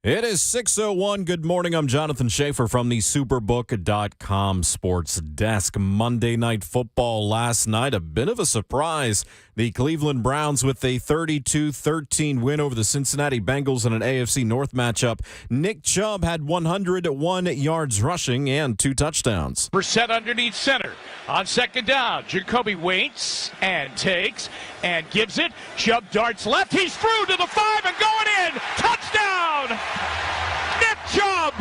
It is 6:01. Good morning. I'm Jonathan Schaefer from the Superbook.com Sports Desk. Monday Night Football last night, a bit of a surprise. The Cleveland Browns with a 32-13 win over the Cincinnati Bengals in an AFC North matchup. Nick Chubb had 101 yards rushing and 2 touchdowns. Brissett underneath center. On second down, Jacoby waits and takes and gives it. Chubb darts left. He's through to the 5 and going in. Touchdown! Nick Chubb!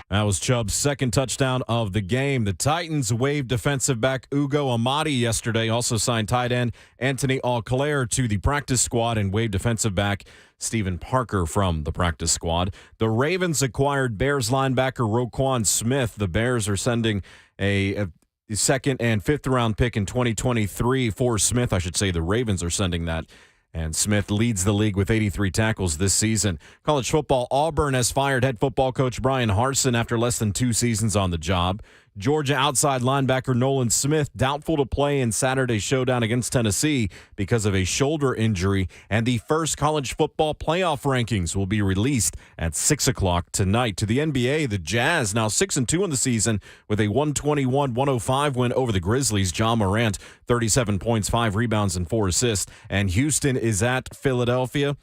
That was Chubb's second touchdown of the game. The Titans waived defensive back Ugo Amadi yesterday, also signed tight end Anthony Auclair to the practice squad and waived defensive back Stephen Parker from the practice squad. The Ravens acquired Bears linebacker Roquan Smith. The Bears are sending a second and fifth round pick in 2023 for Smith. I should say the Ravens are sending that. And Smith leads the league with 83 tackles this season. College football, Auburn has fired head football coach Brian Harsin after less than 2 seasons on the job. Georgia outside linebacker Nolan Smith doubtful to play in Saturday's showdown against Tennessee because of a shoulder injury. And the first college football playoff rankings will be released at 6 o'clock tonight. To the NBA, the Jazz now 6-2 in the season with a 121-105 win over the Grizzlies. Ja Morant, 37 points, 5 rebounds, and 4 assists. And Houston is at Philadelphia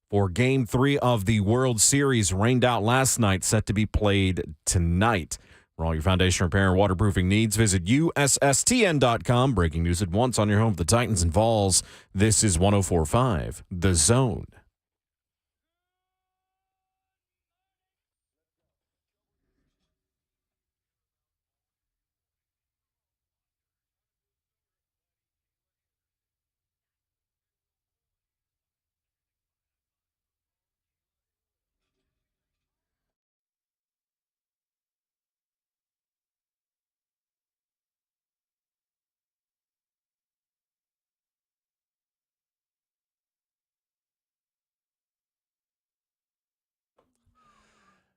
for Game 3 of the World Series, rained out last night, set to be played tonight. For all your foundation repair and waterproofing needs, visit USSTN.com. Breaking news at once on your home for the Titans and Vols. This is 104.5 The Zone.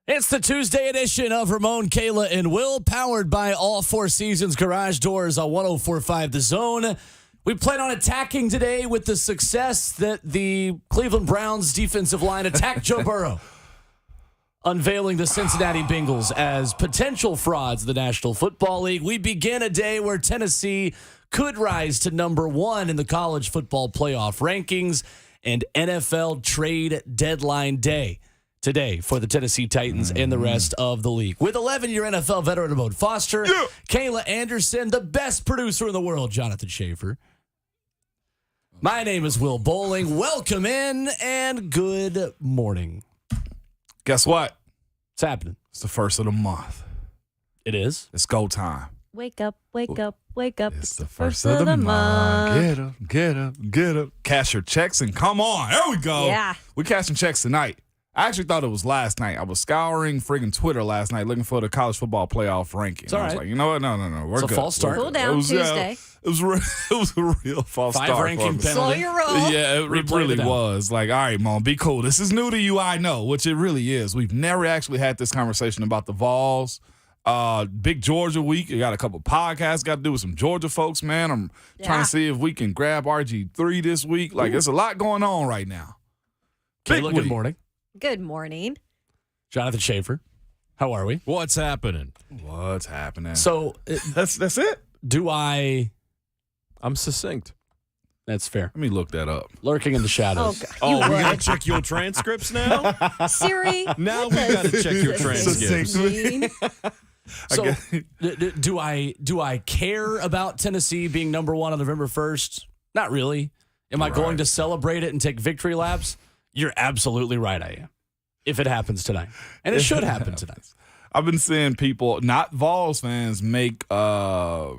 It's the Tuesday edition of Ramon, Kayla, and Will, powered by All Four Seasons Garage Doors on 104.5 The Zone. We plan on attacking today with the success that the Cleveland Browns defensive line attacked Joe Burrow, unveiling the Cincinnati Bengals as potential frauds of the National Football League. We begin a day where Tennessee could rise to number 1 in the college football playoff rankings, and NFL trade deadline day today for the Tennessee Titans and the rest of the league. With 11-year NFL veteran Ramon Foster, Kayla Anderson, the best producer in the world, Jonathan Schaefer. My name is Will Bowling. Welcome in and good morning. Guess what? What's happening? It's the first of the month. It is? It's go time. Wake up, wake up, wake up. It's the first of the month. Get up, get up, get up. Cash your checks and come on. There we go. Yeah. We're cashing checks tonight. I actually thought it was last night. I was scouring friggin' Twitter last night looking for the college football playoff ranking. It's all I was right. like, you know what? No. We're It's a good. false start. Cool down Tuesday. It was a real false 5 start. ranking for me. penalty. Slow your roll. Yeah, it Replay really it out. was. Like, all right, Mom, be cool. This is new to you, I know, which it really is. We've never actually had this conversation about the Vols. Big Georgia week. I got a couple podcasts got to do with some Georgia folks, man. I'm trying Yeah. to see if we can grab RG3 this week. Like, there's a lot going on right now. Big Kayla, week. good morning. Good morning. Jonathan Schaefer, how are we? What's happening? What's happening? So, That's it? I'm succinct. That's fair. Let me look that up. Lurking in the Oh, shadows. God. Oh, You we got to would. check your transcripts now? Siri. Now what we does got to check your this transcripts. mean? So, do I care about Tennessee being number 1 on November 1st? Not really. Am I going to celebrate it and take victory laps? You're absolutely right, I am. If it happens tonight. And it should happen tonight. I've been seeing people, not Vols fans, make, I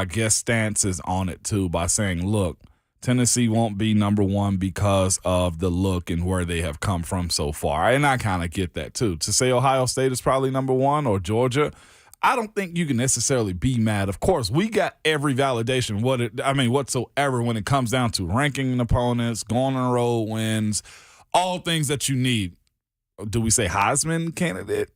guess, stances on it, too, by saying, look, Tennessee won't be number 1 because of the look and where they have come from so far. And I kind of get that, too. To say Ohio State is probably number 1 or Georgia, I don't think you can necessarily be mad. Of course, we got every validation whatsoever when it comes down to ranking opponents, going on the road wins, all things that you need. Do we say Heisman candidate?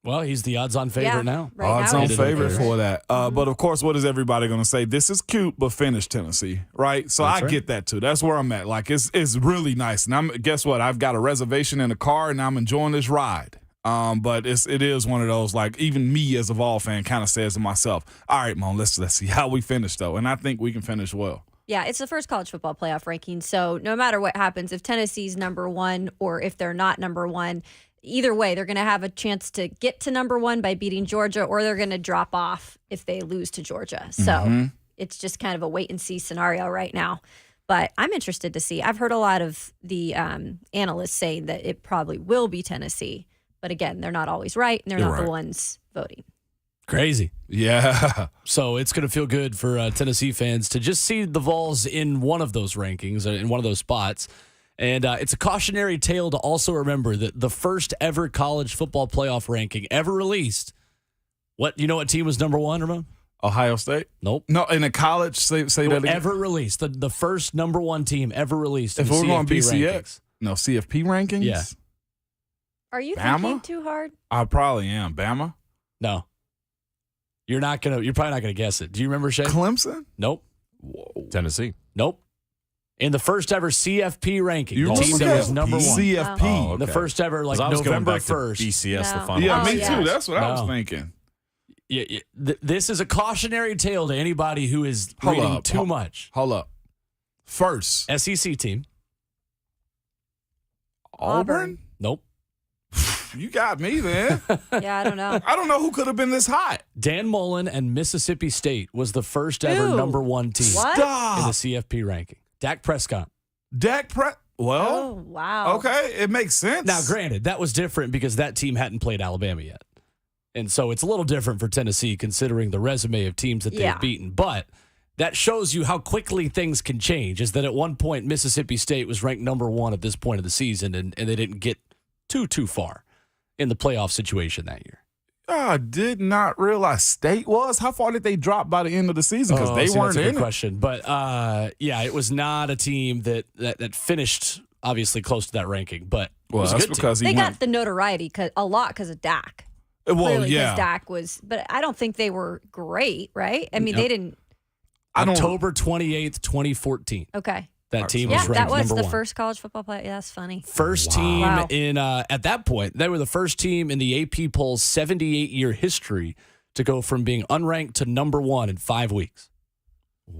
Well, he's the odds-on favorite now. Right Odds now on he's the favorite favorite. for that. But of course, what is everybody going to say? This is cute, but finish Tennessee, right? So That's I right. get that too. That's where I'm at. Like it's really nice. And guess what? I've got a reservation in the car, and I'm enjoying this ride. But it is one of those, like, even me as a Vol fan kind of says to myself, all right, Mon, let's see how we finish though, and I think we can finish well. Yeah, it's the first college football playoff ranking. So no matter what happens, if Tennessee's number one or if they're not number one, either way, they're going to have a chance to get to number one by beating Georgia, or they're going to drop off if they lose to Georgia. So it's just kind of a wait and see scenario right now. But I'm interested to see. I've heard a lot of the analysts saying that it probably will be Tennessee. But again, they're not always right, and they're You're not right. the ones voting. Crazy. Yeah. So it's going to feel good for Tennessee fans to just see the Vols in one of those rankings, in one of those spots. And it's a cautionary tale to also remember that the first ever college football playoff ranking ever released, what team was number one, Ramon? Ohio State? Nope. No, in a college, say that again. Ever released. The first number one team ever released in If the we're going CFP BCX, rankings. no, CFP rankings? Yeah. Are you Bama? thinking too hard? I probably am. Bama? No. You're probably not gonna guess it. Do you remember, Shay? Clemson? Nope. Tennessee. Nope. In the first ever CFP ranking, You the team that was number one. CFP. Oh, okay. The first ever, 'Cause I was going November back to 1st. BCS, the No. final. Yeah, Oh, me yeah. too. That's what I was No. thinking. Yeah, this is a cautionary tale to anybody who is Hold reading up. too much. Hold up. First, SEC team. Auburn? Nope. You got me, man. Yeah, I don't know. I don't know who could have been this hot. Dan Mullen and Mississippi State was the first ever Ew. number one team What? in the Stop. CFP ranking. Dak Prescott. Dak Prescott. Oh, Well, wow. okay. It makes sense. Now, granted, that was different because that team hadn't played Alabama yet. And so it's a little different for Tennessee considering the resume of teams that they've Yeah. beaten. But that shows you how quickly things can change, is that at one point Mississippi State was ranked number one at this point of the season, and they didn't get too far in the playoff situation that year. I did not realize State was. How far did they drop by the end of the season? Because they weren't that's a in good it. question. But yeah, it was not a team that finished obviously close to that ranking. But it Well, was a that's good team. because he They went. got the notoriety a lot because of Dak. Well, Clearly, yeah. because Dak was, but I don't think they were great, right? I mean, they didn't. I don't. October 28th, 2014. Okay. That team Yeah, was ranked that was number the one. first college football player. Yeah, that's funny. First team Wow. in at that point, they were the first team in the AP poll's 78-year history to go from being unranked to number one in 5 weeks.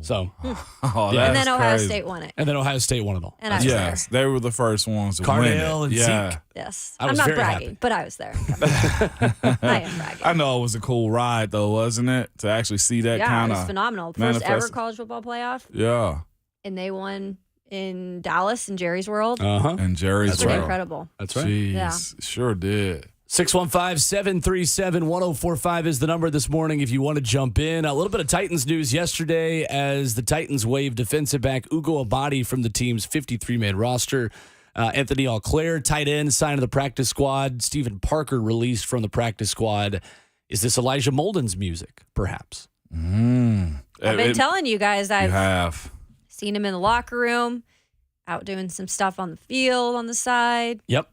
So, Oh, Yeah. And that's then Ohio crazy. State won it. and then Ohio State won it all. And I was Yes, they were the first ones to Cardale win it. and Yeah. Zeke. Yes. I I'm was not very bragging, happy. but I was there. I am bragging. I know it was a cool ride, though, wasn't it? To actually see that Yeah, kind it was of. phenomenal. First ever manifest- college football playoff, Yeah. and they won in Dallas in Jerry's World. Uh-huh. And Jerry's That's pretty World. incredible. That's right. Jeez. Yeah. Sure did. 615-737-1045 is the number this morning if you want to jump in. A little bit of Titans news yesterday as the Titans waived defensive back Ugo Abadi from the team's 53-man roster. Anthony Auclair, tight end, signed to the practice squad. Stephen Parker released from the practice squad. Is this Elijah Molden's music, perhaps? I've been telling you guys, You I've have. seen him in the locker room, out doing some stuff on the field on the side. Yep.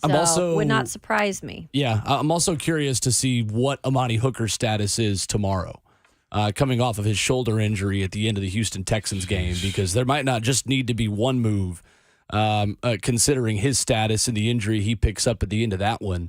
So I'm also would not surprise me. Yeah, I'm also curious to see what Amani Hooker's status is tomorrow, coming off of his shoulder injury at the end of the Houston Texans game, because there might not just need to be one move, considering his status and the injury he picks up at the end of that one.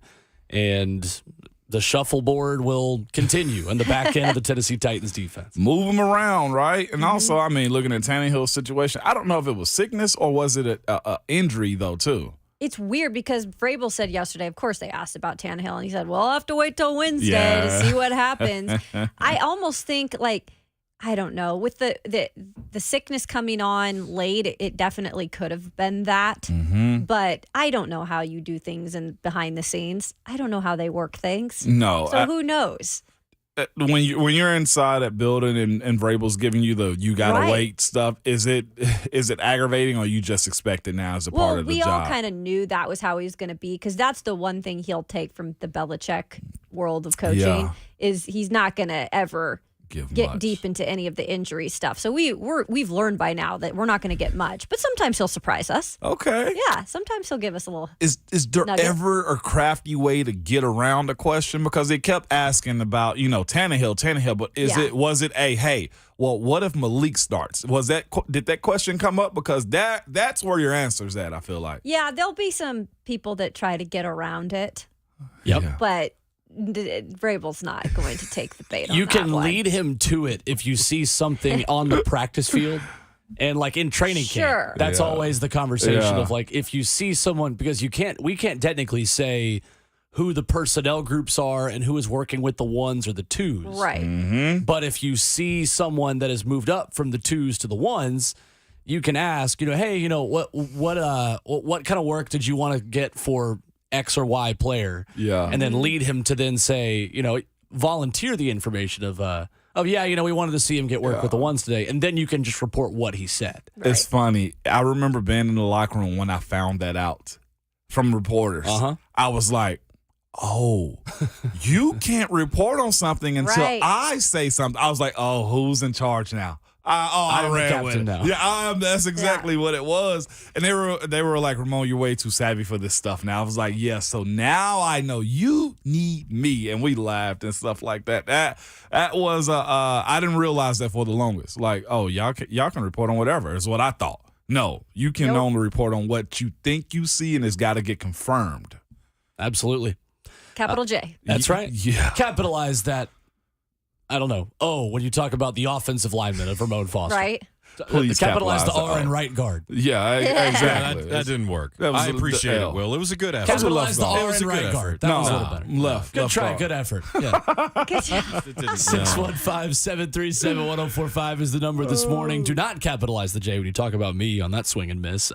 And the shuffleboard will continue on the back end of the Tennessee Titans defense. Move him around, right? And also, I mean, looking at Tannehill's situation, I don't know if it was sickness or was it a injury, though, too. It's weird because Vrabel said yesterday, of course they asked about Tannehill, and he said, well, I'll have to wait till Wednesday Yeah. to see what happens. I almost think, like, I don't know, with the sickness coming on late, it definitely could have been that. Mm-hmm. But I don't know how you do things behind the scenes. I don't know how they work things. No. So who knows? When you're inside that building and Vrabel's giving you the you gotta Right. wait stuff, is it aggravating or you just expect it now as a part Well, of the we job? all kind of knew that was how he was going to be, because that's the one thing he'll take from the Belichick world of coaching Yeah. is he's not going to ever get much. deep into any of the injury stuff. So we've learned by now that we're not going to get much, but sometimes he'll surprise us. Okay. Yeah, sometimes he'll give us a little. Is there nugget. ever a crafty way to get around the question? Because they kept asking about, Tannehill, but was it a, hey, well, what if Malik starts? Did that question come up? Because that's where your answer's at, I feel like. Yeah, there'll be some people that try to get around it. Yep. Yeah. But Vrabel's not going to take the bait on You that can one. lead him to it if you see something on the practice field and like in training Sure. camp. That's Yeah. always the conversation Yeah. of like if you see someone, because we can't technically say who the personnel groups are and who is working with the ones or the twos. Right. Mm-hmm. But if you see someone that has moved up from the twos to the ones, you can ask, hey, what kind of work did you want to get for X or Y player? Yeah. And then lead him to then say, volunteer the information of we wanted to see him get work with the ones today. And then you can just report what he said. It's funny. I remember being in the locker room when I found that out from reporters. Uh-huh. I was like, oh, you can't report on something until Right. I say something. I was like, oh, who's in charge now? I I'm the ran with captain it. now. Yeah, that's exactly what it was. And they were like, Ramon, you're way too savvy for this stuff now. I was like, yeah, so now I know you need me. And we laughed and stuff like that. That was, I didn't realize that for the longest. Like, oh, y'all can report on whatever is what I thought. No, you can only report on what you think you see, and it's got to get confirmed. Absolutely. Capital J. That's right. Yeah. Capitalize that. I don't know. Oh, when you talk about the offensive lineman of Ramon Foster. Right. Please capitalize the capitalize R the in R. right guard. Yeah, exactly. That didn't work. That was I appreciate the it, L. Will. It was a good effort. Capitalize the left R It was in a good right guard. effort. That was a little better. Left. Good left try. guard. Good effort. Yeah. Good job. It didn't- 615-737-1045 is the number this morning. Do not capitalize the J when you talk about me on that swing and miss.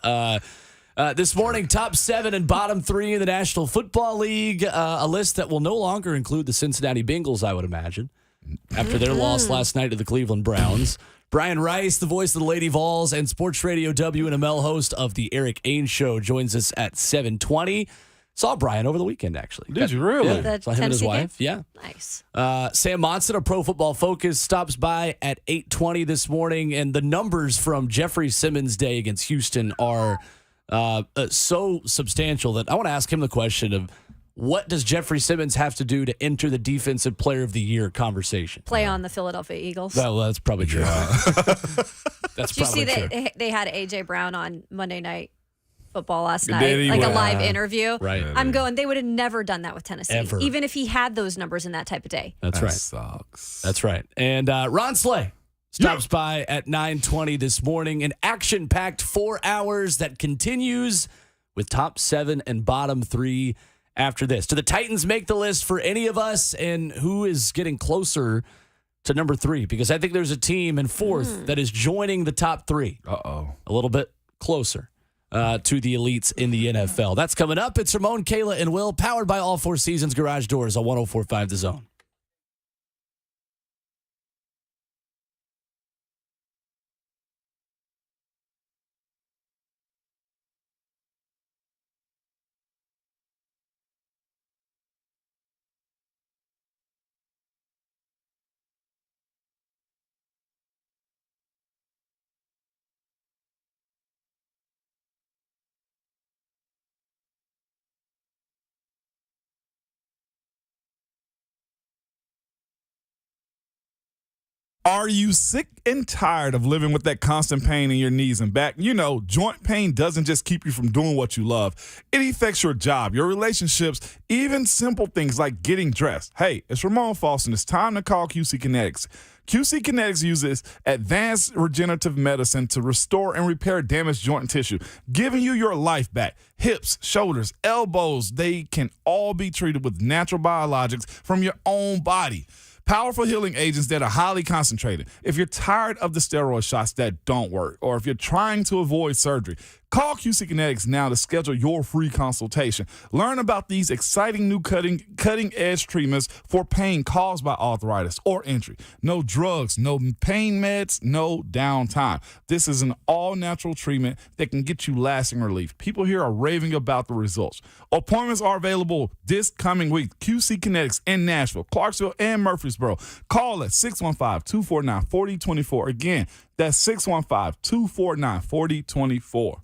This morning, top 7 and bottom 3 in the National Football League. A list that will no longer include the Cincinnati Bengals, I would imagine, after their loss last night to the Cleveland Browns. Brian Rice, the voice of the Lady Vols and Sports Radio WNML host of the Eric Ains Show, joins us at 7:20. Saw Brian over the weekend, actually. Did you really? Yeah, The saw him and his Tennessee wife. game? Yeah. Nice. Sam Monson of Pro Football Focus stops by at 8:20 this morning, and the numbers from Jeffrey Simmons' day against Houston are so substantial that I want to ask him the question of what does Jeffrey Simmons have to do to enter the Defensive Player of the Year conversation? Play on the Philadelphia Eagles. Well, that's probably true. That's Did you probably see true. that they had A.J. Brown on Monday Night Football last Did night? he? Like a Wow. live interview. Right. I'm going, they would have never done that with Tennessee. Ever. Even if he had those numbers in that type of day. That's That right. sucks. That's right. And Ron Slay stops by at 9:20 this morning. An action-packed 4 hours that continues with top 7 and bottom 3 after this. Do the Titans make the list for any of us? And who is getting closer to number 3? Because I think there's a team in 4th that is joining the top 3 Uh-oh. a little bit closer to the elites in the NFL. That's coming up. It's Ramon, Kayla, and Will, powered by All Four Seasons Garage Doors on 104.5 The Zone. Are you sick and tired of living with that constant pain in your knees and back? You know, joint pain doesn't just keep you from doing what you love. It affects your job, your relationships, even simple things like getting dressed. Hey, it's Ramon Foster, and it's time to call QC Kinetics. QC Kinetics uses advanced regenerative medicine to restore and repair damaged joint and tissue, giving you your life back. Hips, shoulders, elbows, they can all be treated with natural biologics from your own body. Powerful healing agents that are highly concentrated. If you're tired of the steroid shots that don't work, or if you're trying to avoid surgery, Call QC Kinetics now to schedule your free consultation. Learn about these exciting new cutting-edge treatments for pain caused by arthritis or injury. No drugs, no pain meds, no downtime. This is an all-natural treatment that can get you lasting relief. People here are raving about the results. Appointments are available this coming week. QC Kinetics in Nashville, Clarksville, and Murfreesboro. Call at 615-249-4024. Again, that's 615-249-4024.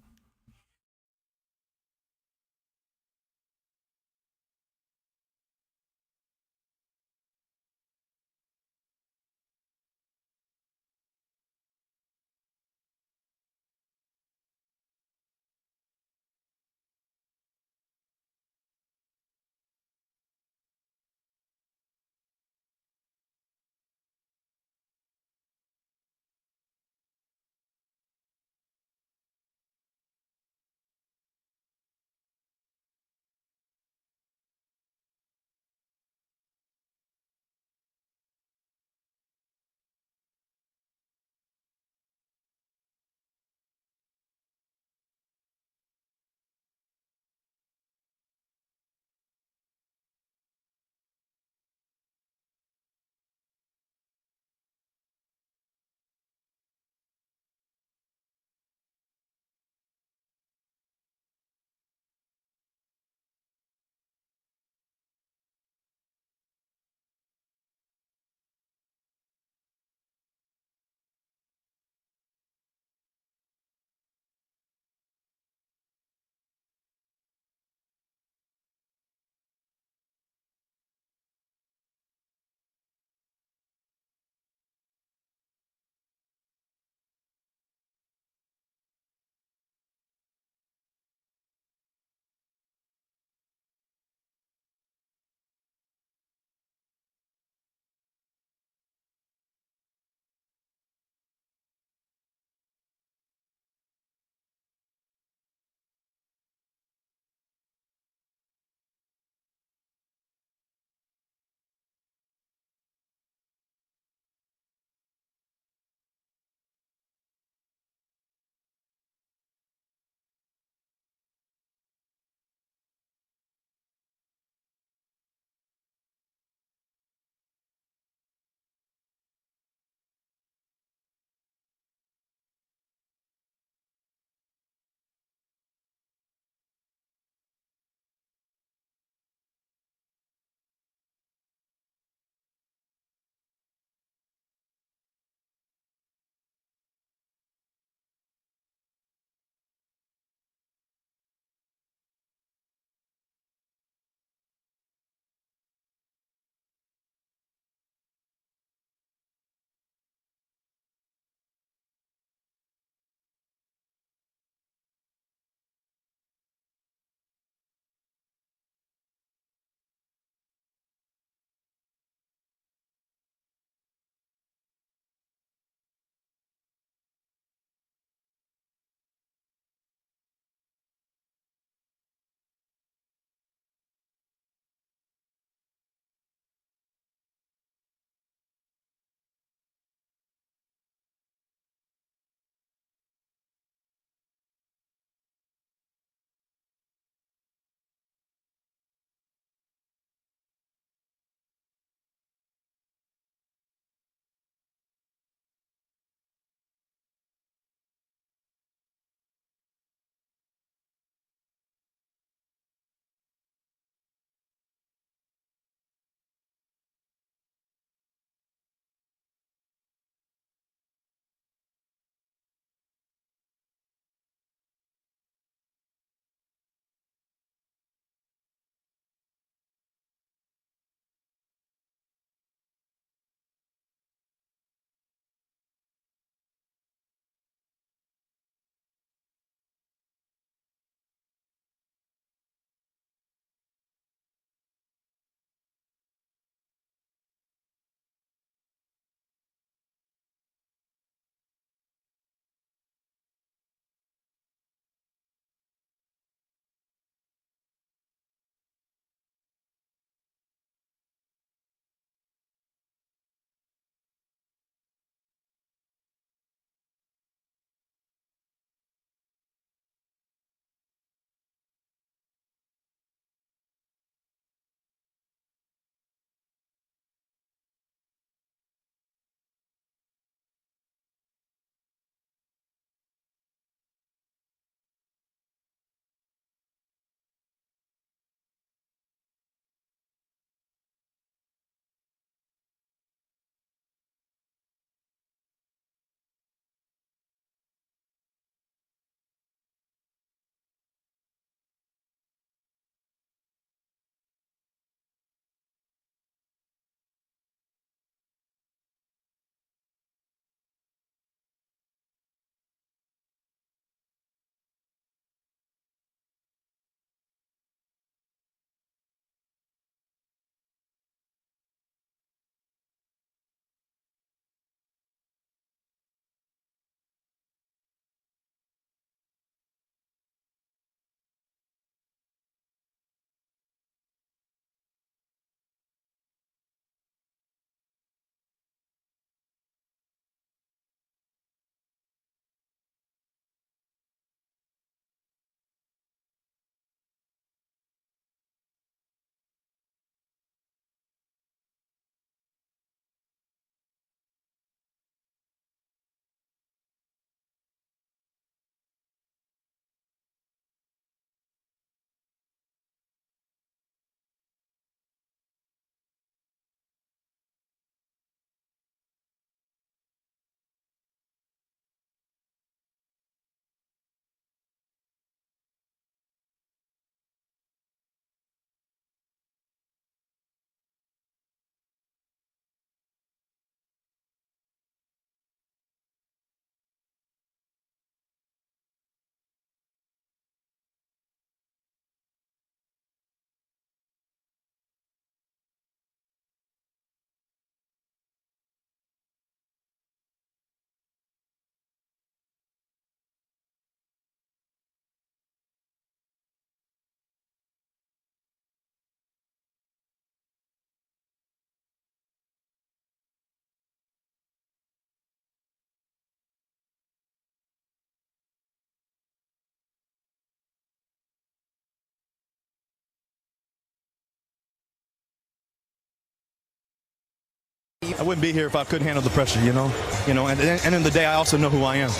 I wouldn't be here if I couldn't handle the pressure, and at the end of the day, I also know who I am.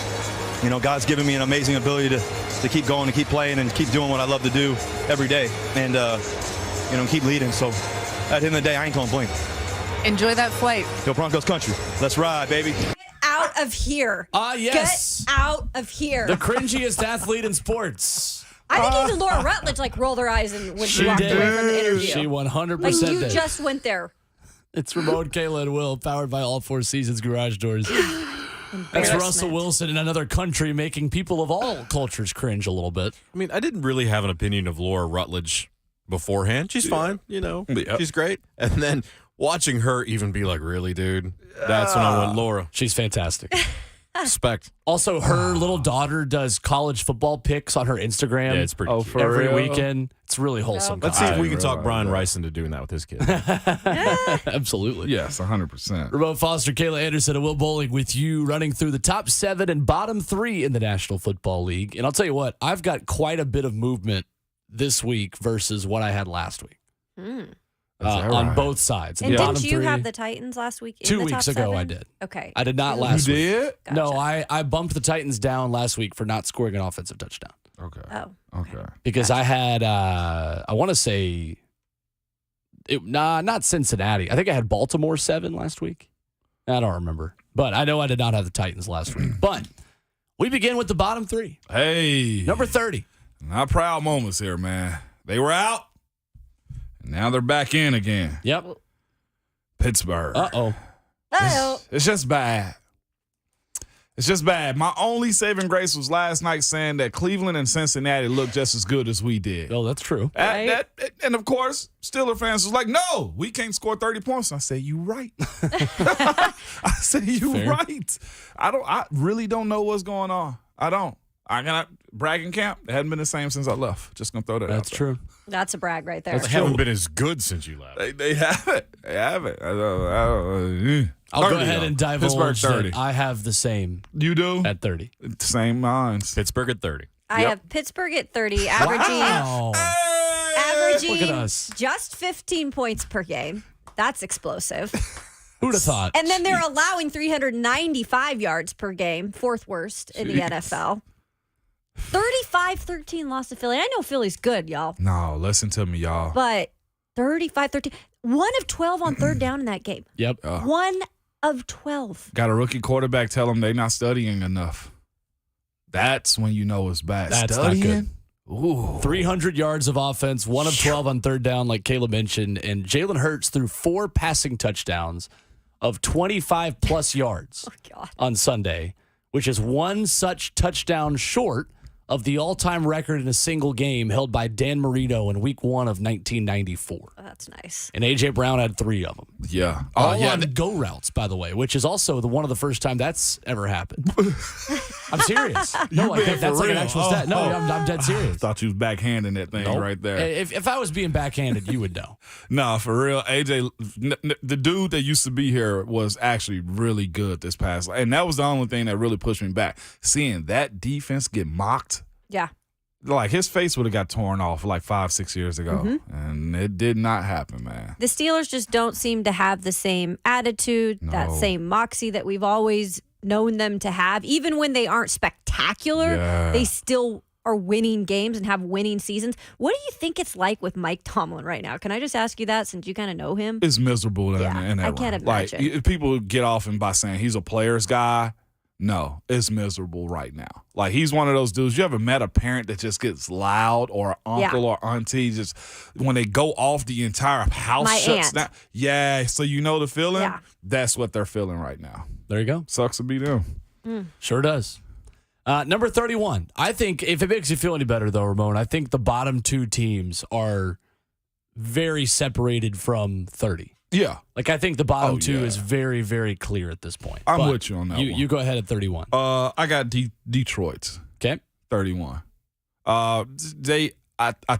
God's given me an amazing ability to keep going, to keep playing, and keep doing what I love to do every day, and keep leading. So at the end of the day, I ain't gonna blink. Enjoy that flight. Go Broncos country. Let's ride, baby. Get out of here. Yes. Get out of here. The cringiest athlete in sports. I think even Laura Rutledge rolled her eyes when she walked away from the interview. She 100% you did. just went there. It's Ramon, Kayla, and Will, powered by All Four Seasons Garage Doors. That's Russell Wilson in another country, making people of all cultures cringe a little bit. I mean, I didn't really have an opinion of Laura Rutledge beforehand. She's fine, She's great. And then watching her even be like, really, dude? That's when I went, Laura. She's fantastic. Respect. Also, her little daughter does college football picks on her Instagram. Yeah, it's pretty cute. for every real? weekend. It's really wholesome. Let's see if we can talk Brian Rice into doing that with his kid. Absolutely. Yes, 100%. Ramon Foster, Kayla Anderson, and Will Bowling with you, running through the top 7 and bottom 3 in the National Football League. And I'll tell you what, I've got quite a bit of movement this week versus what I had last week. On both sides. And The didn't bottom you 3, have the Titans last week? 2 in the weeks top ago, 7? I did. Okay. I did not You last week. did? Gotcha. No, I bumped the Titans down last week for not scoring an offensive touchdown. Okay. Oh. Okay. Because I had, I want to say, not Cincinnati. I think I had Baltimore 7 last week. I don't remember. But I know I did not have the Titans last week. But we begin with the bottom 3. Hey. Number 30. Not proud moments here, man. They were out. And now they're back in again. Yep. Pittsburgh. Uh-oh. Oh. It's just bad. It's just bad. My only saving grace was last night saying that Cleveland and Cincinnati looked just as good as we did. Oh, that's true. And of course, Steeler fans was like, no, we can't score 30 points. And I said, you right. I said, you Fair. right. I really don't know what's going on. I don't. I got bragging camp. It hadn't been the same since I left. Just gonna throw that out. That's there. true. That's a brag right there. They haven't been as good since you left. They haven't. They haven't. I'll go ahead and divulge Pittsburgh 30. that I have the same You do? at 30. Same minds. Pittsburgh at 30. I Yep. have Pittsburgh at 30, averaging Wow. Look at us. just 15 points per game. That's explosive. Who'd have thought? And then they're allowing 395 yards per game, 4th worst in the NFL. 35-13 loss to Philly. I know Philly's good, y'all, No, listen to me, y'all. but 35-13. 1 of 12 on third down in that game. Yep. 1 of 12. Got a rookie quarterback tell them they're not studying enough. That's when you know it's bad. That's not studying? good. Ooh. 300 yards of offense, 1 of 12 on third down, like Caleb mentioned. And Jalen Hurts threw 4 passing touchdowns of 25-plus yards God. on Sunday, which is 1 such touchdown short of the all-time record in a single game held by Dan Marino in Week 1 of 1994. Oh, that's nice. And A.J. Brown had 3 of them. Yeah. All on go routes, by the way, which is also one of the first time that's ever happened. I'm serious. No, like, being that's for like an real. actual stat. No, I'm dead serious. Thought you was backhanding that thing Nope. right there. If I was being backhanded, you would know. No, for real. AJ, the dude that used to be here was actually really good this past. And that was the only thing that really pushed me back. Seeing that defense get mocked. Yeah. Like, his face would have got torn off like 5-6 years ago. And it did not happen, man. The Steelers just don't seem to have the same attitude, that No. same moxie that we've always known them to have. Even when they aren't spectacular, Yeah. they still are winning games and have winning seasons. What do you think it's like with Mike Tomlin right now? Can I just ask you that since you kind of know him? It's miserable in that I can't room. Like, imagine. people get off him by saying he's a player's guy. No, it's miserable right now. Like, he's one of those dudes. You ever met a parent that just gets loud, or an uncle or auntie, just when they go off, the entire house My shuts aunt. down? Yeah, so you know the feeling? Yeah. That's what they're feeling right now. There you go. Sucks to be them. Sure does. Number 31. I think, if it makes you feel any better, though, Ramon, I think the bottom 2 teams are very separated from 30. Yeah, Like, I think the bottom 2 yeah. is very, very clear at this point. I'm But with you on that one. You go ahead at 31. I got Detroit, Okay. 31. I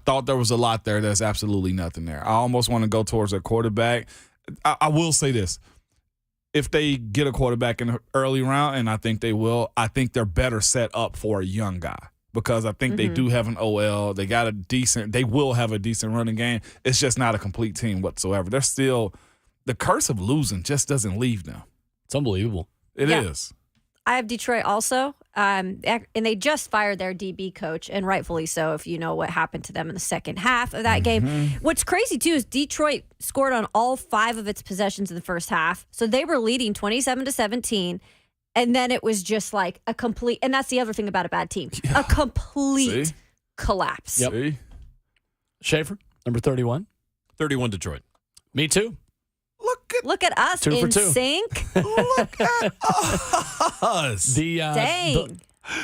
thought there was a lot there. There's absolutely nothing there. I almost want to go towards a quarterback. I will say this. If they get a quarterback in the early round, and I think they will, I think they're better set up for a young guy, because I think they do have an OL. They will have a decent running game. It's just not a complete team whatsoever. They're the curse of losing just doesn't leave them. It's unbelievable. It is. I have Detroit also, and they just fired their DB coach, and rightfully so if you know what happened to them in the second half of that game. What's crazy, too, is Detroit scored on all 5 of its possessions in the first half, so they were leading 27-17, and then it was just like a complete – and that's the other thing about a bad team. A complete collapse. Yep. See? Schaefer, number 31. 31 Detroit. Me too. Look at us 2 for in 2. sync. Look at us. Dang.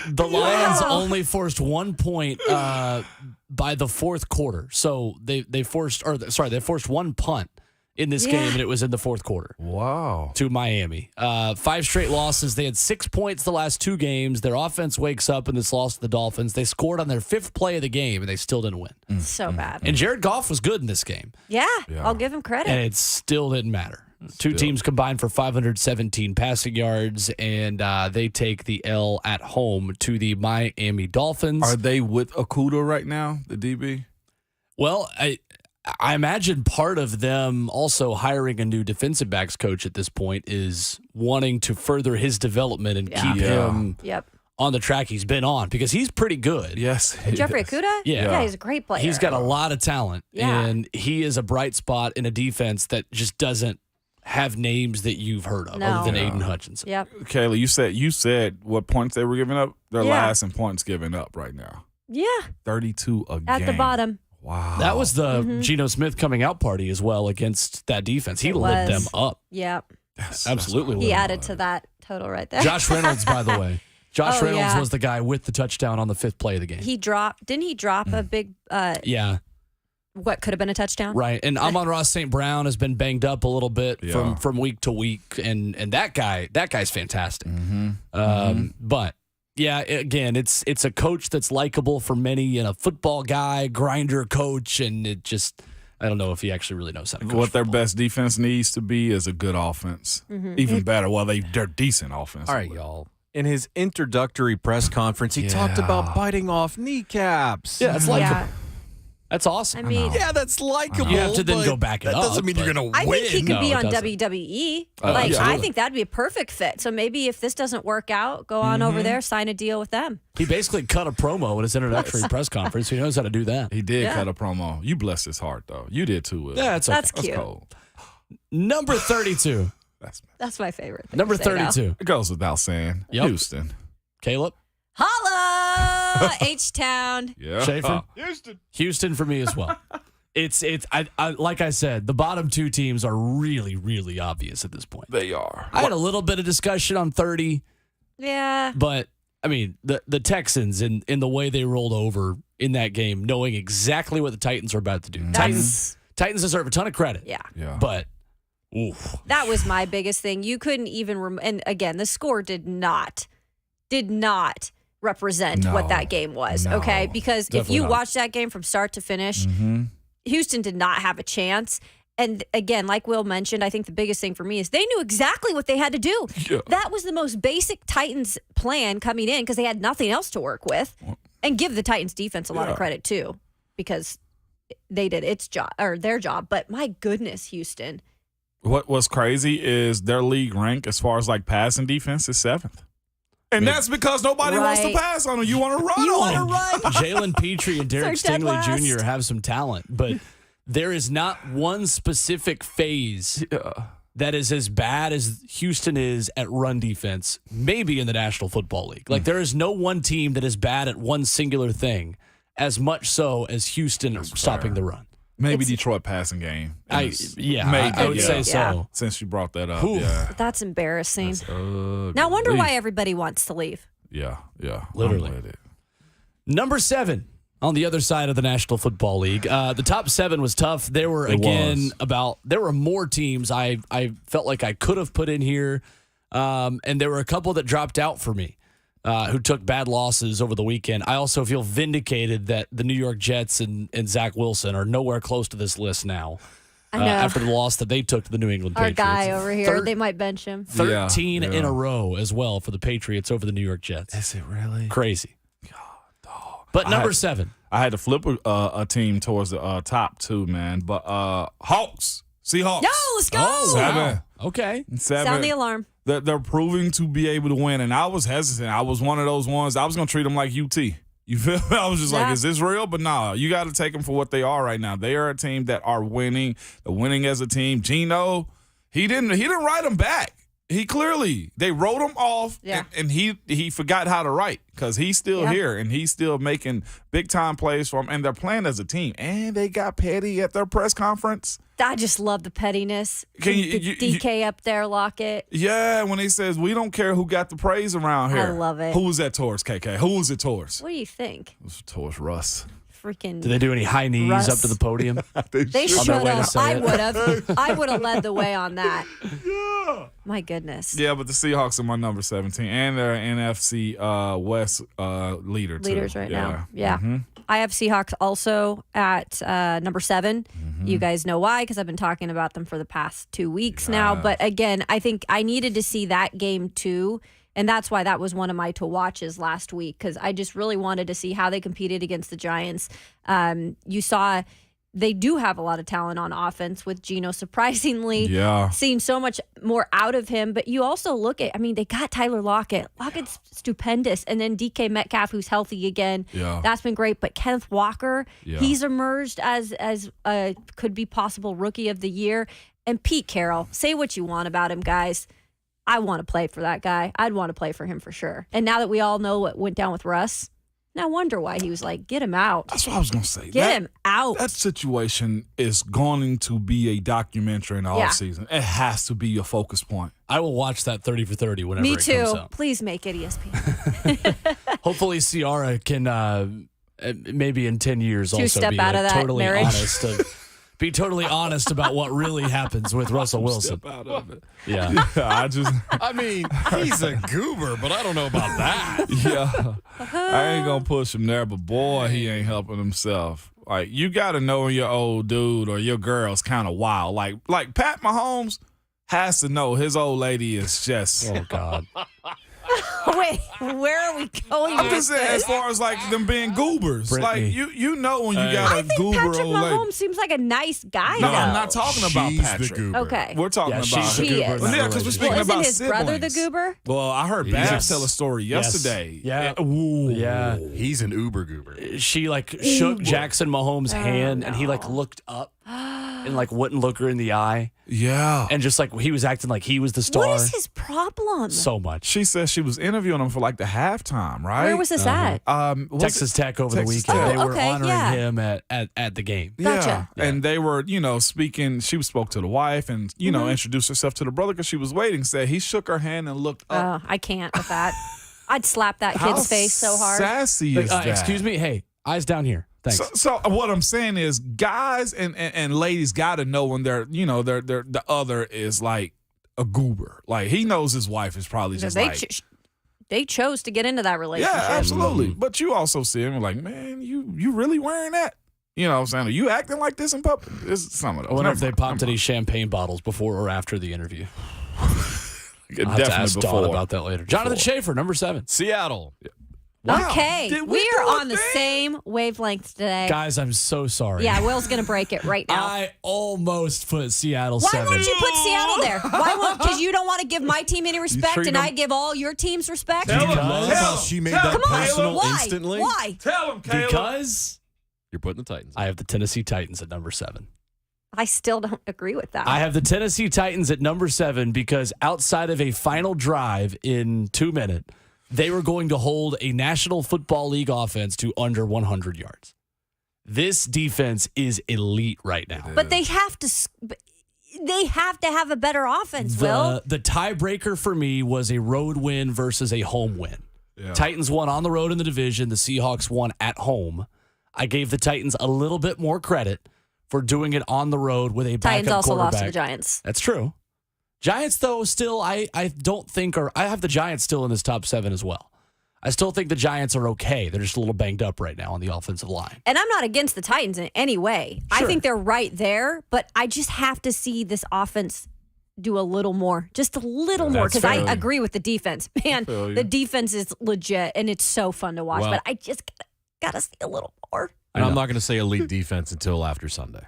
The Lions only forced 1 point by the fourth quarter. So they forced 1 punt in this game, and it was in the fourth quarter. Wow. To Miami. 5 straight losses. They had 6 points the last 2 games. Their offense wakes up in this loss to the Dolphins. They scored on their 5th play of the game, and they still didn't win. So bad. And Jared Goff was good in this game, Yeah, I'll give him credit. and it still didn't matter. 2 teams combined for 517 passing yards, and they take the L at home to the Miami Dolphins. Are they with Okuda right now, the DB? Well, I imagine part of them also hiring a new defensive backs coach at this point is wanting to further his development and keep him on the track he's been on, because he's pretty good. Yes. Jeffrey Okuda? Yeah. He's a great player. He's got a lot of talent, Yeah. and he is a bright spot in a defense that just doesn't have names that you've heard of No. other than Aiden Hutchinson. Yep. Kayla, you said what points they were giving up? They're Yeah. last in points given up right now. Yeah. 32 a game. At the bottom. Wow. That was the Geno Smith coming out party as well against that defense. He It lit was. them up. Yep. Absolutely. He lit them added up. to that total right there. Josh Reynolds, by the way. Josh Oh, Reynolds yeah. was the guy with the touchdown on the 5th play of the game. Didn't he drop a big, Yeah, what could have been a touchdown? right. And Amon-Ra St. Brown has been banged up a little bit Yeah. from week to week, and that guy's fantastic. But yeah, again, it's a coach that's likable for many, and a football guy, grinder coach, and it just, I don't know if he actually really knows how to coach what their football. best defense needs to be is a good offense. Even better. Well, they're decent offense. All right, y'all. In his introductory press conference, he talked about biting off kneecaps. Yeah, that's likable. Yeah. That's awesome. I mean, Yeah, that's likable. You have to then but go back it that up, doesn't mean you're but- going to I win. think he could No, be it on doesn't. WWE. I absolutely. think that'd be a perfect fit. So maybe if this doesn't work out, go on over there, sign a deal with them. He basically cut a promo in his introductory press conference. He knows how to do that. He did Yeah. cut a promo. You blessed his heart, though. You did too, Will. Yeah, that's okay. That's cute. cold. Number 32. That's my favorite thing Number to say now. 32. It goes without saying. Yep. Houston. Caleb. Holla, H-Town. Yeah. Schaefer? Houston. Houston for me as well. I like I said, the bottom 2 teams are really, really obvious at this point. They are. I had a little bit of discussion on 30, Yeah. but I mean, the Texans in the way they rolled over in that game, knowing exactly what the Titans are about to do. Titans deserve a ton of credit. Yeah. Yeah. But oof. That was my biggest thing. You couldn't even and again, the score did not represent No. what that game was, No. okay? Because if Definitely you not. watch that game from start to finish, Houston did not have a chance. And again, like Will mentioned, I think the biggest thing for me is they knew exactly what they had to do. Yeah. That was the most basic Titans plan coming in because they had nothing else to work with. And give the Titans defense a lot of credit too, because they did its job or their job. But my goodness, Houston. What's crazy is their league rank as far as like passing defense is 7th. And that's because nobody wants to Right. pass on them. You want to run You on want to them. run. Jalen Petrie and Derek They're dead Stingley last. Jr. have some talent, but there is not one specific phase that is as bad as Houston is at run defense, maybe in the National Football League. Like, there is no one team that is bad at one singular thing as much so as Houston stopping the run. Maybe Detroit passing game. I Maybe, would yeah. say so. Since you brought that up. Oof. Yeah. That's embarrassing. That's Now, I wonder ugly. why everybody wants to leave. Yeah. Literally. I'm with it. Number 7 on the other side of the National Football League. The top 7 was tough. There were, there were more teams I felt like I could have put in here, and there were a couple that dropped out for me who took bad losses over the weekend. I also feel vindicated that the New York Jets and Zach Wilson are nowhere close to this list now. I know. After the loss that they took to the New England Our Patriots. guy over here, they might bench him. 13 Yeah. in a row as well for the Patriots over the New York Jets. Is it really? Crazy. But number 7. I had to flip a team towards the top too, man. But Hawks Seahawks. No, let's go. Oh, 7. wow. Okay. 7. Sound the alarm. They're proving to be able to win, and I was hesitant. I was one of those ones. I was going to treat them like UT. You feel me? I was just like, is this real? But nah, you got to take them for what they are right now. They are a team that are winning. They're winning as a team. Geno, he didn't write them back. They wrote him off, and he forgot how to write because he's still here and he's still making big time plays for him. And they're playing as a team. And they got petty at their press conference. I just love the pettiness. You DK up there, Lockett. Yeah, when he says we don't care who got the praise around here. I love it. Who was that towards, KK? Who was it towards? What do you think? It was towards Russ. Freaking. Did they do any high knees Russ. up to the podium? They should their way to have. say I it. would have. I would have led the way on that. Yeah. My goodness. Yeah, but the Seahawks are my number 17, and they're NFC West leader too. Leaders right now. Yeah. Mm-hmm. I have Seahawks also at number 7. Mm-hmm. You guys know why, because I've been talking about them for the past 2 weeks now. But again, I think I needed to see that game too. And that's why that was one of my to watches last week, because I just really wanted to see how they competed against the Giants. You saw they do have a lot of talent on offense with Geno surprisingly seeing so much more out of him. But you also look at, they got Tyler Lockett. Lockett's stupendous. And then DK Metcalf, who's healthy again. Yeah. That's been great. But Kenneth Walker, he's emerged as could be possible rookie of the year. And Pete Carroll, say what you want about him, guys. I want to play for that guy. I'd want to play for him for sure. And now that we all know what went down with Russ, I wonder why he was like, get him out. That's what I was going to say. Get him out. That situation is going to be a documentary in the offseason. It has to be a focus point. I will watch that 30 for 30 whenever it comes out. Me too. Please make it ESPN. Hopefully Ciara can maybe in 10 years also step be out of that totally marriage. honest. Be totally honest about what really happens with Russell Wilson. Step out of it. Yeah. He's a goober, but I don't know about that. Yeah. I ain't going to push him there, but boy, he ain't helping himself. Like, you got to know your old dude or your girl's kind of wild. Like Pat Mahomes has to know his old lady is just. Oh, God. Wait, where are we going? I'm just saying, as far as like them being goobers, Brittany. like you know when you got I a think goober Patrick old Mahomes lady. seems like a nice guy. No, though. I'm not talking about She's Patrick. the goober. Okay. We're talking Yeah, about she's the She goober. is. in that Yeah, 'cause we're relationship. speaking Well, isn't about his brother the siblings. goober? Well, I heard Yes. Babs tell a story Yes. yesterday. Yeah. Ooh. Yeah. He's an uber goober. She shook Jackson Mahomes' hand and he looked up and wouldn't look her in the eye. Yeah. And just he was acting like he was the star. What is his problem? So much. She says she was interviewing him for the halftime, right? Where was this at? Was Texas Tech over Texas the weekend. Tech. They were Okay, honoring yeah. him at the game. Gotcha. Yeah. And they were, speaking. She spoke to the wife and, introduced herself to the brother because she was waiting. Said he shook her hand and looked up. I can't with that. I'd slap that kid's face so hard. Sassy is that? Excuse me. Hey, eyes down here. Thanks. So what I'm saying is, guys and ladies got to know when they're, they're the other is like a goober. Like he knows his wife is probably just They chose to get into that relationship. yeah, absolutely. But you also see him like, man, you really wearing that? You know what I'm saying? Are you acting like this in public? It's some of those. I wonder if they popped any champagne bottles before or after the interview. I'll have to Definitely ask before. Dawn about that later. Jonathan Schaefer, number 7. Seattle. Wow. Okay, Did we do are a on the thing? same wavelength today. Guys, I'm so sorry. Yeah, Will's gonna break it right now. I almost put Seattle Why 7. won't you put Seattle there? Why won't? Because you don't want to give my team any respect, treat and them- I give all your teams respect. Tell him. Love Tell how him. she made Tell that him. Come on, personal why? instantly. Why? Tell him, Caleb. Because You're putting the Titans. I have the Tennessee Titans at number 7. I still don't agree with that. I have the Tennessee Titans at number 7 because outside of a final drive in 2 minutes, they were going to hold a National Football League offense to under 100 yards. This defense is elite right now. But they have to. They have to have a better offense. Will. The tiebreaker for me was a road win versus a home win. Yeah. Titans won on the road in the division. The Seahawks won at home. I gave the Titans a little bit more credit for doing it on the road with a backup Titans also quarterback. lost to the Giants. That's true. Giants, though, still, I don't think are. I have the Giants still in this top 7 as well. I still think the Giants are okay. They're just a little banged up right now on the offensive line. And I'm not against the Titans in any way. Sure. I think they're right there, but I just have to see this offense do a little more, just a little more, because I agree with the defense. Man, the defense is legit, and it's so fun to watch, Well- but I just got to see a little more. And I'm not going to say elite defense until after Sunday.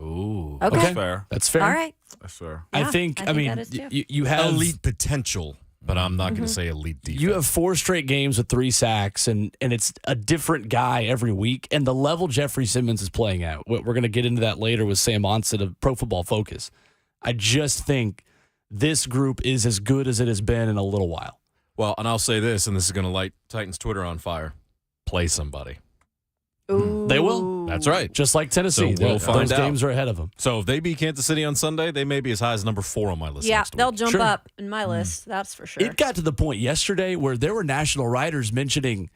Ooh. Okay. That's fair. That's fair. All right. That's fair. I Yeah, think, I think mean, that is too. you have Elite potential, but I'm not going to say elite defense. You have 4 straight games with 3 sacks, and it's a different guy every week. And the level Jeffrey Simmons is playing at, we're going to get into that later with Sam Monson of Pro Football Focus. I just think this group is as good as it has been in a little while. Well, and I'll say this, and this is going to light Titans Twitter on fire. Play somebody. Ooh. They will. That's right. Just like Tennessee. So we'll find Those out. games are ahead of them. So if they beat Kansas City on Sunday, they may be as high as number 4 on my list. Yeah, next they'll week. jump Sure. up in my list. That's for sure. It got to the point yesterday where there were national writers mentioning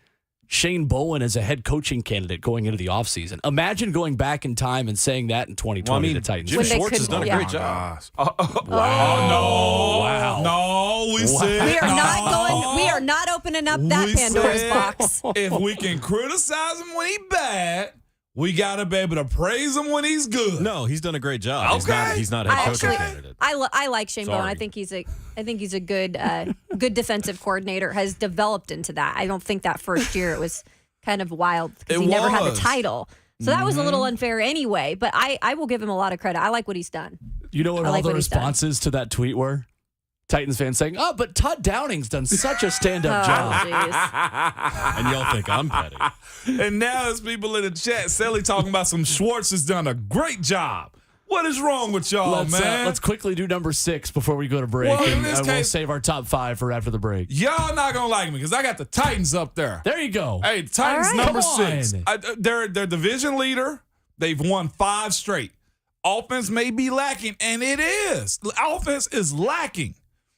Shane Bowen as a head coaching candidate going into the offseason. Imagine going back in time and saying that in 2020 Well, I mean, to Titans. Jim When they Schwartz has couldn't- done a yeah. great job. Gosh. Oh, no. Wow. No, we said we are no. not going. We are not opening up that We Pandora's said box. If we can criticize him when he's bad, we got to be able to praise him when he's good. No, he's done a great job. Okay. He's not a head I coaching actually, candidate. I like Shane Bowen. Sorry. I think he's a good good defensive coordinator. Has developed into that. I don't think that first year it was kind of wild because he never had the was. title. So that was a little unfair anyway. But I will give him a lot of credit. I like what he's done. You know what I all like the what he's done. responses to that tweet were? Titans fans saying, "Oh, but Todd Downing's done such a stand-up job." jeez. And y'all think I'm petty. And now there's people in the chat, Sally, talking about some Schwartz has done a great job. What is wrong with y'all, man? Let's quickly do number 6 before we go to break, Well, in and this we'll case- save our top 5 for after the break. Y'all not going to like me because I got the Titans up there. There you go. Hey, the Titans All right. number Come 6. on. They're division leader. They've won 5 straight. Offense may be lacking, and it is. The offense is lacking,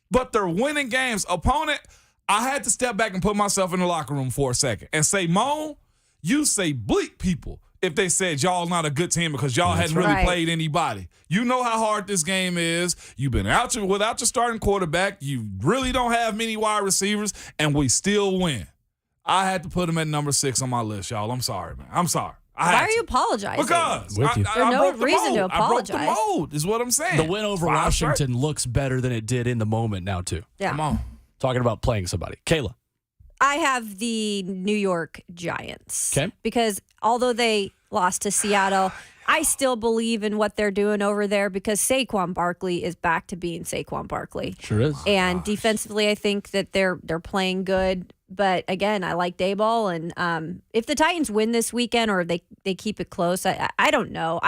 but they're winning games. Opponent, I had to step back and put myself in the locker room for a second and say, Mo, you say bleep people if they said y'all not a good team because y'all hadn't really right. played anybody. You know how hard this game is. You've been without your starting quarterback. You really don't have many wide receivers, and we still win. I had to put them at number 6 on my list, y'all. I'm sorry, man. I'm sorry. Why are you apologizing? Because With you. I There's no broke the reason to mold. I broke the apologize. mold is what I'm saying. The win over 5 straight. Washington looks better than it did in the moment now, too. Yeah. Come on. Talking about playing somebody. Kayla. I have the New York Giants. Okay. Because although they lost to Seattle, I still believe in what they're doing over there because Saquon Barkley is back to being Saquon Barkley. Sure is. And defensively, I think that they're playing good. But again, I like Dayball, and if the Titans win this weekend or they keep it close, I don't know.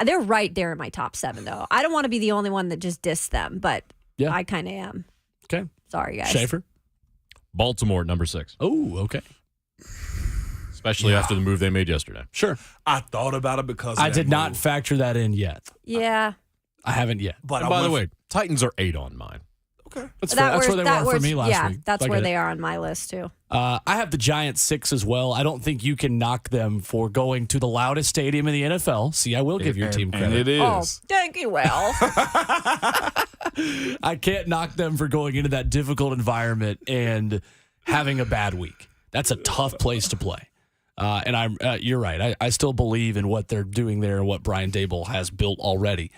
They're right there in my top 7 though. I don't want to be the only one that just dissed them, but Yeah. I kind of am. Okay. Sorry, guys. Schaefer. Baltimore at number 6, Oh, okay. especially after the move they made yesterday. Sure. I thought about it because of I that did not move. factor that in yet. Yeah. I haven't yet. But And by the way, Titans are 8 on mine. okay. That's fair. That's where they were for me last week. That's I where get they it. are on my list too. I have the Giants 6 as well. I don't think you can knock them for going to the loudest stadium in the NFL. See, I will give your team And credit. it is. Oh, thank you, Will. I can't knock them for going into that difficult environment and having a bad week. That's a tough place to play. And you're right. I still believe in what they're doing there and what Brian Daboll has built already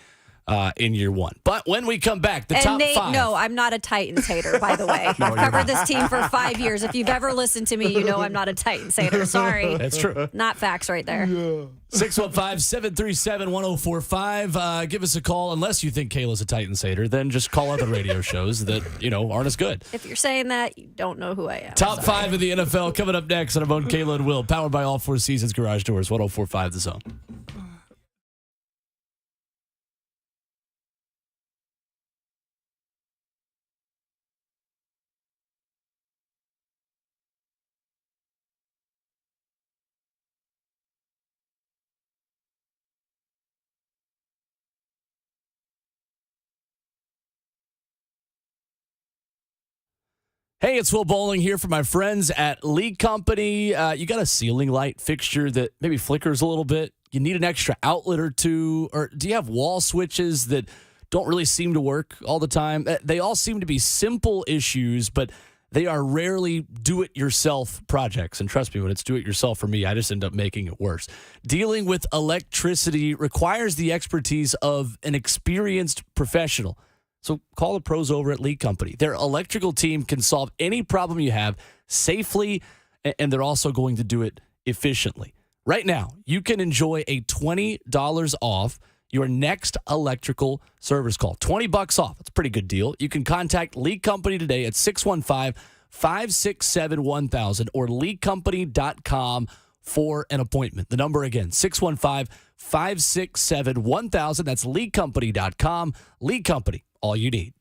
in year 1. But when we come back, the top 5. No, I'm not a Titans hater, by the way. I've covered this team for 5 years. If you've ever listened to me, you know I'm not a Titans hater. Sorry. That's true. Not facts right there. 615-737-1045. Give us a call. Unless you think Kayla's a Titans hater, then just call other radio shows that, aren't as good. If you're saying that, you don't know who I am. Top Sorry. 5 of the NFL coming up next on our own Kayla and Will, powered by All Four Seasons Garage Doors, 104.5 The Zone. Hey, it's Will Bowling here for my friends at League Company. You got a ceiling light fixture that maybe flickers a little bit? You need an extra outlet or two? Or do you have wall switches that don't really seem to work all the time? They all seem to be simple issues, but they are rarely do-it-yourself projects. And trust me, when it's do-it-yourself for me, I just end up making it worse. Dealing with electricity requires the expertise of an experienced professional. So call the pros over at League Company. Their electrical team can solve any problem you have safely, and they're also going to do it efficiently. Right now, you can enjoy a $20 off your next electrical service call. $20 off. That's a pretty good deal. You can contact Lee Company today at 615-567-1000 or leecompany.com for an appointment. The number again, 615-567-1000. That's leecompany.com. Lee Company, all you need.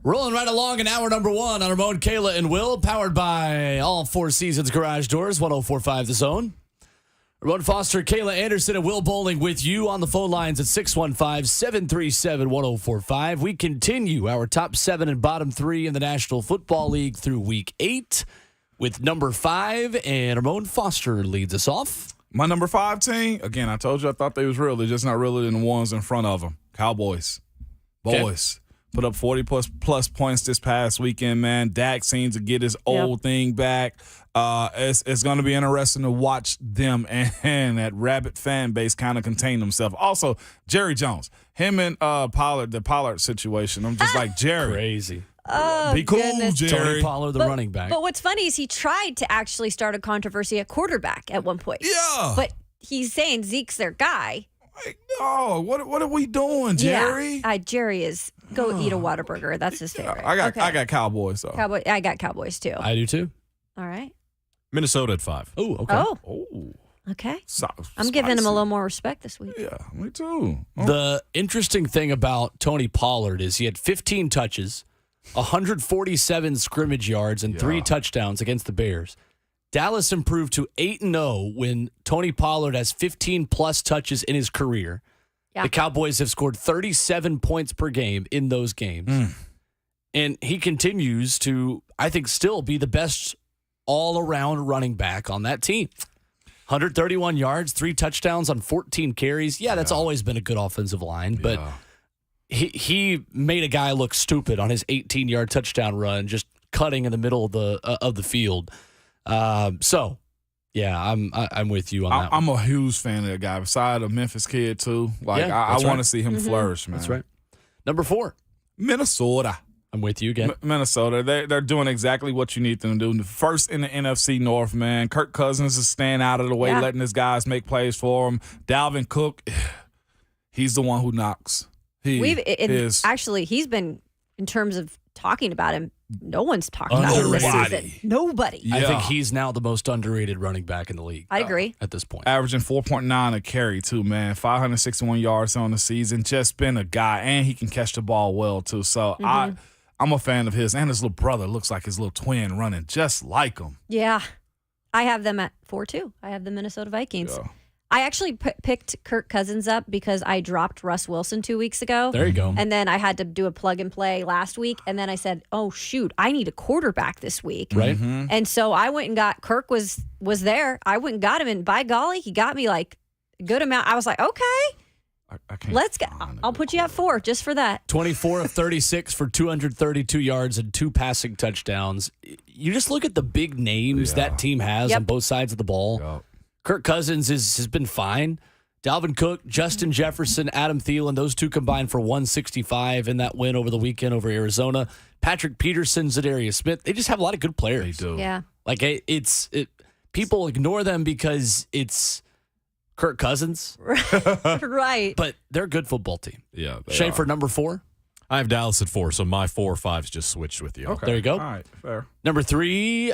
Rolling right along in hour number 1 on Ramon, Kayla, and Will, powered by all Four Seasons Garage Doors, 104.5 The Zone. Ramon Foster, Kayla Anderson, and Will Bowling with you on the phone lines at 615-737-1045. We continue our top 7 and bottom 3 in the National Football League through Week 8 with number 5, and Ramon Foster leads us off. My number 5 team, again, I told you I thought they was real. They're just not realer than the ones in front of them. Cowboys. Boys. Put up 40-plus points this past weekend, man. Dak seems to get his old thing back. It's going to be interesting to watch them and that rabid fan base kind of contain themselves. Also, Jerry Jones. Him and Pollard, the Pollard situation. I'm just like, Jerry. Crazy. Oh, be cool, goodness. Jerry. Tony Pollard, the running back. But what's funny is he tried to actually start a controversy at quarterback at one point. Yeah. But he's saying Zeke's their guy. Like, no, what are we doing, Jerry? Yeah. Jerry is go eat a Whataburger. That's his favorite. I got Cowboys, though. I got Cowboys too. I do too. All right. Minnesota at 5. Oh, okay. Oh, okay. So, I'm giving him a little more respect this week. Yeah, me too. The interesting thing about Tony Pollard is he had 15 touches, 147 scrimmage yards, and 3 touchdowns against the Bears. Dallas improved to 8-0 when Tony Pollard has 15-plus touches in his career. Yeah. The Cowboys have scored 37 points per game in those games. And he continues to, I think, still be the best all-around running back on that team. 131 yards, 3 touchdowns on 14 carries. Yeah, that's always been a good offensive line, but he made a guy look stupid on his 18-yard touchdown run, just cutting in the middle of the field. So, yeah, I'm with you on that. I'm a huge fan of that guy. Besides a Memphis kid too, like I want to see him flourish, man. That's right. Number 4, Minnesota. I'm with you again. Minnesota, they're doing exactly what you need them to do. First in the NFC North, man. Kirk Cousins is staying out of the way, letting his guys make plays for him. Dalvin Cook, he's the one who knocks. Actually, he's been, in terms of talking about him, no one's talking about him this season. Nobody. I think he's now the most underrated running back in the league. I agree. At this point. Averaging 4.9 a carry, too, man. 561 yards on the season. Just been a guy, and he can catch the ball well, too. So I'm a fan of his. And his little brother looks like his little twin running just like him. Yeah. I have them at 4, too. I have the Minnesota Vikings. Yeah. I actually picked Kirk Cousins up because I dropped Russ Wilson 2 weeks ago. There you go. And then I had to do a plug and play last week. And then I said, oh, shoot, I need a quarterback this week. Right. And so I went and got Kirk was there. I went and got him. And by golly, he got me like a good amount. I was like, okay, I can't let's go. I'll put you at 4 just for that. 24 of 36 for 232 yards and 2 passing touchdowns. You just look at the big names that team has on both sides of the ball. Yeah. Kirk Cousins has been fine. Dalvin Cook, Justin Jefferson, Adam Thielen, those two combined for 165 in that win over the weekend over Arizona. Patrick Peterson, Zadarius Smith, they just have a lot of good players. They do. Yeah. Like, people ignore them because it's Kirk Cousins, Right. but they're a good football team. Yeah. Schaefer, number 4. I have Dallas at 4, so my 4 or 5's just switched with you. Okay. There you go. All right. Fair. Number 3,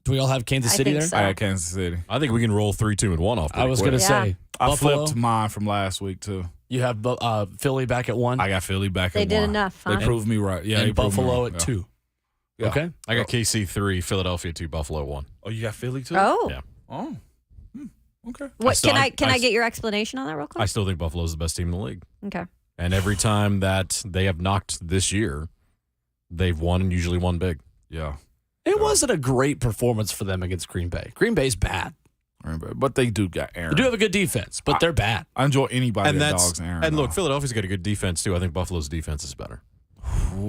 do we all have Kansas City think there? so. I got Kansas City. I think we can roll 3, 2, and 1 off. I was going to say, I Buffalo. flipped mine from last week, too. You have Philly back at 1. I got Philly back They at did 1. enough, huh? They proved me right. Yeah, they and proved me Buffalo right. at 2. Yeah. Okay. I got KC 3, Philadelphia 2, Buffalo 1. Oh, you got Philly, too? Oh. Yeah. Oh. Okay. What can I get your explanation on that real quick? I still think Buffalo's the best team in the league. Okay. And every time that they have knocked this year, they've won and usually won big. Yeah. It wasn't a great performance for them against Green Bay. Green Bay's bad. But they do got Aaron. They do have a good defense, but they're bad. I enjoy anybody And that that's dogs Aaron. and look, though. Philadelphia's got a good defense too. I think Buffalo's defense is better.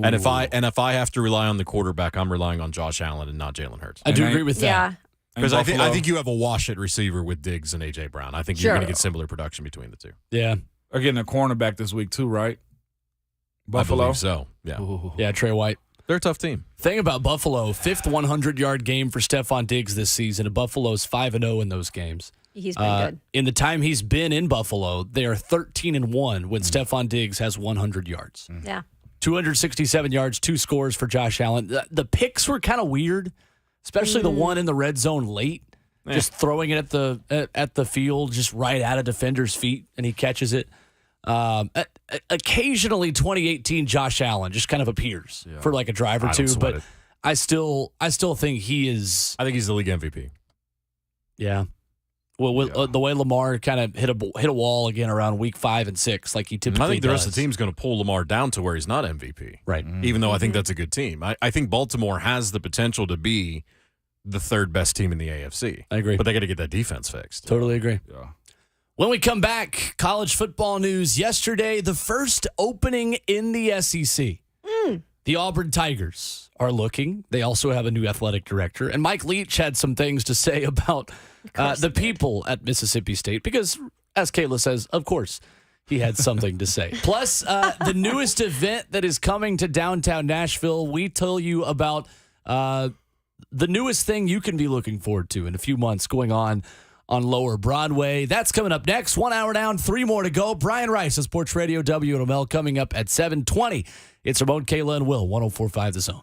And if I have to rely on the quarterback, I'm relying on Josh Allen and not Jalen Hurts. I do And agree with that. Yeah. Because I Buffalo- think you have a wash at receiver with Diggs and AJ Brown. I think you're going to get similar production between the two. Yeah. They're getting a cornerback this week, too, right? Buffalo? I believe so. Yeah. Ooh. Yeah, Trey White. They're a tough team. Thing about Buffalo, 5th 100-yard game for Stephon Diggs this season, and Buffalo's 5-0 in those games. He's been good. In the time he's been in Buffalo, they are 13-1 when Stephon Diggs has 100 yards. Yeah. 267 yards, 2 scores for Josh Allen. The picks were kind of weird, especially the one in the red zone late, just throwing it at the field, just right at a defender's feet, and he catches it. Occasionally, 2018 Josh Allen just kind of appears for like a drive or I two, don't sweat but it. I still think he is. I think he's the league MVP. Yeah. Well, the way Lamar kind of hit a wall again around week 5 and 6, like he typically I think the does. rest of the team's going to pull Lamar down to where he's not MVP. Right. Even though I think that's a good team. I think Baltimore has the potential to be the third best team in the AFC. I agree. But they got to get that defense fixed. Totally agree. Yeah. When we come back, college football news yesterday, the first opening in the SEC. The Auburn Tigers are looking. They also have a new athletic director. And Mike Leach had some things to say about the people at Mississippi State because, as Kayla says, of course, he had something to say. Plus, the newest event that is coming to downtown Nashville, we tell you about the newest thing you can be looking forward to in a few months going on Lower Broadway. That's coming up next. 1 hour down, 3 more to go. Brian Rice of Sports Radio WNML coming up at 7:20. It's Ramon, Kayla, and Will, 104.5 The Zone.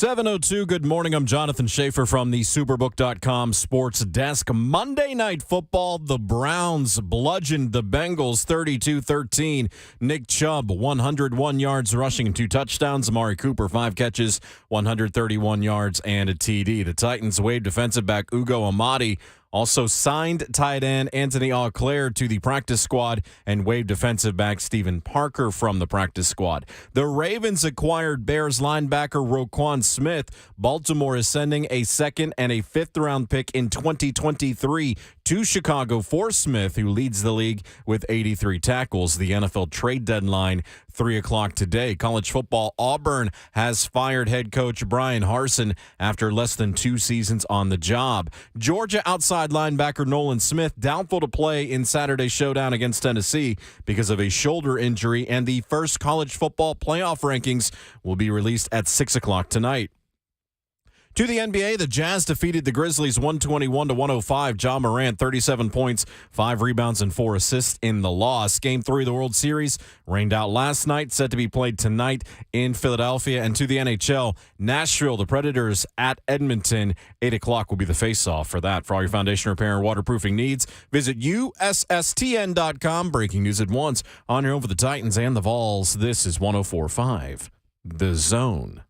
7:02, good morning. I'm Jonathan Schaefer from the Superbook.com sports desk. Monday Night Football, the Browns bludgeoned the Bengals 32-13. Nick Chubb, 101 yards rushing and 2 touchdowns. Amari Cooper, 5 catches, 131 yards and a TD. The Titans waived defensive back Ugo Amadi, also signed tight end Anthony Auclair to the practice squad, and waived defensive back Stephen Parker from the practice squad. The Ravens acquired Bears linebacker Roquan Smith. Baltimore is sending a 2nd and a 5th-round pick in 2023 to Chicago for Smith, who leads the league with 83 tackles. The NFL trade deadline, 3 o'clock today. College football, Auburn has fired head coach Brian Harsin after less than 2 seasons on the job. Georgia outside linebacker Nolan Smith doubtful to play in Saturday's showdown against Tennessee because of a shoulder injury, and the first college football playoff rankings will be released at 6 o'clock tonight. To the NBA, the Jazz defeated the Grizzlies 121-105. Ja Morant, 37 points, 5 rebounds, and 4 assists in the loss. Game 3 of the World Series rained out last night, set to be played tonight in Philadelphia. And to the NHL, Nashville, the Predators at Edmonton. 8 o'clock will be the face-off for that. For all your foundation repair and waterproofing needs, visit USSTN.com. Breaking news at once on your home for the Titans and the Vols. This is 104.5 The Zone.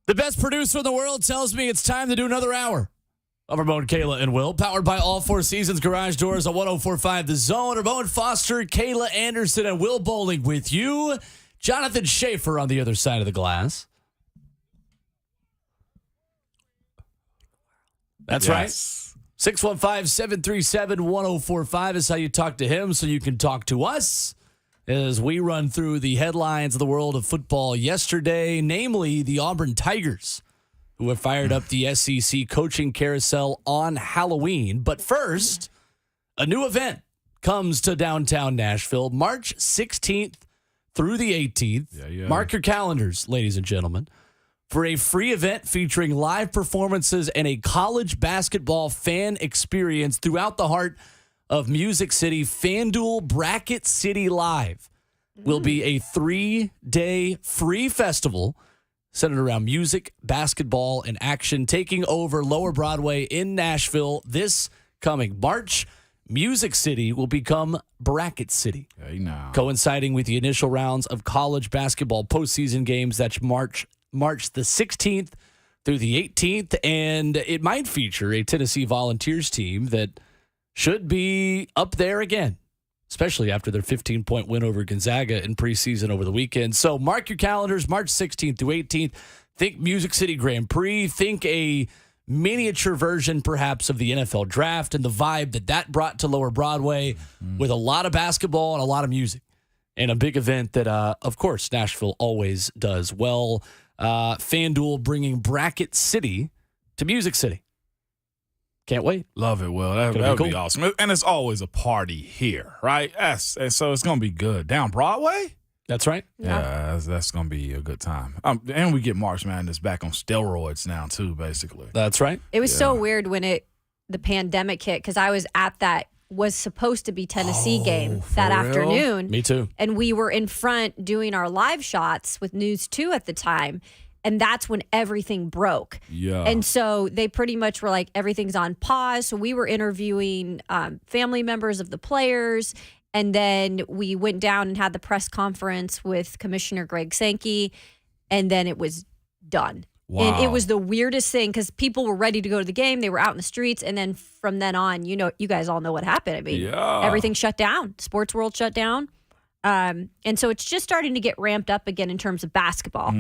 The best producer in the world tells me it's time to do another hour of Ramon, Kayla, and Will, powered by All Four Seasons Garage Doors on 104.5 The Zone. Ramon Foster, Kayla Anderson, and Will Bowling with you. Jonathan Schaefer on the other side of the glass. That's right. 615-737-1045 is how you talk to him, so you can talk to us as we run through the headlines of the world of football yesterday, namely the Auburn Tigers, who have fired up the SEC coaching carousel on Halloween. But first, a new event comes to downtown Nashville, March 16th through the 18th. Yeah. Mark your calendars, ladies and gentlemen, for a free event featuring live performances and a college basketball fan experience throughout the heart of Music City. FanDuel Bracket City Live will be a 3-day free festival centered around music, basketball, and action, taking over Lower Broadway in Nashville this coming March. Music City will become Bracket City, coinciding with the initial rounds of college basketball postseason games. That's March the 16th through the 18th, and it might feature a Tennessee Volunteers team that should be up there again, especially after their 15-point win over Gonzaga in preseason over the weekend. So mark your calendars, March 16th through 18th. Think Music City Grand Prix. Think a miniature version, perhaps, of the NFL Draft and the vibe that brought to Lower Broadway with a lot of basketball and a lot of music. And a big event that, of course, Nashville always does well. FanDuel bringing Bracket City to Music City. Can't wait. Love it, Will. That would cool. be awesome. And it's always a party here, right? Yes. And so it's going to be good. Down Broadway? That's right. Yeah, that's going to be a good time. And we get March Madness back on steroids now, too, basically. That's right. It was so weird when the pandemic hit, because I was at that was supposed to be Tennessee game that afternoon. Me too. And we were in front doing our live shots with News 2 at the time. And that's when everything broke. Yeah. And so they pretty much were like, everything's on pause. So we were interviewing family members of the players. And then we went down and had the press conference with Commissioner Greg Sankey. And then it was done. Wow. And it was the weirdest thing because people were ready to go to the game. They were out in the streets. And then from then on, you guys all know what happened. I mean, everything shut down. Sports world shut down. And so it's just starting to get ramped up again in terms of basketball.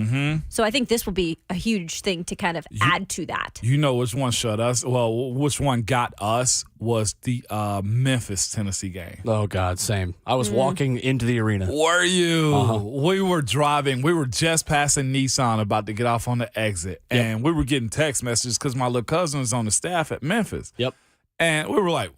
So I think this will be a huge thing to kind of add to that. You know which one shut us? Well, which one got us was the Memphis-Tennessee game. Oh, God, same. I was walking into the arena. Were you? We were driving. We were just passing Nissan, about to get off on the exit. Yep. And we were getting text messages because my little cousin was on the staff at Memphis. Yep. And we were like,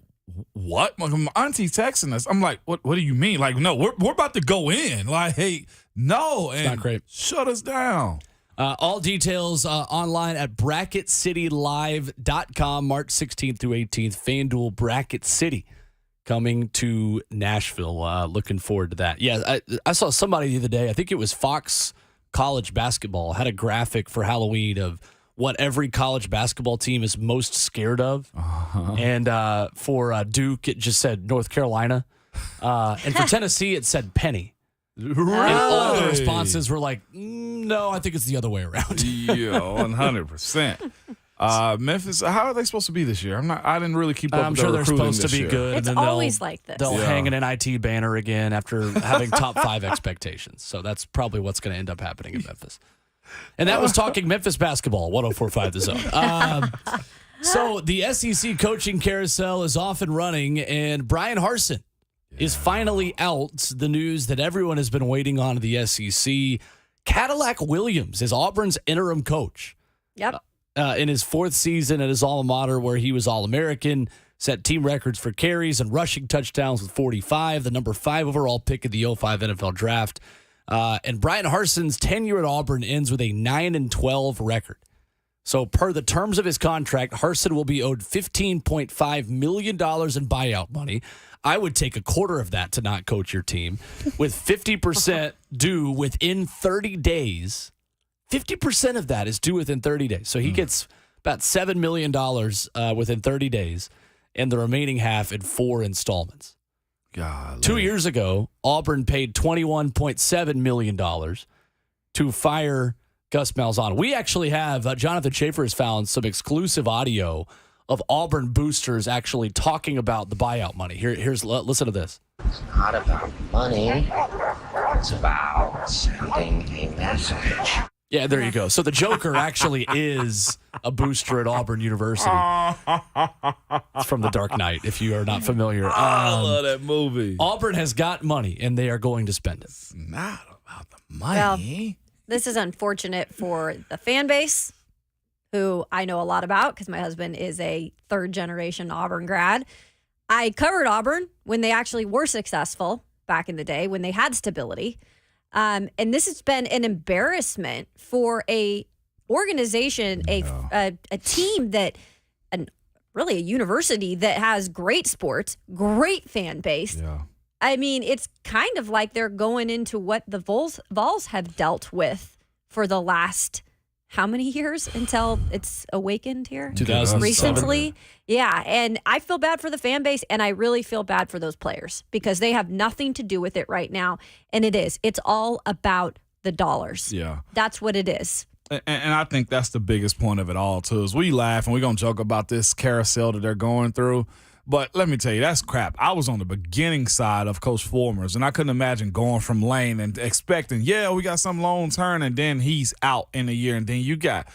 what? My auntie's texting us. I'm like, what do you mean? Like, no, we're about to go in. Like, hey, no. And not great. Shut us down. All details online at bracketcitylive.com, March 16th through 18th. FanDuel Bracket City coming to Nashville. Looking forward to that. Yeah, I saw somebody the other day, I think it was Fox College Basketball, had a graphic for Halloween of what every college basketball team is most scared of. And for Duke, it just said North Carolina. And for Tennessee, it said Penny. Right. And all the responses were like, no, I think it's the other way around. Yeah, 100%. Memphis, how are they supposed to be this year? I didn't really keep up I'm with sure their they're recruiting supposed to be this year. good. It's and then always like this. They'll Yeah. hang an NIT banner again after having top 5 expectations. So that's probably what's going to end up happening in Memphis. And that was Talking Memphis Basketball, 104.5 The Zone. So the SEC coaching carousel is off and running, and Brian Harsin is finally out. The news that everyone has been waiting on in the SEC. Cadillac Williams is Auburn's interim coach. Yep. In his 4th season at his alma mater, where he was All-American, set team records for carries and rushing touchdowns with 45, the number 5 overall pick of the 05 NFL draft. And Brian Harsin's tenure at Auburn ends with a 9-12 record. So per the terms of his contract, Harsin will be owed $15.5 million in buyout money. I would take a quarter of that to not coach your team, with 50% due within 30 days. 50% of that is due within 30 days. So he gets about $7 million within 30 days, and the remaining half in 4 installments. God, 2 years ago, Auburn paid $21.7 million to fire Gus Malzahn. We actually have, Jonathan Schaefer has found some exclusive audio of Auburn boosters actually talking about the buyout money. Listen to this. It's not about money. It's about sending a message. Yeah, there you go. So the Joker actually is a booster at Auburn University. It's from The Dark Knight, if you are not familiar. I love that movie. Auburn has got money, and they are going to spend it. It's not about the money. This is unfortunate for the fan base, who I know a lot about because my husband is a 3rd-generation Auburn grad. I covered Auburn when they actually were successful back in the day, when they had stability. And this has been an embarrassment for a organization, a team that, really a university that has great sports, great fan base. Yeah. I mean, it's kind of like they're going into what the Vols have dealt with for the last how many years until it's awakened here? 2007. Recently. Yeah, and I feel bad for the fan base, and I really feel bad for those players because they have nothing to do with it right now, and it's all about the dollars. Yeah. That's what it is. And I think that's the biggest point of it all, too, is we laugh and we're going to joke about this carousel that they're going through. But let me tell you, that's crap. I was on the beginning side of Coach Fulmer's, and I couldn't imagine going from Lane and expecting, we got some long term, and then he's out in a year. And then you got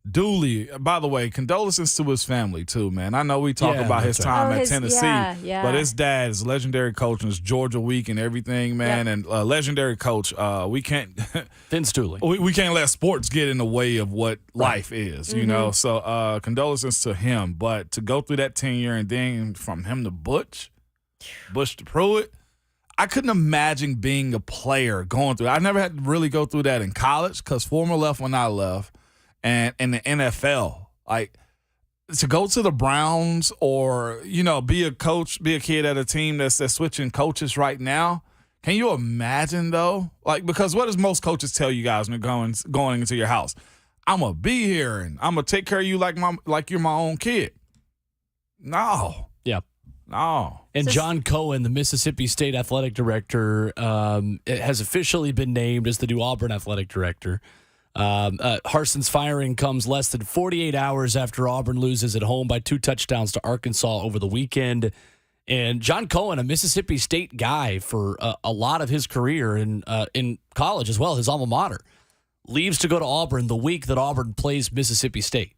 Dooley. By the way, condolences to his family, too, man. I know we talk about his time at Tennessee, but his dad is a legendary coach in his Georgia week and everything, man. And legendary coach, we can't – Vince Dooley. we can't let sports get in the way of what life is, you know. So condolences to him. But to go through that tenure and then from him to Bush to Pruitt, I couldn't imagine being a player going through. I never had to really go through that in college because Fulmer left when I left. And in the NFL, like to go to the Browns or, be a coach, be a kid at a team that's switching coaches right now. Can you imagine, though? Like, because what does most coaches tell you guys when you're going into your house? I'm going to be here and I'm going to take care of you like you're my own kid. No. Yeah. No. And John Cohen, the Mississippi State athletic director, has officially been named as the new Auburn athletic director. Harsin's firing comes less than 48 hours after Auburn loses at home by 2 touchdowns to Arkansas over the weekend. And John Cohen, a Mississippi State guy for a lot of his career in college as well, his alma mater, leaves to go to Auburn the week that Auburn plays Mississippi State.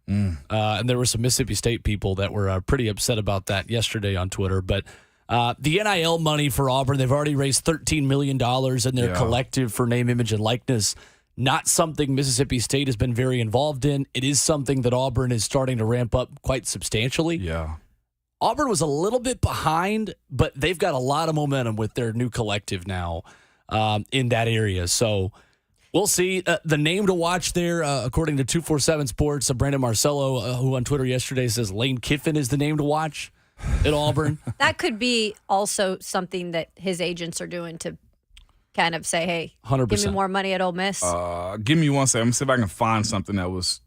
And there were some Mississippi State people that were pretty upset about that yesterday on Twitter. But the NIL money for Auburn, they've already raised $13 million in their collective for name, image, and likeness. Not something Mississippi State has been very involved in. It is something that Auburn is starting to ramp up quite substantially. Yeah. Auburn was a little bit behind, but they've got a lot of momentum with their new collective now in that area. So we'll see. The name to watch there, according to 247 Sports, Brandon Marcello, who on Twitter yesterday says Lane Kiffin is the name to watch at Auburn. That could be also something that his agents are doing to kind of say, hey, 100%. give me more money at Ole Miss. Give me 1 second. I'm going to see if I can find something that was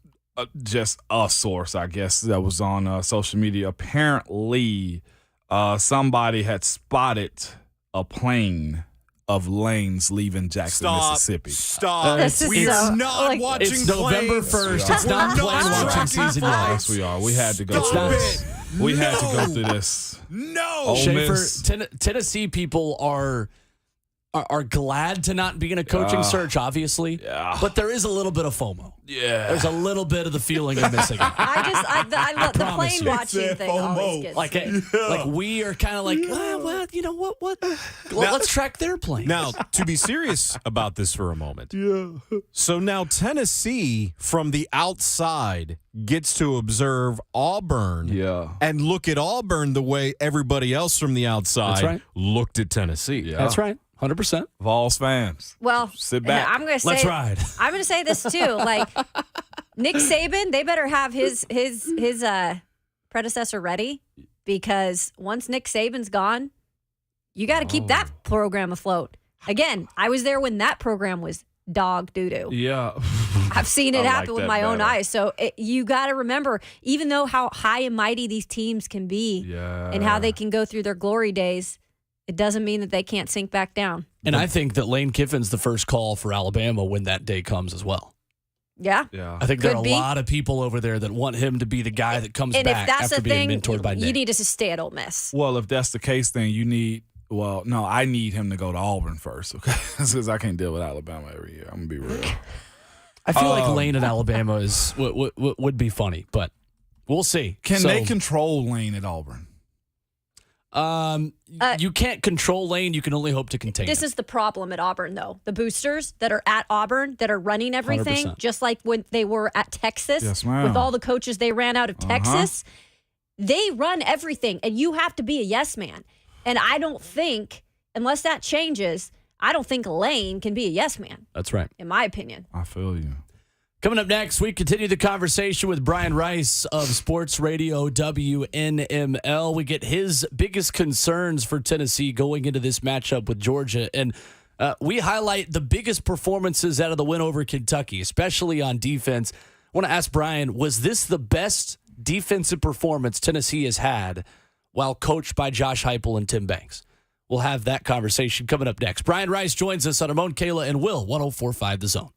just a source, I guess, that was on social media. Apparently, somebody had spotted a plane of Lanes leaving Jackson, Mississippi. Stop. We are not watching It's November planes. 1st. It's not plane watching season yet. Yes, we are. We had to go through this. We had to go through this. No. Ole Schaefer, Miss. Tennessee people are glad to not be in a coaching search, obviously. Yeah. But there is a little bit of FOMO. Yeah. There's a little bit of the feeling of missing it. I love the promise plane you. watching thing always gets Like, me. like we are kind of like, well, you know what? Let's track their plane. Now, to be serious about this for a moment. So now Tennessee, from the outside, gets to observe Auburn and look at Auburn the way everybody else from the outside looked at Tennessee. Yeah. That's right. 100%. Vols fans. Well, sit back. I'm going to say, Let's ride. I'm going to say this too. Like Nick Saban, they better have his predecessor ready, because once Nick Saban's gone, you got to keep that program afloat. Again, I was there when that program was dog doo-doo. Yeah. I've seen it I happen like with that my own better. eyes. So you got to remember, even though how high and mighty these teams can be and how they can go through their glory days, it doesn't mean that they can't sink back down. And I think that Lane Kiffin's the first call for Alabama when that day comes as well. Yeah. I think there are a Could be. lot of people over there that want him to be the guy that comes And back if that's after the thing, being mentored by Nick. you need to stay at Ole Miss. Well, if that's the case, then you need. Well, no, I need him to go to Auburn first, okay? Because I can't deal with Alabama every year. I'm gonna be real. I feel like Lane in Alabama is would be funny, but we'll see. Can they control Lane at Auburn? You can't control Lane. You can only hope to contain This it. is the problem at Auburn, though. The boosters that are at Auburn that are running everything, 100%. just like when they were at Texas, Yes, ma'am. with all the coaches they ran out of Texas, they run everything, and you have to be a yes man. And I don't think, unless that changes, I don't think Lane can be a yes man, That's right. in my opinion. I feel you. Coming up next, we continue the conversation with Brian Rice of Sports Radio WNML. We get his biggest concerns for Tennessee going into this matchup with Georgia. And we highlight the biggest performances out of the win over Kentucky, especially on defense. I want to ask Brian, was this the best defensive performance Tennessee has had while coached by Josh Heupel and Tim Banks? We'll have that conversation coming up next. Brian Rice joins us on Ramon, Kayla, and Will, 104.5 The Zone.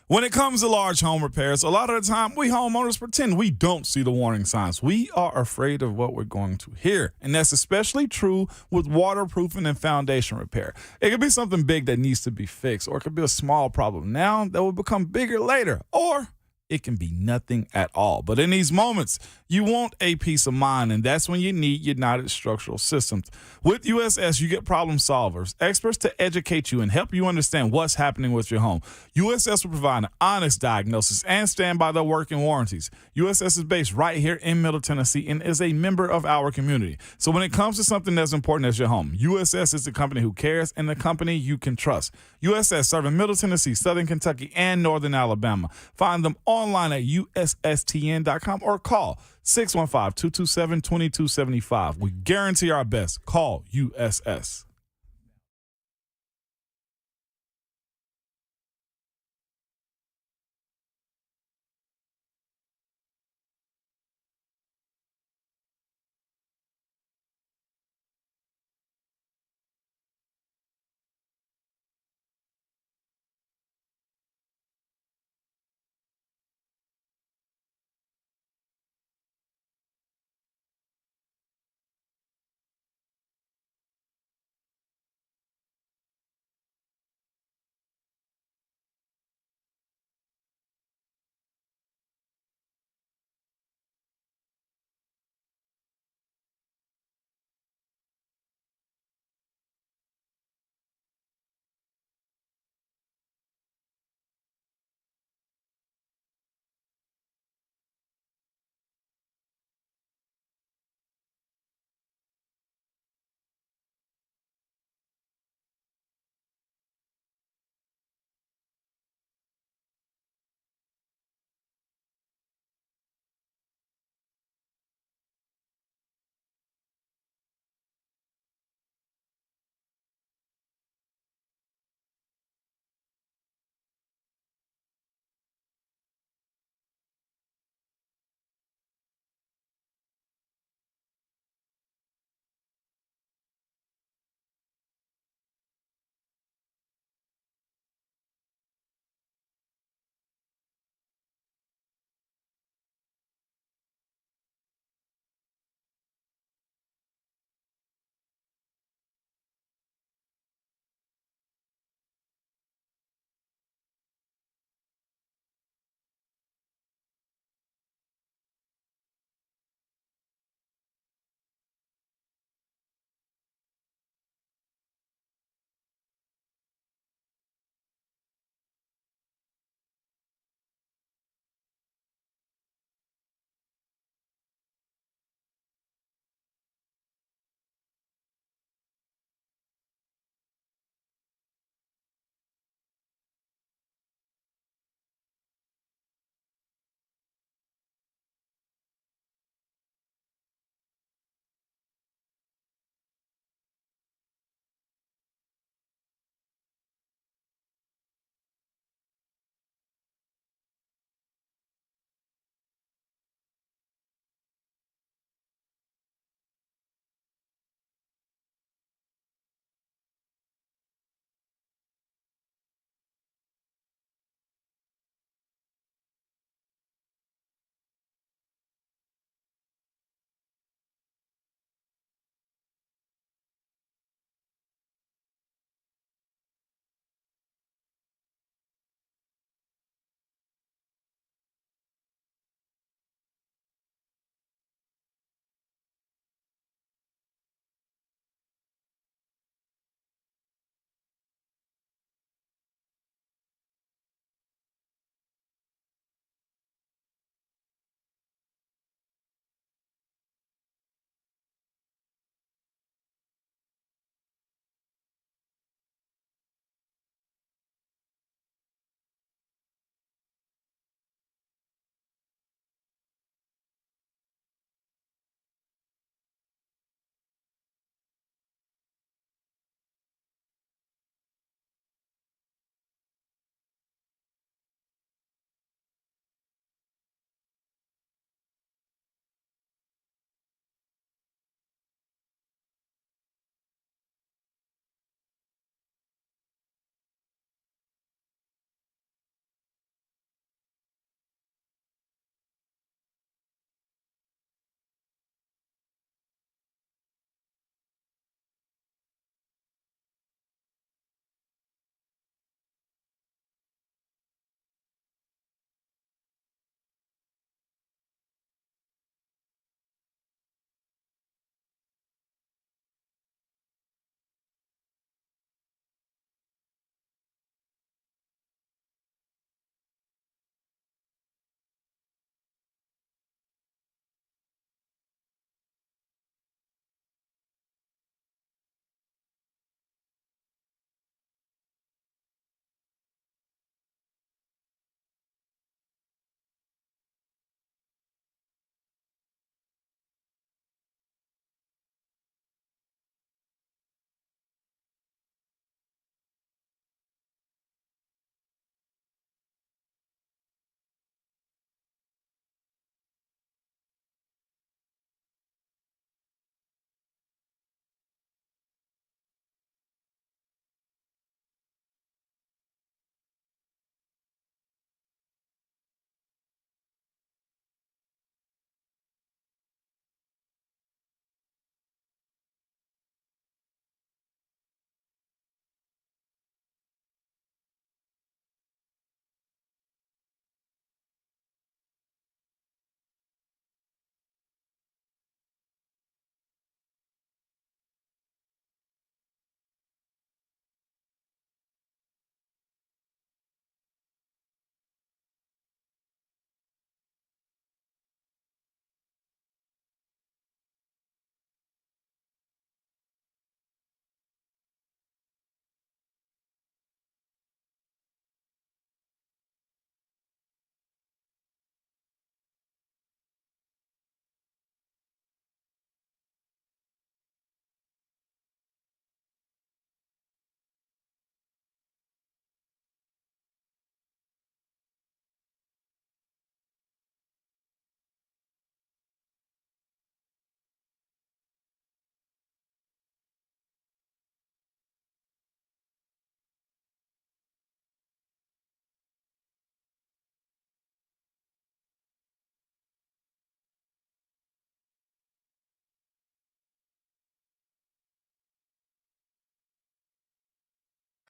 When it comes to large home repairs, a lot of the time we homeowners pretend we don't see the warning signs. We are afraid of what we're going to hear, and that's especially true with waterproofing and foundation repair. It could be something big that needs to be fixed, or it could be a small problem now that will become bigger later, or it can be nothing at all. But in these moments, you want a peace of mind, and that's when you need United Structural Systems. With USS, you get problem solvers, experts to educate you and help you understand what's happening with your home. USS will provide an honest diagnosis and stand by their working warranties. USS is based right here in Middle Tennessee and is a member of our community. So when it comes to something as important as your home, USS is the company who cares and the company you can trust. USS serving Middle Tennessee, Southern Kentucky, and Northern Alabama. Find them online at USSTN.com or call 615-227-2275. We guarantee our best. Call USS.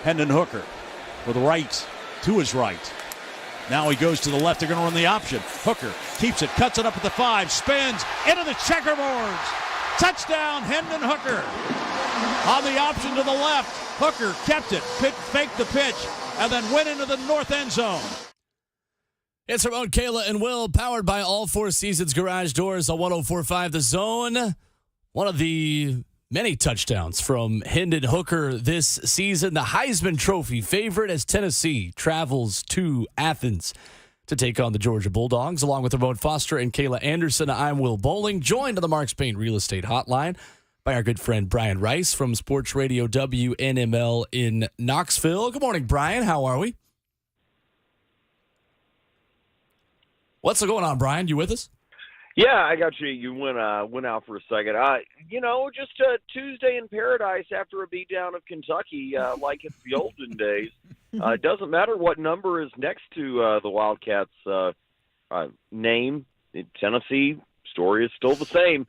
Hendon Hooker with right to his right. Now he goes to the left. They're going to run the option. Hooker keeps it, cuts it up at the 5, spins into the checkerboards. Touchdown, Hendon Hooker. On the option to the left, Hooker kept it, faked the pitch, and then went into the north end zone. It's Ramon, Kayla, and Will, powered by All Four Seasons Garage Doors on 104.5 The Zone. One of the many touchdowns from Hendon Hooker this season. The Heisman Trophy favorite as Tennessee travels to Athens to take on the Georgia Bulldogs. Along with Ramon Foster and Kayla Anderson, I'm Will Bowling, joined on the Mark Spain Real Estate Hotline by our good friend Brian Rice from Sports Radio WNML in Knoxville. Good morning, Brian. How are we? What's going on, Brian? You with us? Yeah, I got you. You went out for a second. Just a Tuesday in paradise after a beatdown of Kentucky, like it's the olden days. It doesn't matter what number is next to the Wildcats' name. Tennessee story is still the same.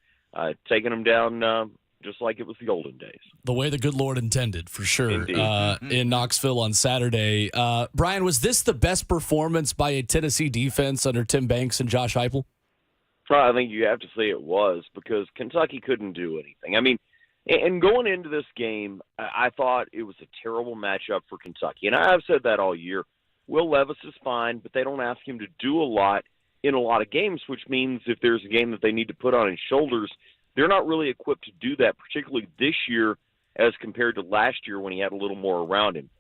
Taking them down just like it was the olden days. The way the good Lord intended, for sure, Indeed. in Knoxville on Saturday. Brian, was this the best performance by a Tennessee defense under Tim Banks and Josh Heupel? I think you have to say it was, because Kentucky couldn't do anything. I mean, and going into this game, I thought it was a terrible matchup for Kentucky. And I've said that all year. Will Levis is fine, but they don't ask him to do a lot in a lot of games, which means if there's a game that they need to put on his shoulders, they're not really equipped to do that, particularly this year as compared to last year when he had a little more around him.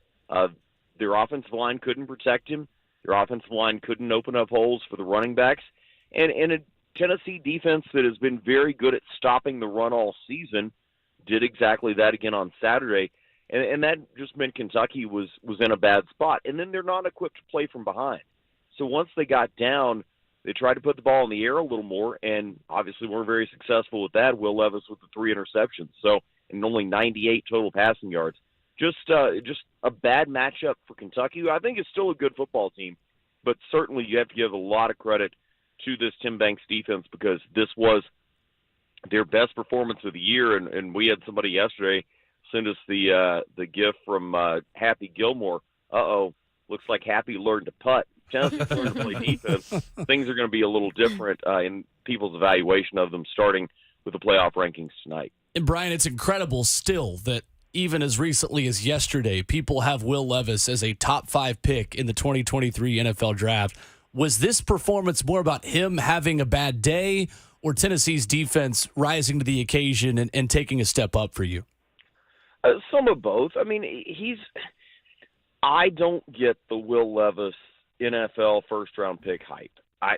Their offensive line couldn't protect him. Their offensive line couldn't open up holes for the running backs. And a Tennessee defense that has been very good at stopping the run all season did exactly that again on Saturday. And that just meant Kentucky was in a bad spot. And then they're not equipped to play from behind. So once they got down, they tried to put the ball in the air a little more, and obviously weren't very successful with that. Will Levis with the 3 interceptions, and only 98 total passing yards. Just a bad matchup for Kentucky, who I think is still a good football team, but certainly you have to give a lot of credit to this Tim Banks defense, because this was their best performance of the year. And we had somebody yesterday send us the gift from Happy Gilmore. Looks like Happy learned to putt. Tennessee's learned to play defense. Things are going to be a little different in people's evaluation of them starting with the playoff rankings tonight. And Brian, it's incredible still that even as recently as yesterday, people have Will Levis as a top 5 pick in the 2023 NFL Draft. Was this performance more about him having a bad day, or Tennessee's defense rising to the occasion and taking a step up for you? Some of both. I mean, I don't get the Will Levis NFL first-round pick hype. I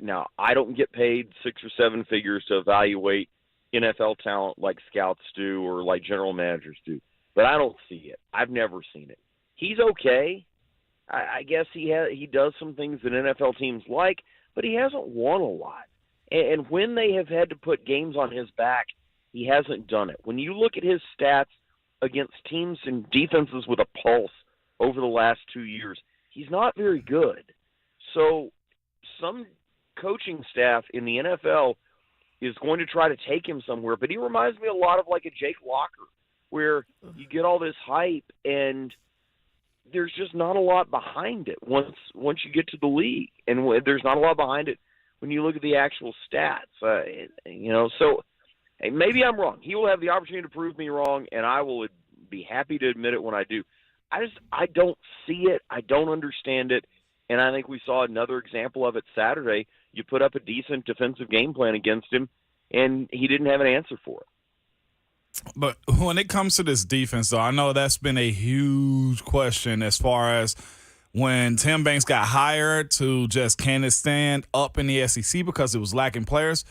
don't get paid 6 or 7 figures to evaluate NFL talent like scouts do or like general managers do, but I don't see it. I've never seen it. He's okay. I guess he does some things that NFL teams like, but he hasn't won a lot. And when they have had to put games on his back, he hasn't done it. When you look at his stats against teams and defenses with a pulse over the last 2 years, he's not very good. So some coaching staff in the NFL is going to try to take him somewhere, but he reminds me a lot of like a Jake Locker, where you get all this hype and there's just not a lot behind it once you get to the league, and there's not a lot behind it when you look at the actual stats. So maybe I'm wrong. He will have the opportunity to prove me wrong, and I will be happy to admit it when I do. I don't see it. I don't understand it. And I think we saw another example of it Saturday. You put up a decent defensive game plan against him, and he didn't have an answer for it. But when it comes to this defense, though, I know that's been a huge question as far as when Tim Banks got hired to just can it stand up in the SEC because it was lacking players.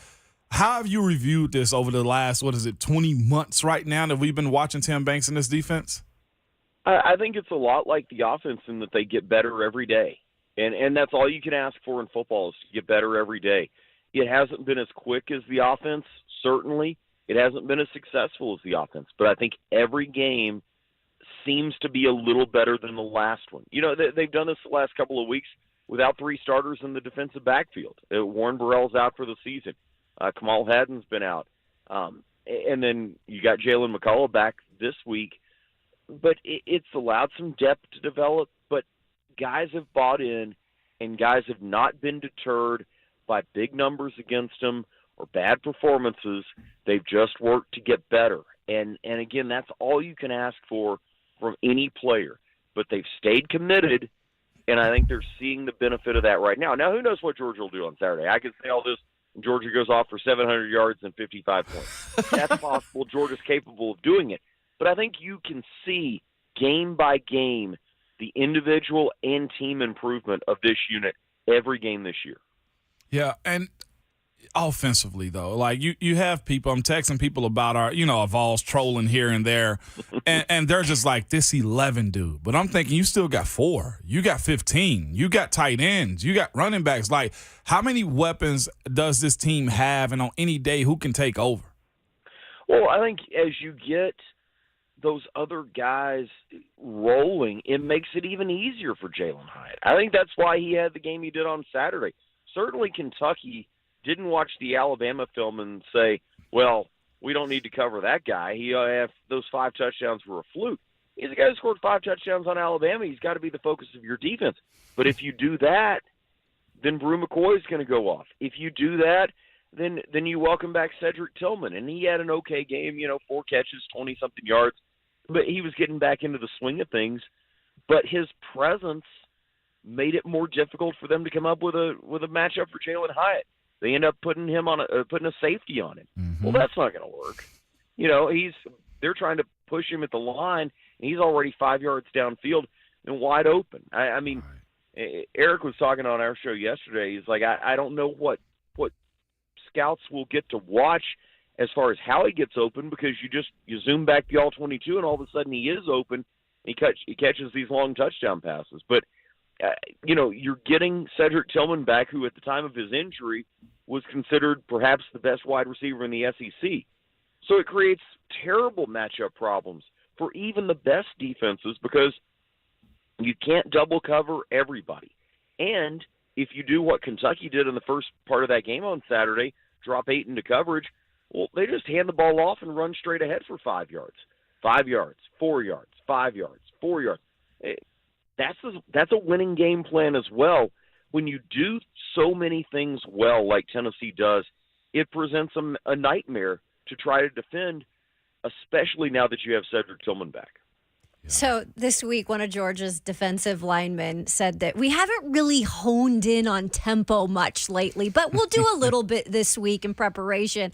How have you reviewed this over the last, 20 months right now that we've been watching Tim Banks in this defense? I think it's a lot like the offense in that they get better every day. And that's all you can ask for in football is to get better every day. It hasn't been as quick as the offense, certainly. It hasn't been as successful as the offense. But I think every game seems to be a little better than the last one. You know, they've done this the last couple of weeks without 3 starters in the defensive backfield. Warren Burrell's out for the season. Kamal Haddon's been out. And then you got Jalen McCullough back this week. but it's allowed some depth to develop. But guys have bought in, and guys have not been deterred by big numbers against them or bad performances. They've just worked to get better. And again, that's all you can ask for from any player. But they've stayed committed, and I think they're seeing the benefit of that right now. Now, who knows what Georgia will do on Saturday? I could say all this, and Georgia goes off for 700 yards and 55 points. That's possible. Georgia's capable of doing it. But I think you can see game by game the individual and team improvement of this unit every game this year. Yeah, and offensively, though, like you have people, I'm texting people about our Vols trolling here and there, and they're just like, this 11 dude. But I'm thinking, you still got 4. You got 15. You got tight ends. You got running backs. Like, how many weapons does this team have, and on any day, who can take over? Well, I think as you get those other guys rolling, it makes it even easier for Jalen Hyatt. I think that's why he had the game he did on Saturday. Certainly Kentucky didn't watch the Alabama film and say, well, we don't need to cover that guy. Those 5 touchdowns were a fluke. He's a guy who scored 5 touchdowns on Alabama. He's got to be the focus of your defense. But if you do that, then Brew McCoy is going to go off. If you do that, then you welcome back Cedric Tillman. And he had an okay game, 4 catches, 20-something yards. But he was getting back into the swing of things. But his presence made it more difficult for them to come up with a matchup for Jalen Hyatt. They end up putting a safety on him. Mm-hmm. Well, that's not going to work. They're trying to push him at the line, and he's already 5 yards downfield and wide open. I mean, Eric was talking on our show yesterday. He's like, I don't know what scouts will get to watch as far as how he gets open, because you zoom back the all-22, and all of a sudden he is open. He catches these long touchdown passes, but. You're getting Cedric Tillman back, who at the time of his injury was considered perhaps the best wide receiver in the SEC. So it creates terrible matchup problems for even the best defenses, because you can't double cover everybody. And if you do what Kentucky did in the first part of that game on Saturday, drop 8 into coverage, well, they just hand the ball off and run straight ahead for 5 yards. 5 yards, 4 yards, 5 yards, 4 yards. That's a winning game plan as well. When you do so many things well like Tennessee does, it presents a nightmare to try to defend, especially now that you have Cedric Tillman back. So this week, one of Georgia's defensive linemen said that we haven't really honed in on tempo much lately, but we'll do a little bit this week in preparation.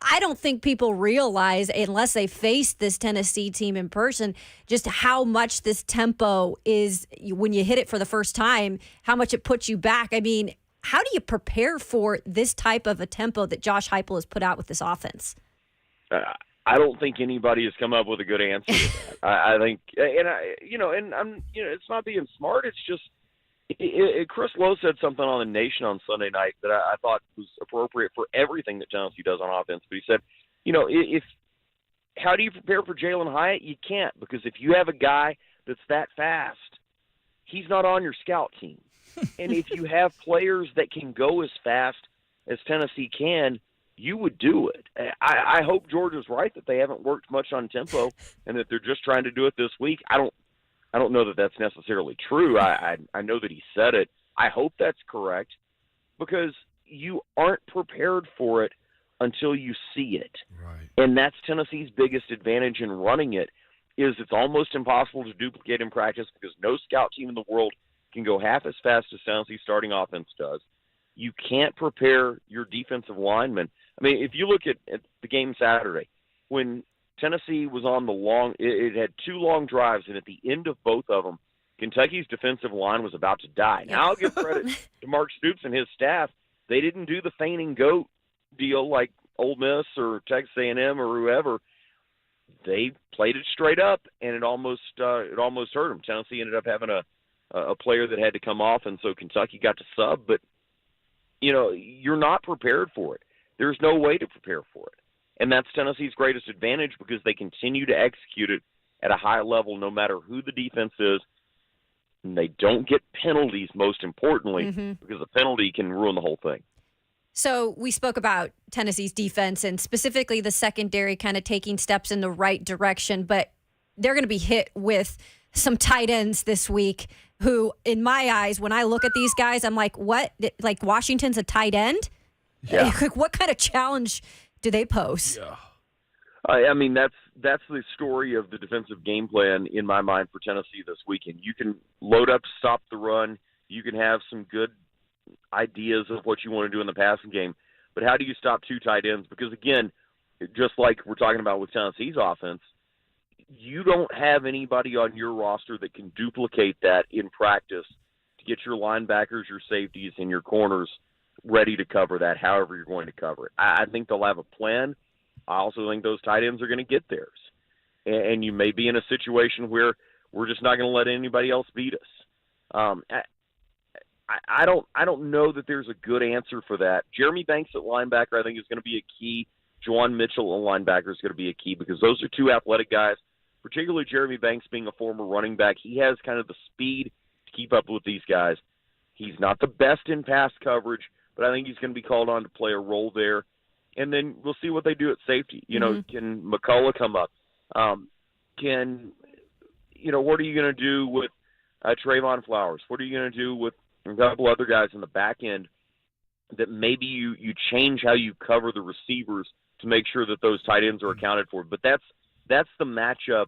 I don't think people realize, unless they face this Tennessee team in person, just how much this tempo is, when you hit it for the first time, how much it puts you back. I mean, how do you prepare for this type of a tempo that Josh Heupel has put out with this offense? I don't think anybody has come up with a good answer to that. I think, it's not being smart. It's just, Chris Lowe said something on the Nation on Sunday night that I thought was appropriate for everything that Tennessee does on offense. But he said, how do you prepare for Jalen Hyatt? You can't, because if you have a guy that's that fast, he's not on your scout team. And if you have players that can go as fast as Tennessee can, you would do it. I hope Georgia's right that they haven't worked much on tempo and that they're just trying to do it this week. I don't know that that's necessarily true. I know that he said it. I hope that's correct, because you aren't prepared for it until you see it. Right. And that's Tennessee's biggest advantage in running it, is it's almost impossible to duplicate in practice, because no scout team in the world can go half as fast as Tennessee's starting offense does. You can't prepare your defensive linemen. I mean, if you look at the game Saturday, when Tennessee was on it had 2 long drives, and at the end of both of them, Kentucky's defensive line was about to die. Now, I'll give credit to Mark Stoops and his staff. They didn't do the feigning goat deal like Ole Miss or Texas A&M or whoever. They played it straight up, and it almost hurt them. Tennessee ended up having a player that had to come off, and so Kentucky got to sub. But you're not prepared for it. There's no way to prepare for it. And that's Tennessee's greatest advantage, because they continue to execute it at a high level no matter who the defense is. And they don't get penalties, most importantly, because a penalty can ruin the whole thing. So we spoke about Tennessee's defense and specifically the secondary kind of taking steps in the right direction. But they're going to be hit with some tight ends this week who, in my eyes, when I look at these guys, I'm like, what? Like Washington's a tight end? Yeah. Like, what kind of challenge do they pose? Yeah. I mean, that's the story of the defensive game plan in my mind for Tennessee this weekend. You can load up, stop the run. You can have some good ideas of what you want to do in the passing game. But how do you stop two tight ends? Because, again, just like we're talking about with Tennessee's offense, you don't have anybody on your roster that can duplicate that in practice to get your linebackers, your safeties, and your corners ready to cover that however you're going to cover it. I think they'll have a plan. I also think those tight ends are going to get theirs. And you may be in a situation where we're just not going to let anybody else beat us. I don't know that there's a good answer for that. Jeremy Banks at linebacker I think is going to be a key. Juwan Mitchell at linebacker is going to be a key because those are two athletic guys, particularly Jeremy Banks being a former running back. He has kind of the speed to keep up with these guys. He's not the best in pass coverage, but I think he's going to be called on to play a role there. And then we'll see what they do at safety. You know, can McCullough come up? What are you going to do with Trayvon Flowers? What are you going to do with a couple other guys in the back end that maybe you change how you cover the receivers to make sure that those tight ends are accounted for? But that's the matchup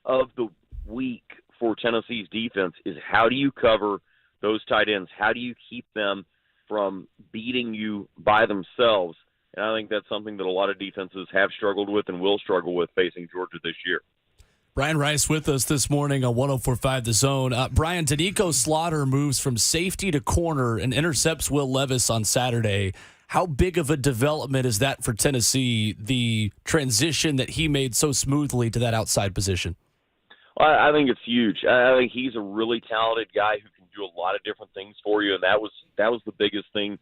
of the week for Tennessee's defense is how do you cover those tight ends? How do you keep them from beating you by themselves? And I think that's something that a lot of defenses have struggled with and will struggle with facing Georgia this year. Brian Rice with us this morning on 104.5 The Zone. Brian, Danico Slaughter moves from safety to corner and intercepts Will Levis on Saturday. How big of a development is that for Tennessee, the transition that he made so smoothly to that outside position? I think it's huge. I think he's a really talented guy who can do a lot of different things for you, and that was the biggest thing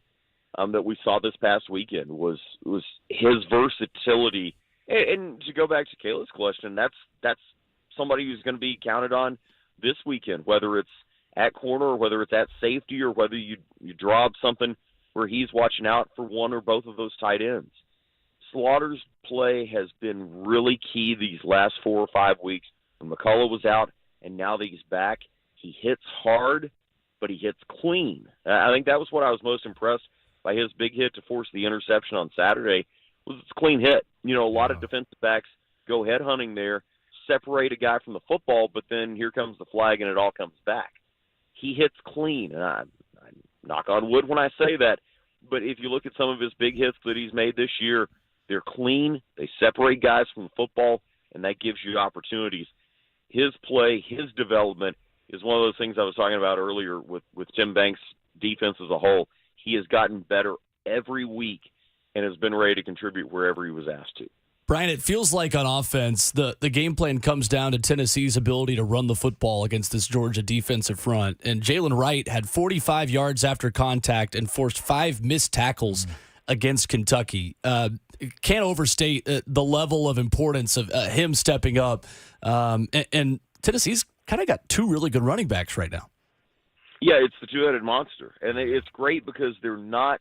that we saw this past weekend was his versatility. And to go back to Kayla's question, that's somebody who's going to be counted on this weekend, whether it's at corner or whether it's at safety or whether you draw up something where he's watching out for one or both of those tight ends. Slaughter's play has been really key these last 4 or 5 weeks. When McCullough was out and now that he's back, he hits hard, but he hits clean. I think that was what I was most impressed by his big hit to force the interception on Saturday was it's a clean hit. You know, a lot of defensive backs go head hunting there, separate a guy from the football, but then here comes the flag and it all comes back. He hits clean, and I knock on wood when I say that, but if you look at some of his big hits that he's made this year, they're clean, they separate guys from the football, and that gives you opportunities. His play, his development is one of those things I was talking about earlier with Tim Banks' defense as a whole. He has gotten better every week and has been ready to contribute wherever he was asked to. Brian, it feels like on offense, the game plan comes down to Tennessee's ability to run the football against this Georgia defensive front. And Jalen Wright had 45 yards after contact and forced 5 missed tackles against Kentucky. Can't overstate the level of importance of him stepping up. And Tennessee's kind of got 2 really good running backs right now. Yeah, it's the two-headed monster, and it's great because they're not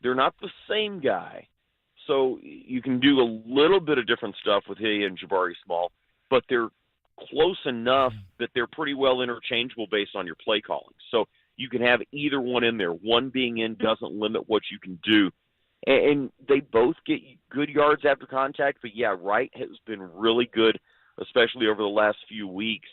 the same guy. So you can do a little bit of different stuff with he and Jabari Small, but they're close enough that they're pretty well interchangeable based on your play calling. So you can have either one in there. One being in doesn't limit what you can do. And they both get good yards after contact, but yeah, Wright has been really good, especially over the last few weeks,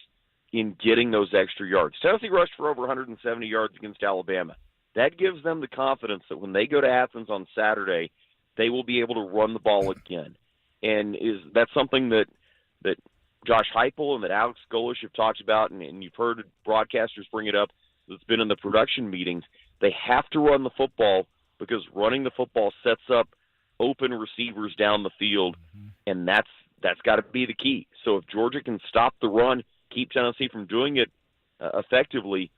in getting those extra yards. Tennessee rushed for over 170 yards against Alabama. That gives them the confidence that when they go to Athens on Saturday, they will be able to run the ball again. And that's something that Josh Heupel and that Alex Golish have talked about, and you've heard broadcasters bring it up, that's been in the production meetings. They have to run the football because running the football sets up open receivers down the field, and that's got to be the key. So if Georgia can stop the run, keep Tennessee from doing it effectively,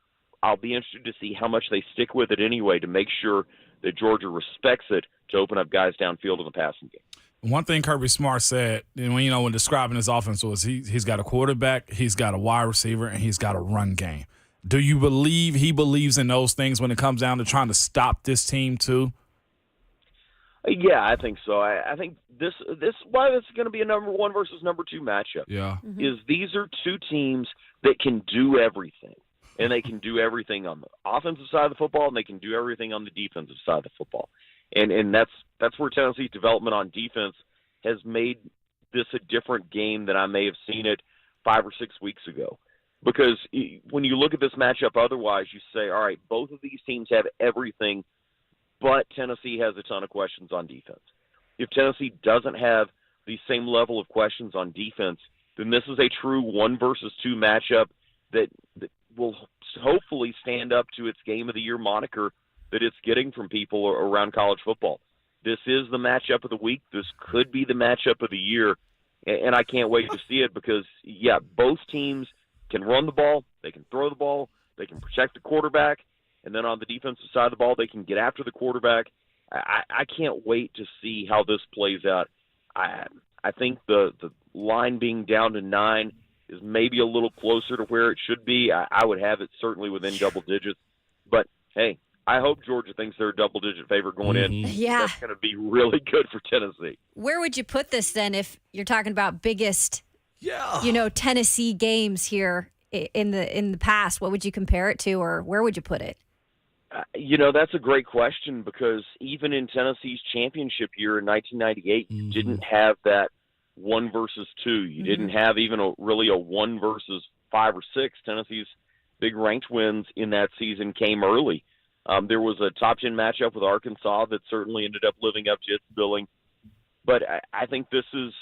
I'll be interested to see how much they stick with it anyway to make sure that Georgia respects it to open up guys downfield in the passing game. One thing Kirby Smart said, when describing his offense was he's got a quarterback, he's got a wide receiver, and he's got a run game. Do you believe he believes in those things when it comes down to trying to stop this team too? Yeah, I think so. I think this why this is going to be a number 1 versus number 2 matchup. Yeah. Is these are two teams that can do everything, and they can do everything on the offensive side of the football, and they can do everything on the defensive side of the football, and that's where Tennessee's development on defense has made this a different game than I may have seen it 5 or 6 weeks ago. Because when you look at this matchup otherwise, you say, all right, both of these teams have everything, but Tennessee has a ton of questions on defense. If Tennessee doesn't have the same level of questions on defense, then this is a true 1 versus 2 matchup that will hopefully stand up to its Game of the Year moniker that it's getting from people around college football. This is the matchup of the week. This could be the matchup of the year, and I can't wait to see it because, yeah, both teams can run the ball, they can throw the ball, they can protect the quarterback, and then on the defensive side of the ball, they can get after the quarterback. I can't wait to see how this plays out. I think the line being down to 9 is maybe a little closer to where it should be. I would have it certainly within double digits. But, hey, I hope Georgia thinks they're a double-digit favorite going in. Yeah. That's going to be really good for Tennessee. Where would you put this then if you're talking about biggest, Tennessee games here in the past? What would you compare it to, or where would you put it? That's a great question because even in Tennessee's championship year in 1998, you didn't have that 1 versus 2. You didn't have even a 1 versus 5 or 6. Tennessee's big ranked wins in that season came early. There was a top 10 matchup with Arkansas that certainly ended up living up to its billing. But I think this is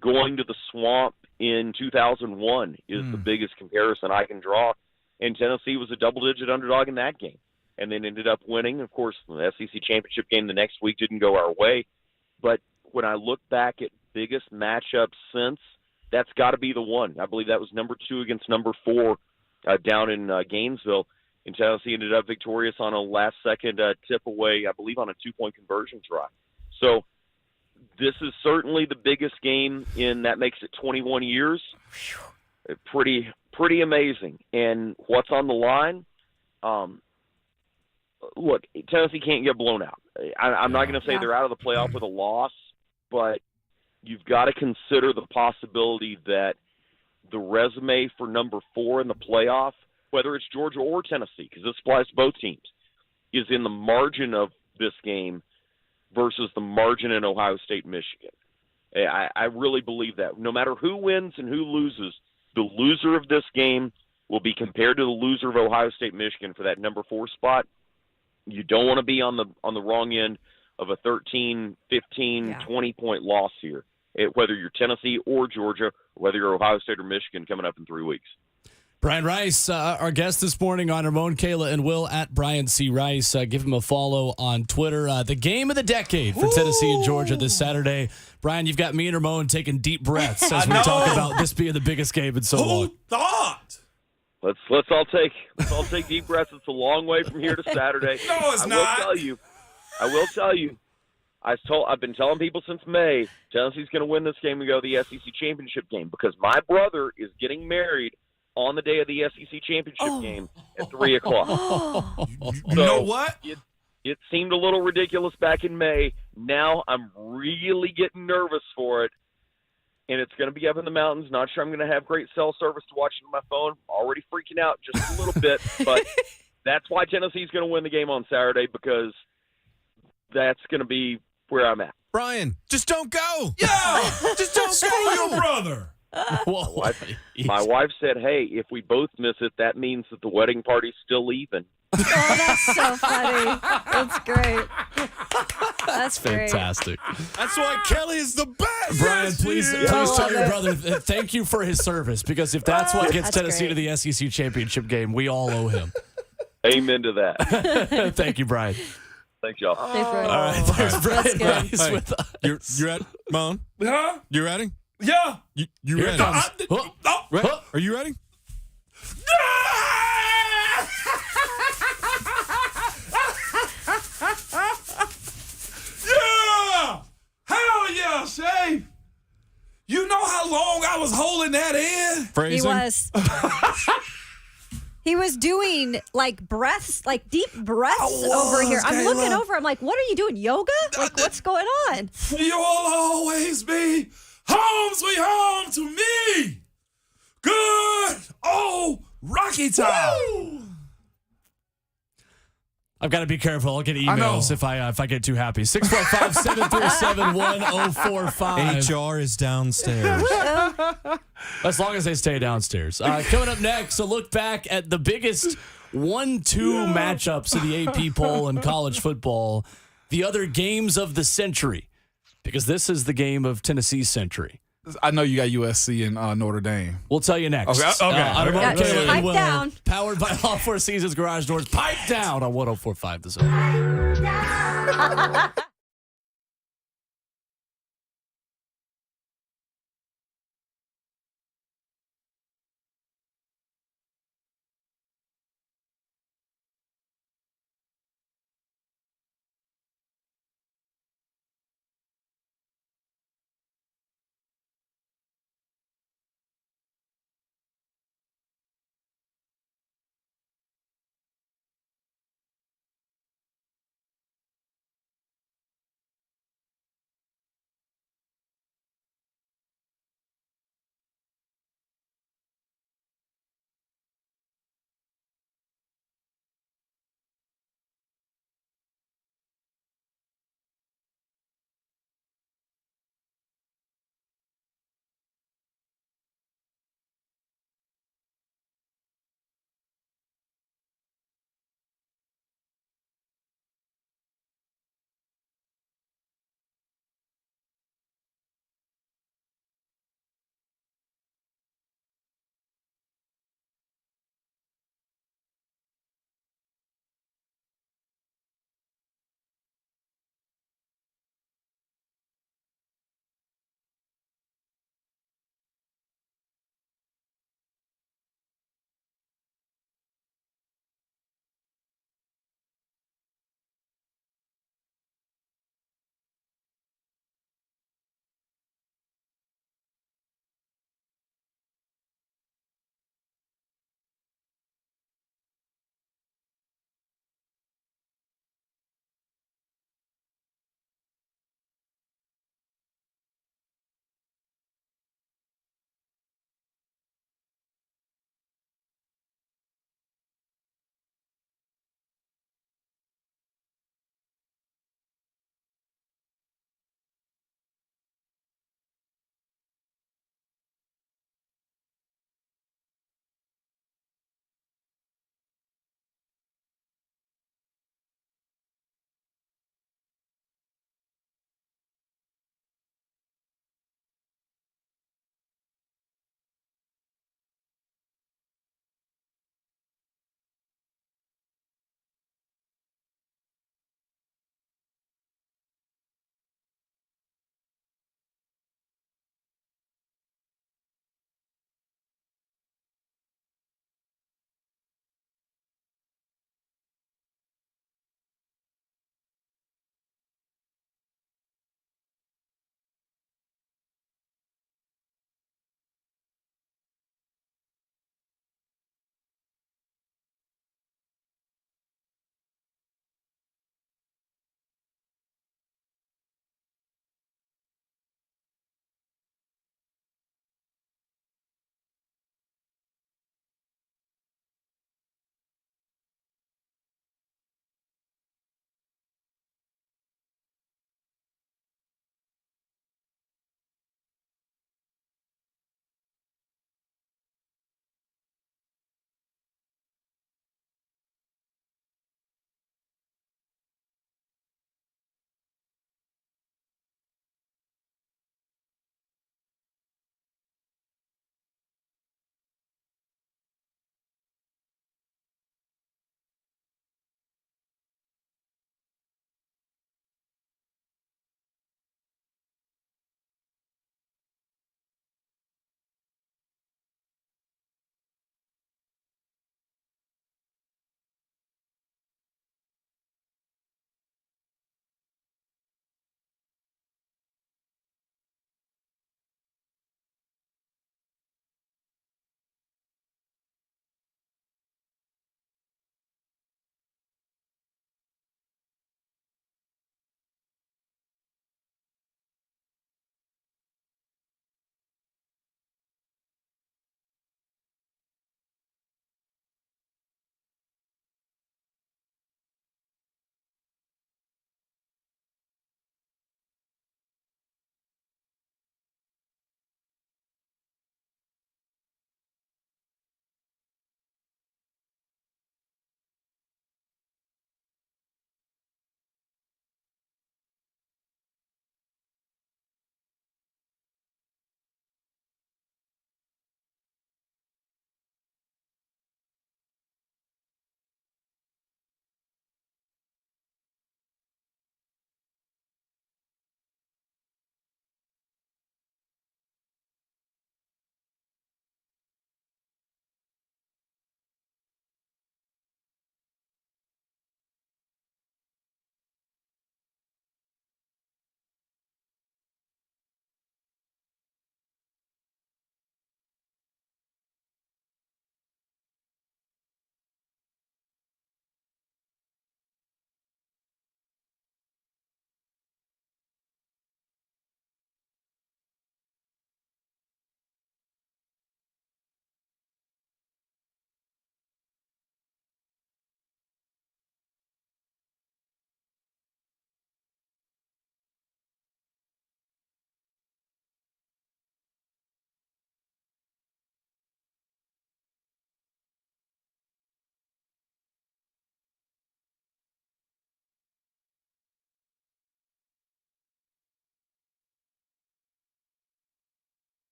going to the Swamp in 2001 is the biggest comparison I can draw. And Tennessee was a double-digit underdog in that game and then ended up winning. Of course, the SEC championship game the next week didn't go our way. But when I look back at biggest matchups since, that's got to be the one. I believe that was number 2 against number 4 down in Gainesville. And Tennessee ended up victorious on a last-second tip away, I believe, on a 2-point conversion try. So this is certainly the biggest game that makes it 21 years. Pretty amazing. And what's on the line? Look, Tennessee can't get blown out. I'm not going to say they're out of the playoff with a loss, but you've got to consider the possibility that the resume for number 4 in the playoff, whether it's Georgia or Tennessee, because this applies to both teams, is in the margin of this game versus the margin in Ohio State and Michigan. I really believe that. No matter who wins and who loses, the loser of this game will be compared to the loser of Ohio State and Michigan for that number 4 spot. You don't want to be on the wrong end of a 13, 15, 20-point loss here, whether you're Tennessee or Georgia, whether you're Ohio State or Michigan coming up in 3 weeks. Brian Rice, our guest this morning on Ramon, Kayla, and Will at Brian C. Rice. Give him a follow on Twitter. The game of the decade for Tennessee and Georgia this Saturday. Brian, you've got me and Ramon taking deep breaths as we talk about this being the biggest game in so long. Who thought? Let's all take deep breaths. It's a long way from here to Saturday. No, it's not. I will tell you. I've been telling people since May, Tennessee's going to win this game and go to the SEC championship game because my brother is getting married on the day of the SEC championship game at 3 o'clock. You know what? It seemed a little ridiculous back in May. Now I'm really getting nervous for it. And it's going to be up in the mountains. Not sure I'm going to have great cell service to watch it on my phone. Already freaking out just a little bit. But that's why Tennessee's going to win the game on Saturday because that's going to be where I'm at. Brian, just don't go. Yeah, just don't screw your brother. My wife said, hey, if we both miss it, that means that the wedding party's still even. Oh, that's so funny. That's great. That's great. Fantastic. That's why Kelly is the best. Brian, please tell your brother thank you for his service because if that's what gets Tennessee to the SEC championship game, we all owe him. Amen to that. Thank you, Brian. Thanks, y'all. Thanks, Brian. All right, there's Brian Rice with us. You're at Mon? Huh? You ready? Yeah. You ready? Right? Are you ready? Yeah! Hell yeah, Shay! You know how long I was holding that in? He was. He was doing like breaths, like deep breaths over here. I'm looking over. I'm like, what are you doing? Yoga? Like, what's going on? You'll always be home sweet home to me. Good old Rocky Top. I've got to be careful. I'll get emails if I get too happy. 645-737-1045. HR is downstairs. As long as they stay downstairs. Coming up next, a look back at the biggest 1-2 matchups in the AP poll in college football. The other games of the century. Because this is the game of Tennessee's century. I know you got USC and Notre Dame. We'll tell you next. Okay. Pipe down. Powered by All Four Seasons Garage Doors. Pipe down on 104.5 The Zone.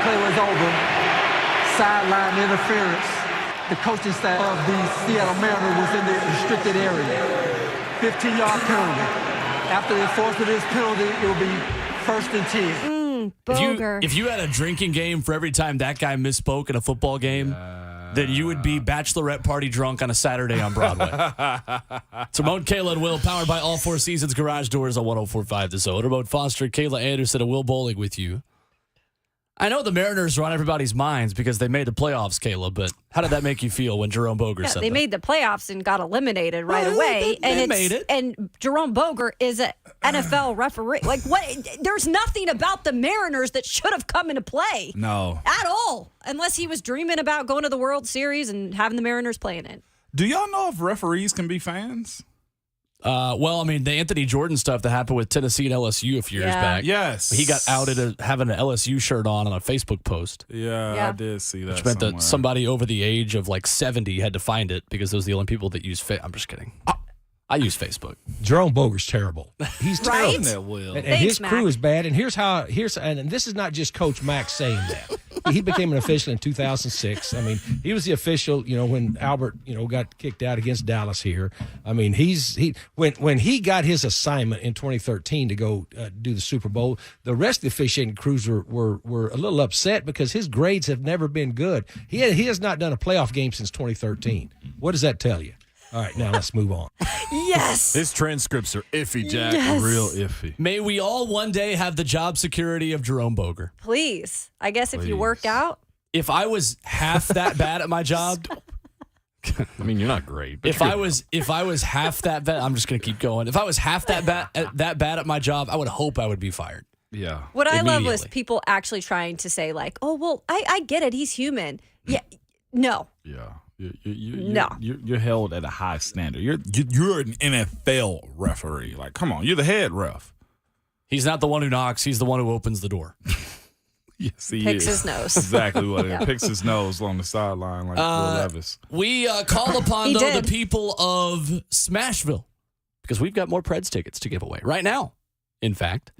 play was over, sideline interference. The coaching staff of the Seattle Mariners was in the restricted area. 15-yard penalty. After the enforcement of this penalty, it will be 1st and 10. Boger. If you had a drinking game for every time that guy misspoke in a football game, then you would be bachelorette party drunk on a Saturday on Broadway. It's Ramon, Kayla, and Will, powered by All Four Seasons Garage Doors on 104.5 The Zone. Ramon Foster, Kayla Anderson, and Will Bowling with you. I know the Mariners are on everybody's minds because they made the playoffs, Kayla, but how did that make you feel when Jerome Boger said they that? made the playoffs and got eliminated right away. They made it. And Jerome Boger is an NFL referee. Like, what? There's nothing about the Mariners that should have come into play. No. At all. Unless he was dreaming about going to the World Series and having the Mariners playing it. Do y'all know if referees can be fans? Well, I mean, the Anthony Jordan stuff that happened with Tennessee and LSU a few years back. Yes. He got outed as having an LSU shirt on a Facebook post. Yeah, I did see that. Which meant somewhere. that somebody over the age of like 70 had to find it because those are the only people that use I'm just kidding. I use Facebook. Jerome Boger's terrible. He's terrible. That Will. And his crew is bad. And and this is not just Coach Mack saying that. He became an official in 2006. I mean, he was the official, when Albert, got kicked out against Dallas here. I mean, when he got his assignment in 2013 to go do the Super Bowl, the rest of the officiating crews were a little upset because his grades have never been good. He has not done a playoff game since 2013. What does that tell you? All right, now let's move on. Yes. His transcripts are iffy, Jack. Yes. Real iffy. May we all one day have the job security of Jerome Boger. Please. I guess if you work out. If I was half that bad at my job, I mean, you're not great. But if I was half that bad, I'm just going to keep going. If I was half that bad at my job, I would hope I would be fired. Yeah. What I love was people actually trying to say like, oh, well, I get it. He's human. Yeah. No. Yeah. No. You're held at a high standard. You're an NFL referee. Like, come on, you're the head ref. He's not the one who knocks. He's the one who opens the door. Yes, he Picks is. his nose. Exactly what it is. Picks his nose on the sideline like Will Levis. We call upon, the people of Smashville because we've got more Preds tickets to give away right now. In fact,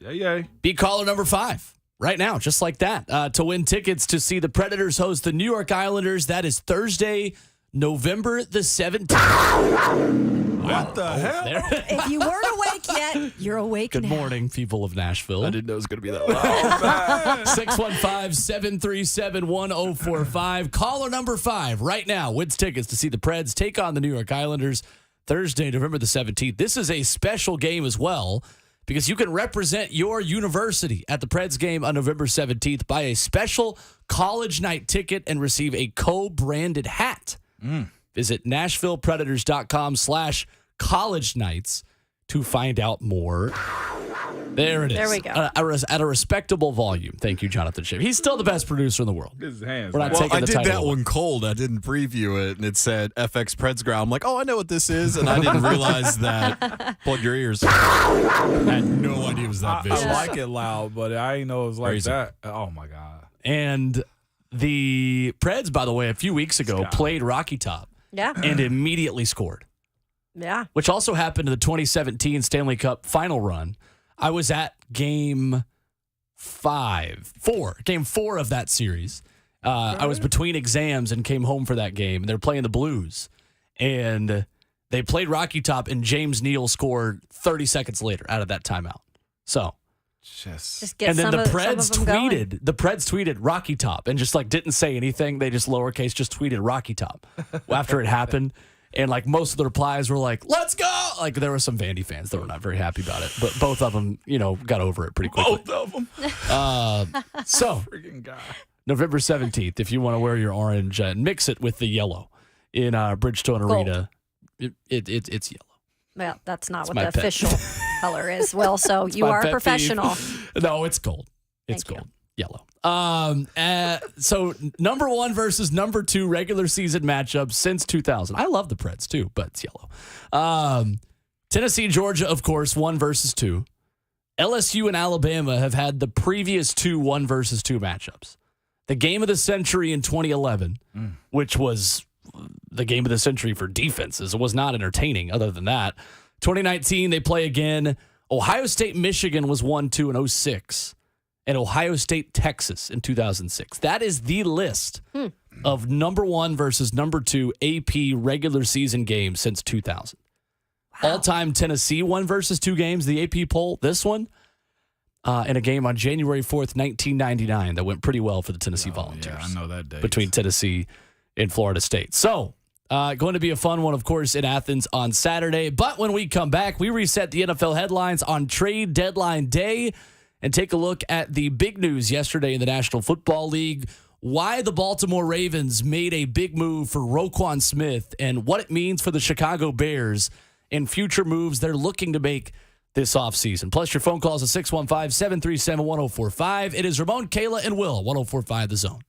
be caller number 5 right now, just like that, to win tickets to see the Predators host the New York Islanders. That is Thursday, November the 17th. What the hell? If you weren't awake yet, you're awake Good now. morning, people of Nashville. I didn't know it was going to be that loud. 615-737-1045. Caller number 5 right now wins tickets to see the Preds take on the New York Islanders Thursday, November the 17th. This is a special game as well because you can represent your university at the Preds game on November 17th. Buy a special college night ticket and receive a co-branded hat. Visit NashvillePredators.com/college nights to find out more. There it is. There we go. At a respectable volume. Thank you, Jonathan Schiff. He's still the best producer in the world. His hands. We're not Well, taking I the did title that away. one cold. I didn't preview it, and it said FX Preds Ground. I'm like, oh, I know what this is, and I didn't realize that. Plug your ears. I had no idea it was that vicious. I like it loud, but I didn't know it was like Crazy. that. Oh, my God. And the Preds, by the way, a few weeks ago played Rocky Top Yeah. and immediately scored, Yeah. which also happened in the 2017 Stanley Cup final run. I was at game 4 of that series. I was between exams and came home for that game. They're playing the Blues, and they played Rocky Top, and James Neal scored 30 seconds later out of that timeout. So, Just get and then some the of Preds them going. tweeted Rocky Top and just like didn't say anything. They just lowercase just tweeted Rocky Top after it happened. And like most of the replies were like, let's go. Like there were some Vandy fans that were not very happy about it, but both of them, got over it pretty quickly. Both of them. So Freaking guy. November 17th, if you want to wear your orange and mix it with the yellow in Bridgestone Arena, it's yellow. Well, that's not what my the pet. official color is. Well, so you my are a pet professional. peeve. No, it's gold. It's Thank you. gold. Yellow. So number 1 versus number 2 regular season matchup since 2000. I love the Preds too, but it's yellow. Tennessee, Georgia, of course, 1 versus 2. LSU and Alabama have had the previous 2 1 versus 2 matchups. The game of the century in 2011, which was the game of the century for defenses. It was not entertaining other than that. 2019, they play again. Ohio State, Michigan was 1-2 in 06. and Ohio State, Texas in 2006. That is the list of number 1 versus number 2 AP regular season games since 2000. All-time Tennessee 1 versus 2 games, the AP poll, this one, in a game on January 4th, 1999 that went pretty well for the Tennessee Volunteers. Yeah, I know that date. Between Tennessee and Florida State. So, going to be a fun one, of course, in Athens on Saturday. But when we come back, we reset the NFL headlines on trade deadline day and take a look at the big news yesterday in the National Football League, why the Baltimore Ravens made a big move for Roquan Smith and what it means for the Chicago Bears and future moves they're looking to make this offseason. Plus your phone calls at 615-737-1045. It is Ramon, Kayla, and Will, 1045 The Zone.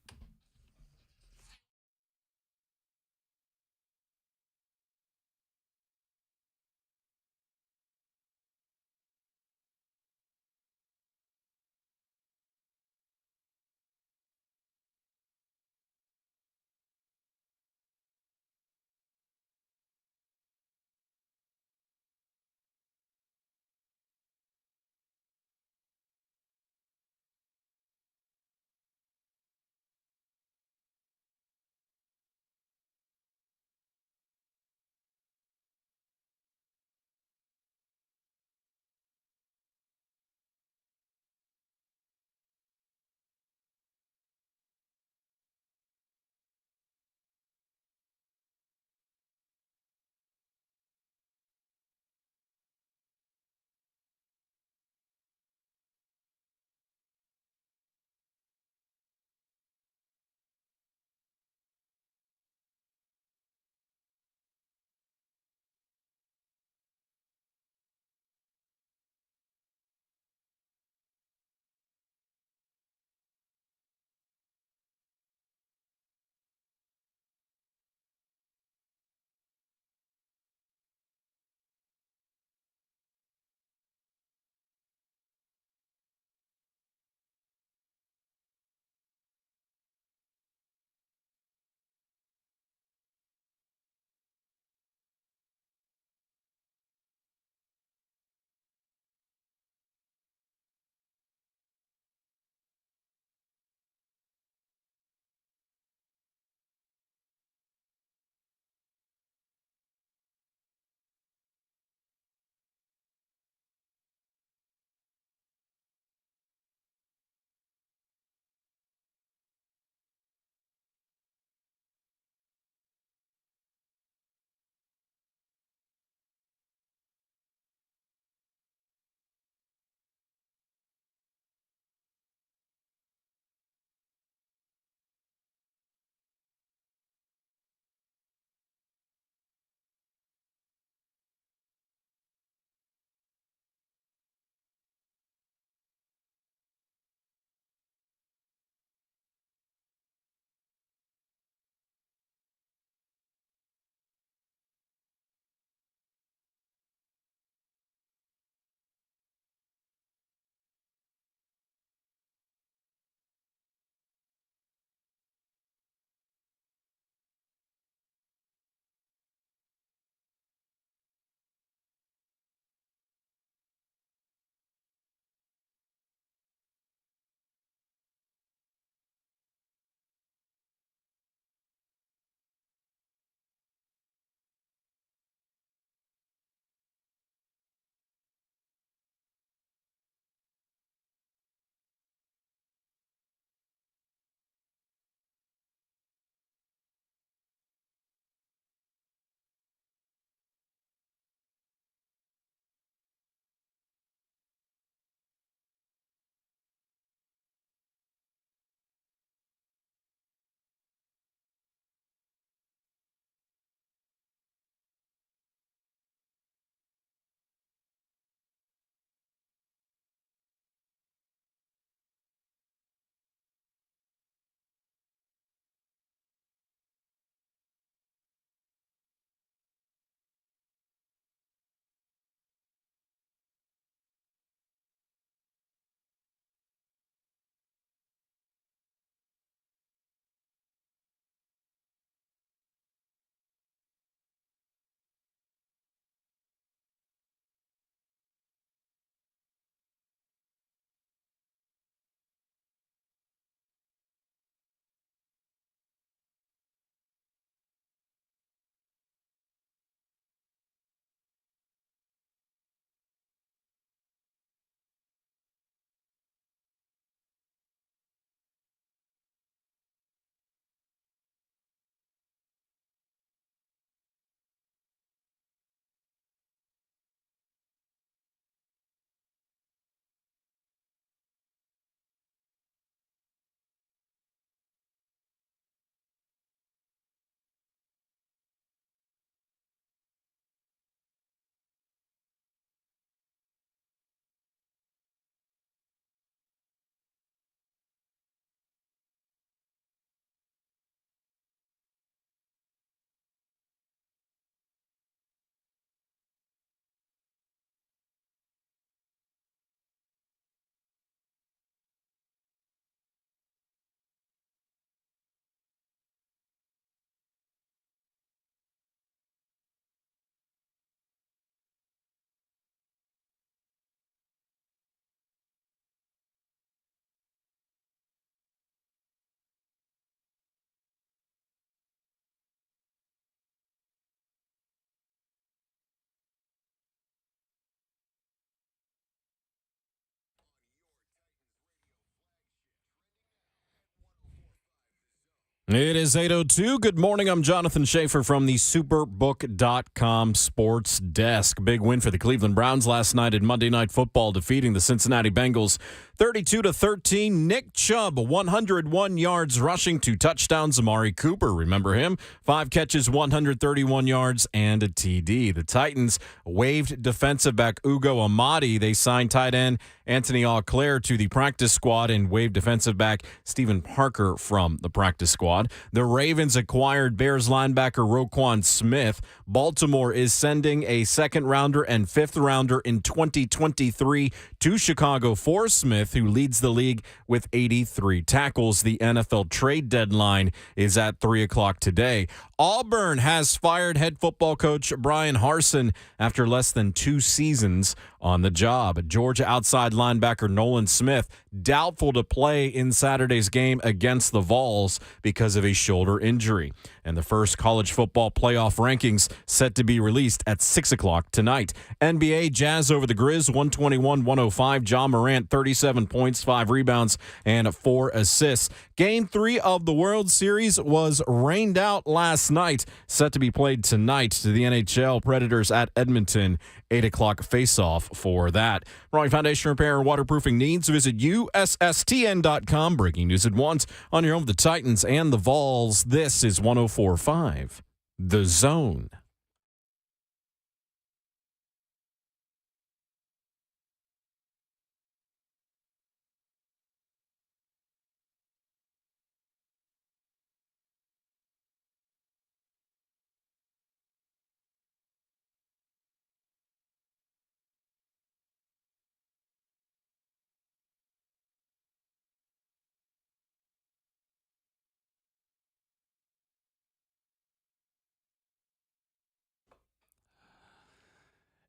It is 8:02. Good morning. I'm Jonathan Schaefer from the Superbook.com Sports Desk. Big win for the Cleveland Browns last night in Monday Night Football, defeating the Cincinnati Bengals 32-13. Nick Chubb, 101 yards rushing, 2 touchdowns. Amari Cooper, remember him? 5 catches, 131 yards, and a TD. The Titans waived defensive back Ugo Amadi. They signed tight end Anthony Auclair to the practice squad and waived defensive back Stephen Parker from the practice squad. The Ravens acquired Bears linebacker Roquan Smith. Baltimore is sending a second-rounder and fifth-rounder in 2023 to Chicago for Smith, who leads the league with 83 tackles. The NFL trade deadline is at 3 o'clock today. Auburn has fired head football coach Brian Harsin after less than 2 seasons on the job. Georgia outside linebacker Nolan Smith doubtful to play in Saturday's game against the Vols because of a shoulder injury. And the first college football playoff rankings set to be released at 6 o'clock tonight. NBA Jazz over the Grizz 121-105. Ja Morant 37 points, 5 rebounds, and 4 assists. Game 3 of the World Series was rained out last night, set to be played tonight to the NHL. Predators at Edmonton, 8 o'clock face-off for that. Ryan Foundation repair and waterproofing needs, visit USSTN.com. Breaking news at once on your home of the Titans and the Vols. This is 104.5 The Zone.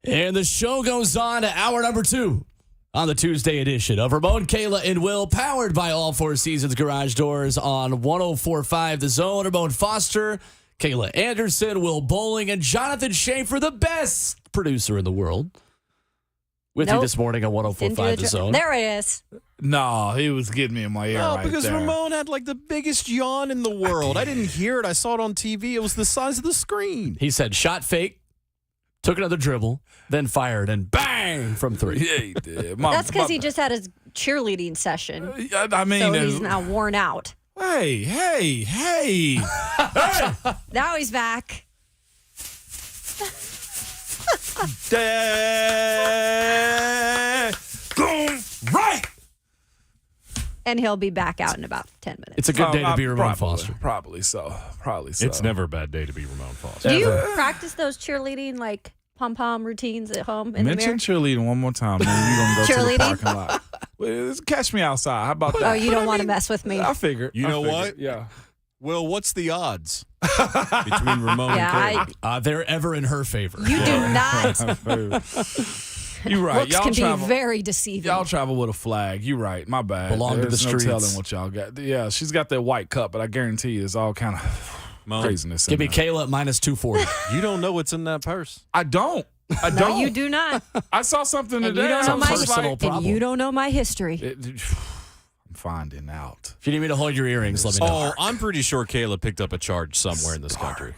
And the show goes on to hour number 2 on the Tuesday edition of Ramon, Kayla, and Will, powered by All Four Seasons Garage Doors on 104.5 The Zone. Ramon Foster, Kayla Anderson, Will Bowling, and Jonathan Schaefer, the best producer in the world, with you this morning on 104.5 The Zone. There it is. No, he was getting me in my ear right because there. Ramon had like the biggest yawn in the world. I didn't hear it. I saw it on TV. It was the size of the screen. He said shot fake, took another dribble, then fired, and bang from 3. Yeah, he did. That's because he just had his cheerleading session. I mean, so he's now worn out. Hey. Now he's back. Right. And he'll be back out in about 10 minutes. It's a good day to be Ramon Foster. Probably so. It's never a bad day to be Ramon Foster. Do you practice those cheerleading, like, pom-pom routines at home in Mention the mirror? cheerleading one more time, man. You're going to go to the parking lot. Well, catch me outside. How about that? Oh, you don't want to mess with me. I figured. You know what? Yeah. Will, what's the odds between Ramon and Kayla? They're ever in her favor. You do not. You're right. Looks can be very deceiving. Y'all travel with a flag. You're right. My bad. Belong to the There's streets. no telling what y'all got. Yeah, she's got that white cup, but I guarantee you it's all kind of craziness. Give me Kayla at minus 240. You don't know what's in that purse. I don't. No, you do not. I saw something And today. you don't know my personal problem. And you don't know my history. I'm finding out. If you need me to hold your earrings, let me know. Oh, I'm pretty sure Kayla picked up a charge somewhere in this country.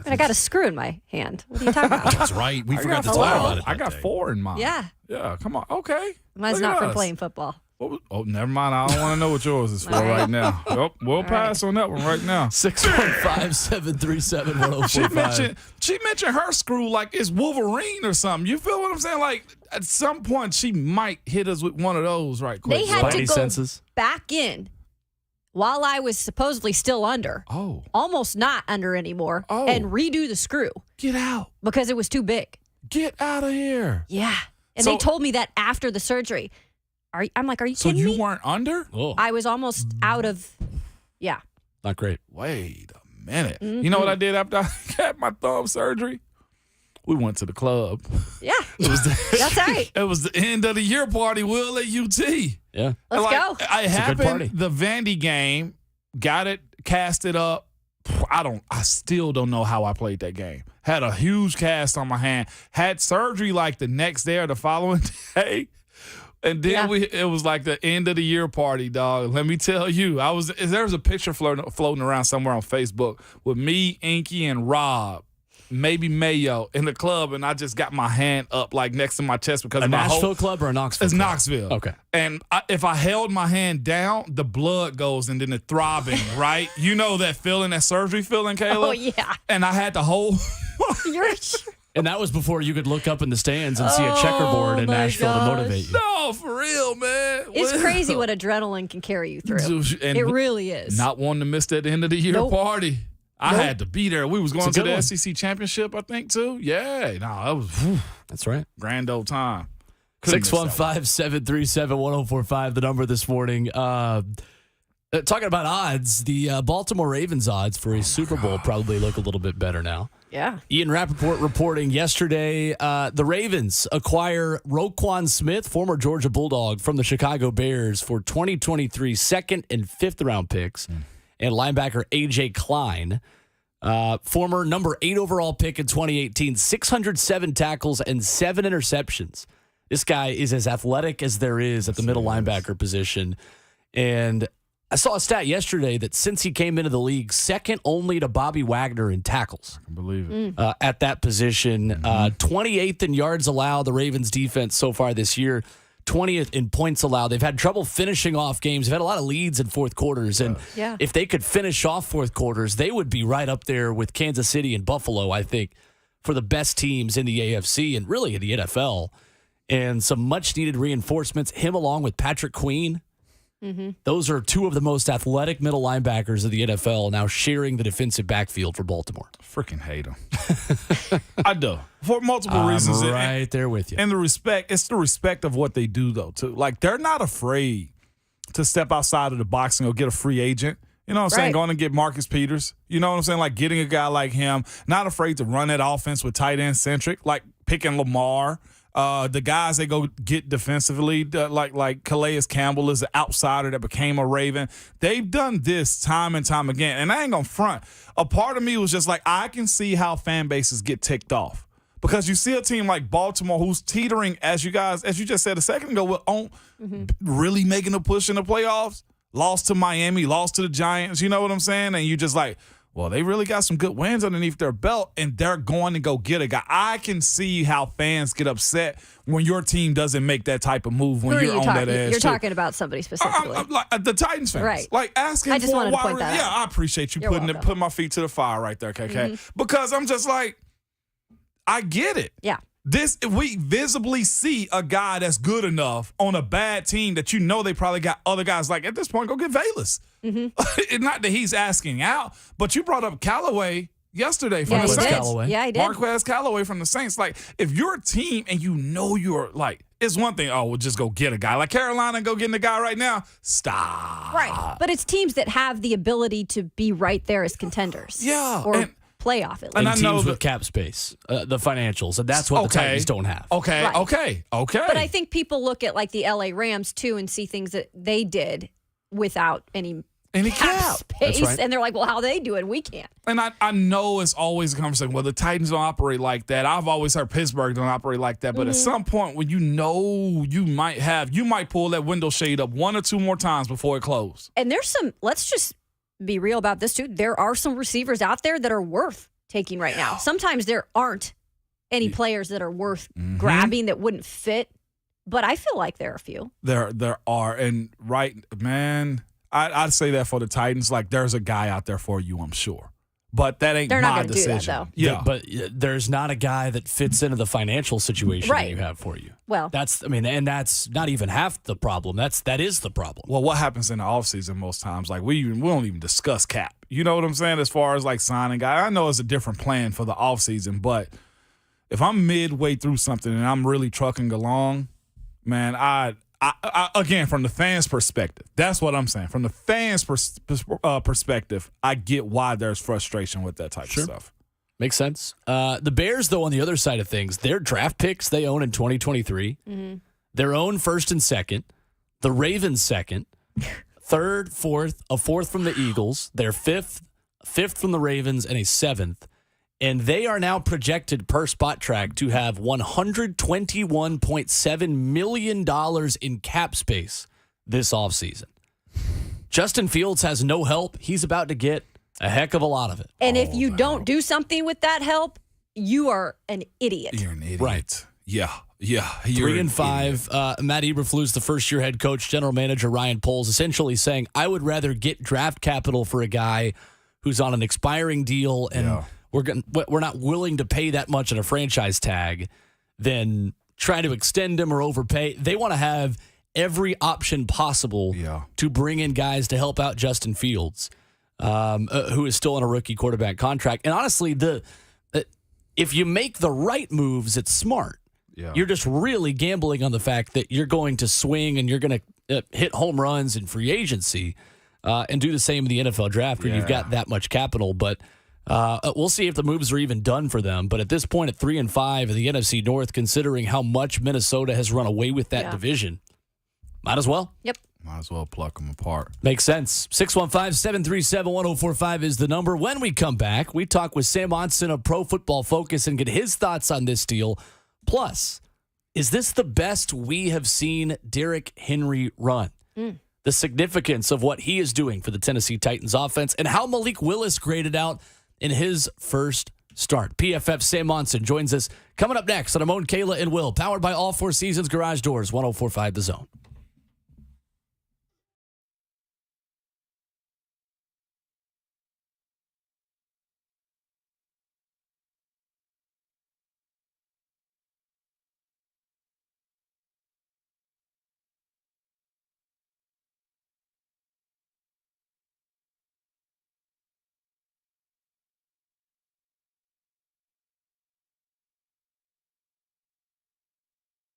I got a screw in my hand. What are you talking about? That's right. We forgot to got talk four. about it. I got 4 in mine. Yeah. Yeah, come on. Okay. Mine's Look not at from us. playing football. Oh, never mind. I don't want to know what yours is for All right. right now. We'll pass on that one right now. 615-737-1045. She mentioned her screw like it's Wolverine or something. You feel what I'm saying? Like at some point she might hit us with one of those right quick. They had to Spidey go senses. back in while I was supposedly still under. Oh. Almost not under anymore. Oh. And redo the screw Get out. because it was too big. Get out of here. Yeah. And So- they told me that after the surgery. I'm like, are you So kidding you me? weren't under? Oh, I was almost out of, yeah. not great. Wait a minute. You know what I did after I had my thumb surgery? We went to the club. Yeah. That's right. It was the end of the year party, Will, at UT. Yeah. Let's go. I a good party. happened the Vandy game, got it, cast it up. I still don't know how I played that game. Had a huge cast on my hand. Had surgery like the next day or the following day. And then it was like the end of the year party, dog. Let me tell you, there was a picture floating around somewhere on Facebook with me, Inky, and Rob, maybe Mayo in the club, and I just got my hand up like next to my chest because a Nashville club or a Knoxville? It's club? Knoxville. Okay. And if I held my hand down, the blood goes and then the throbbing, right? You know that feeling, that surgery feeling, Kayla? Oh yeah. And I had to hold. And that was before you could look up in the stands and see a checkerboard in Nashville to motivate you. No, for real, man. It's crazy what adrenaline can carry you through. And it really is. Not wanting to miss that end of the year party. I had to be there. We was going to the SEC championship, I think, too. Yeah. No, that was that's right. Grand old time. 615-737-1045, the number this morning. Talking about odds, the Baltimore Ravens odds for a Super Bowl probably look a little bit better now. Yeah. Ian Rappaport reporting yesterday, the Ravens acquire Roquan Smith, former Georgia Bulldog, from the Chicago Bears for 2023 second and fifth round picks, and linebacker A.J. Klein, former number 8 overall pick in 2018, 607 tackles and 7 interceptions. This guy is as athletic as there is at the middle linebacker position. And I saw a stat yesterday that since he came into the league, second only to Bobby Wagner in tackles. I can believe it. At that position. 28th in yards allowed, the Ravens defense so far this year. 20th in points allowed. They've had trouble finishing off games. They've had a lot of leads in fourth quarters. And if they could finish off fourth quarters, they would be right up there with Kansas City and Buffalo, I think, for the best teams in the AFC and really in the NFL. And some much-needed reinforcements. Him along with Patrick Queen. Those are two of the most athletic middle linebackers of the NFL now sharing the defensive backfield for Baltimore. Freaking hate them. I do. For multiple reasons. Right there with you. And it's the respect of what they do, though, too. Like, they're not afraid to step outside of the box and go get a free agent. You know what I'm saying? Going and get Marcus Peters. You know what I'm saying? Like, getting a guy like him. Not afraid to run that offense with tight end centric, like picking Lamar. The guys they go get defensively, like Calais Campbell is an outsider that became a Raven. They've done this time and time again, and I ain't gonna front. A part of me was just like, I can see how fan bases get ticked off because you see a team like Baltimore who's teetering, as you just said a second ago, really making a push in the playoffs. Lost to Miami, lost to the Giants. You know what I'm saying? And you just like, well, they really got some good wins underneath their belt, and they're going to go get a guy. I can see how fans get upset when your team doesn't make that type of move when you're on that edge. You're talking about somebody specifically. The Titans fans. Right. Like, asking I just for wanted to point that out. I appreciate you putting my feet to the fire right there, KK. Because I'm just like, I get it. Yeah. We visibly see a guy that's good enough on a bad team that you know they probably got other guys like, at this point, go get Valus. Not that he's asking out, but you brought up Callaway yesterday from the Saints. Yeah, I did. Marquez Callaway from the Saints. Like, if you're a team and you know you're like, it's one thing, we'll just go get a guy. Like Carolina and go getting a guy right now. Stop. Right. But it's teams that have the ability to be right there as contenders. Yeah. Or playoff at least. And teams with cap space, the financials, and that's what the Titans don't have. Okay. But I think people look at like the LA Rams too and see things that they did without any cap space, and they're like, well, how they do it, we can't. And I know it's always a conversation, well, the Titans don't operate like that. I've always heard Pittsburgh don't operate like that, but at some point when you know you might pull that window shade up 1 or 2 more times before it closes. And there's let's just be real about this too. There are some receivers out there that are worth taking right now. Sometimes there aren't any players that are worth grabbing that wouldn't fit, but I feel like there are a few. There are, and man, I'd say that for the Titans, like there's a guy out there for you, I'm sure. But that ain't my decision. Do that, though. Yeah, but there's not a guy that fits into the financial situation that you have for you. Well, and that's not even half the problem. That is the problem. Well, what happens in the offseason most times? Like we don't even discuss cap. You know what I'm saying? As far as like signing guys, I know it's a different plan for the offseason, but if I'm midway through something and I'm really trucking along, man, I again, from the fans' perspective, that's what I'm saying. From the fans' perspective, I get why there's frustration with that type of stuff. Makes sense. The Bears, though, on the other side of things, their draft picks they own in 2023, their own first and second, the Ravens' second, third, fourth, a fourth from the Eagles, their fifth from the Ravens, and a seventh. And they are now projected per Spot Track to have $121.7 million in cap space this offseason. Justin Fields has no help. He's about to get a heck of a lot of it. And if you don't do something with that help, you are an idiot. You're an idiot. Right. Yeah. 3-5. Matt Eberflus, the first-year head coach, general manager Ryan Poles, essentially saying, I would rather get draft capital for a guy who's on an expiring deal and we're not willing to pay that much in a franchise tag than try to extend him or overpay. They want to have every option possible to bring in guys to help out Justin Fields, who is still on a rookie quarterback contract. And honestly, if you make the right moves, it's smart. Yeah. You're just really gambling on the fact that you're going to swing and you're going to hit home runs in free agency and do the same in the NFL draft where you've got that much capital. But we'll see if the moves are even done for them. But at this point, at 3-5 in the NFC North, considering how much Minnesota has run away with that division, might as well. Yep. Might as well pluck them apart. Makes sense. 615-737-1045 is the number. When we come back, we talk with Sam Monson of Pro Football Focus and get his thoughts on this deal. Plus, is this the best we have seen Derrick Henry run? The significance of what he is doing for the Tennessee Titans offense and how Malik Willis graded out in his first start. PFF Sam Monson joins us coming up next on Ramon, Kayla, and Will, powered by All Four Seasons Garage Doors, 104.5 The Zone.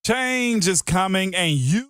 Change is coming, and you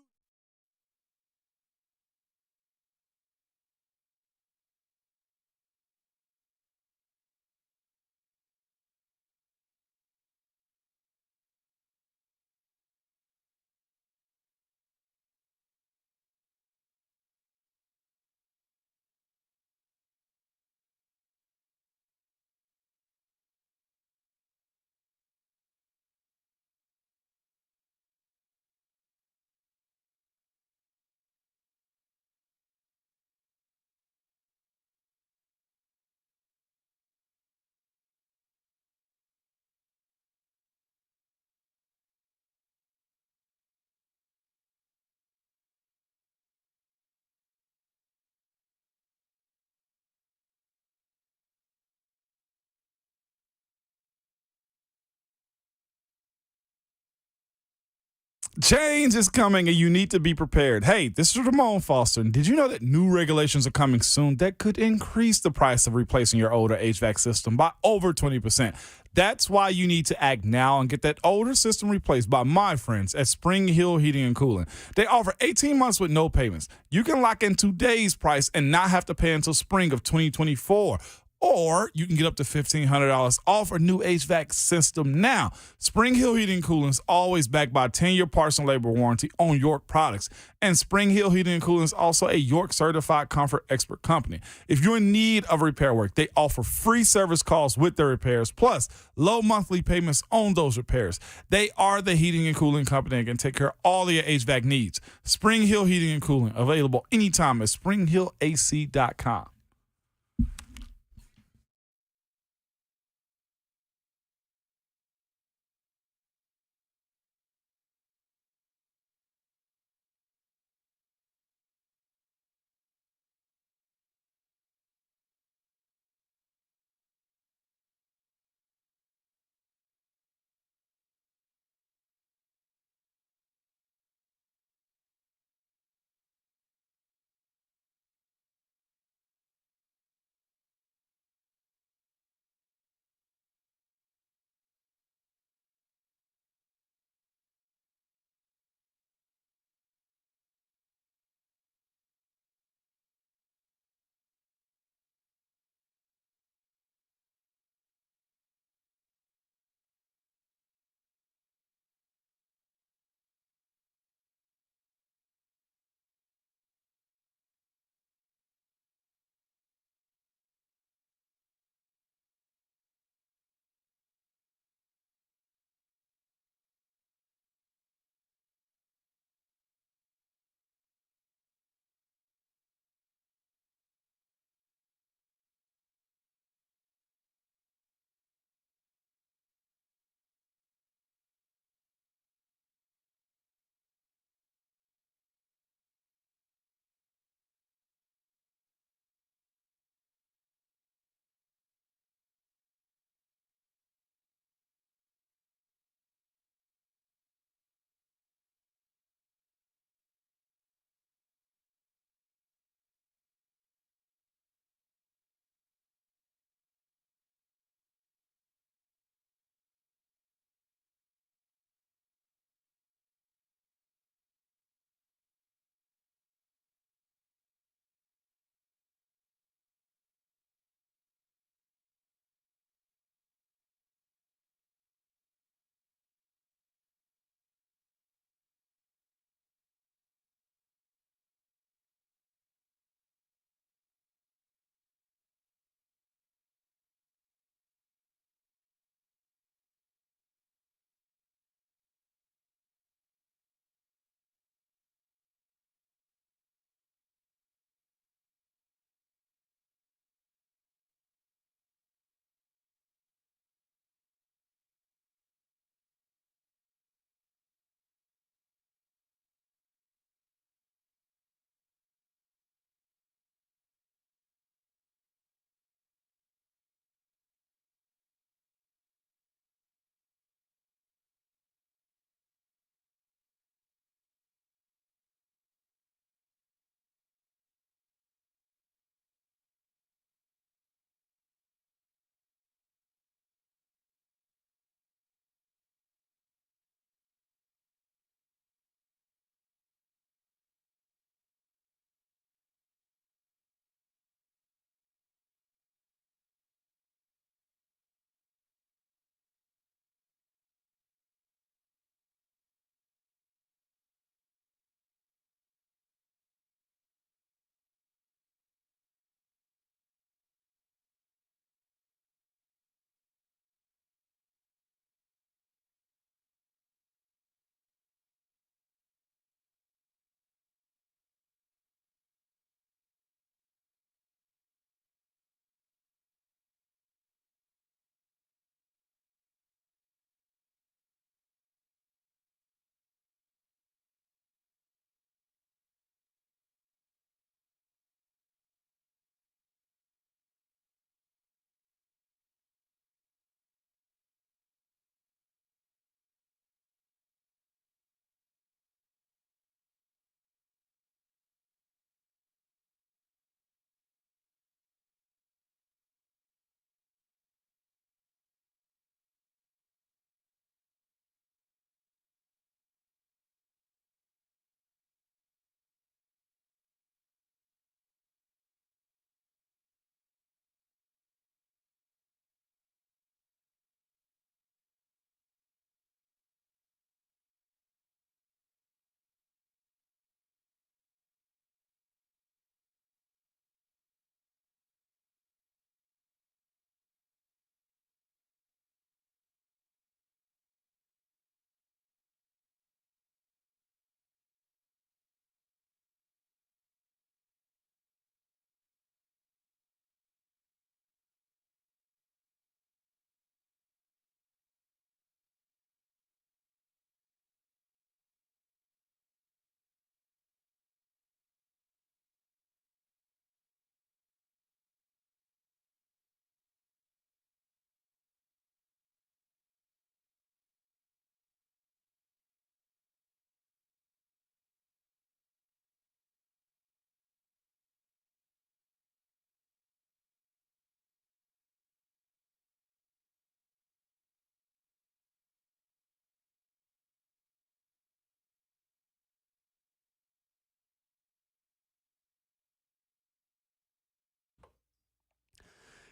Change is coming and you need to be prepared. Hey, this is Ramon Foster. And did you know that new regulations are coming soon that could increase the price of replacing your older HVAC system by over 20%? That's why you need to act now and get that older system replaced by my friends at Spring Hill Heating and Cooling. They offer 18 months with no payments. You can lock in today's price and not have to pay until spring of 2024. Or you can get up to $1,500 off a new HVAC system now. Spring Hill Heating and Cooling is always backed by a 10-year parts and labor warranty on York products. And Spring Hill Heating and Cooling is also a York certified comfort expert company. If you're in need of repair work, they offer free service calls with their repairs, plus low monthly payments on those repairs. They are the heating and cooling company and can take care of all of your HVAC needs. Spring Hill Heating and Cooling, available anytime at springhillac.com.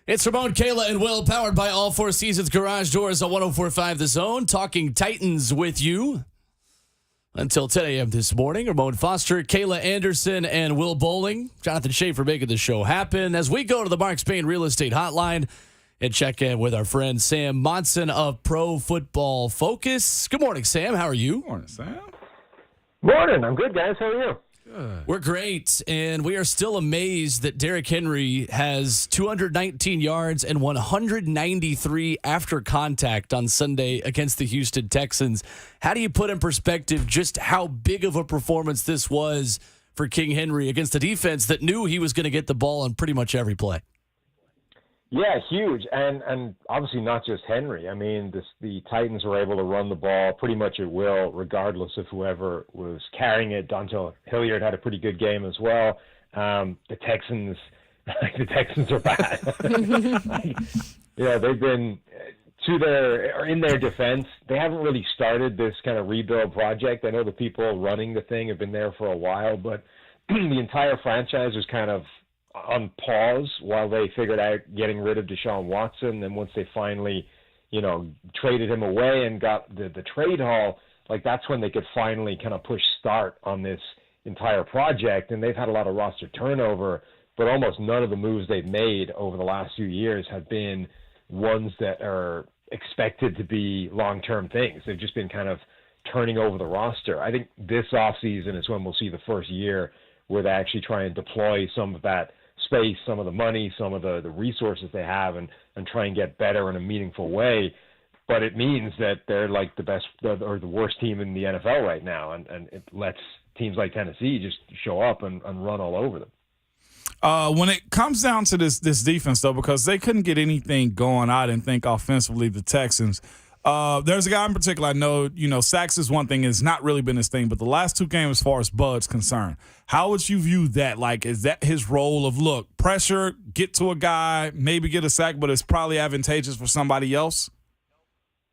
It's Ramon, Kayla, and Will, powered by All Four Seasons Garage Doors on 104.5 The Zone, talking Titans with you until 10 a.m. this morning. Ramon Foster, Kayla Anderson, and Will Bowling. Jonathan Schaefer making the show happen as we go to the Mark Spain Real Estate Hotline and check in with our friend Sam Monson of Pro Football Focus. Good morning, Sam. How are you? Good morning, Sam. Morning. I'm good, guys. How are you? We're great, and we are still amazed that Derrick Henry has 219 yards and 193 after contact on Sunday against the Houston Texans. How do you put in perspective just how big of a performance this was for King Henry against a defense that knew he was going to get the ball on pretty much every play? Yeah, huge. And obviously not just Henry. I mean, the Titans were able to run the ball pretty much at will, regardless of whoever was carrying it. Dontel Hilliard had a pretty good game as well. The Texans are bad. They've been in their defense. They haven't really started this kind of rebuild project. I know the people running the thing have been there for a while, but the entire franchise was kind of on pause while they figured out getting rid of Deshaun Watson. And once they finally, traded him away and got the trade haul, like that's when they could finally kind of push start on this entire project. And they've had a lot of roster turnover, but almost none of the moves they've made over the last few years have been ones that are expected to be long-term things. They've just been kind of turning over the roster. I think this offseason is when we'll see the first year where they actually try and deploy some of that space, some of the money, some of the resources they have, and try and get better in a meaningful way. But it means that they're like the best or the worst team in the NFL right now, and it lets teams like Tennessee just show up and run all over them. When it comes down to this defense, though, because they couldn't get anything going, I didn't think offensively, the Texans. There's a guy in particular I know, sacks is one thing. It's not really been his thing, but the last two games as far as Bud's concerned, how would you view that? Like, is that his role of, look, pressure, get to a guy, maybe get a sack, but it's probably advantageous for somebody else?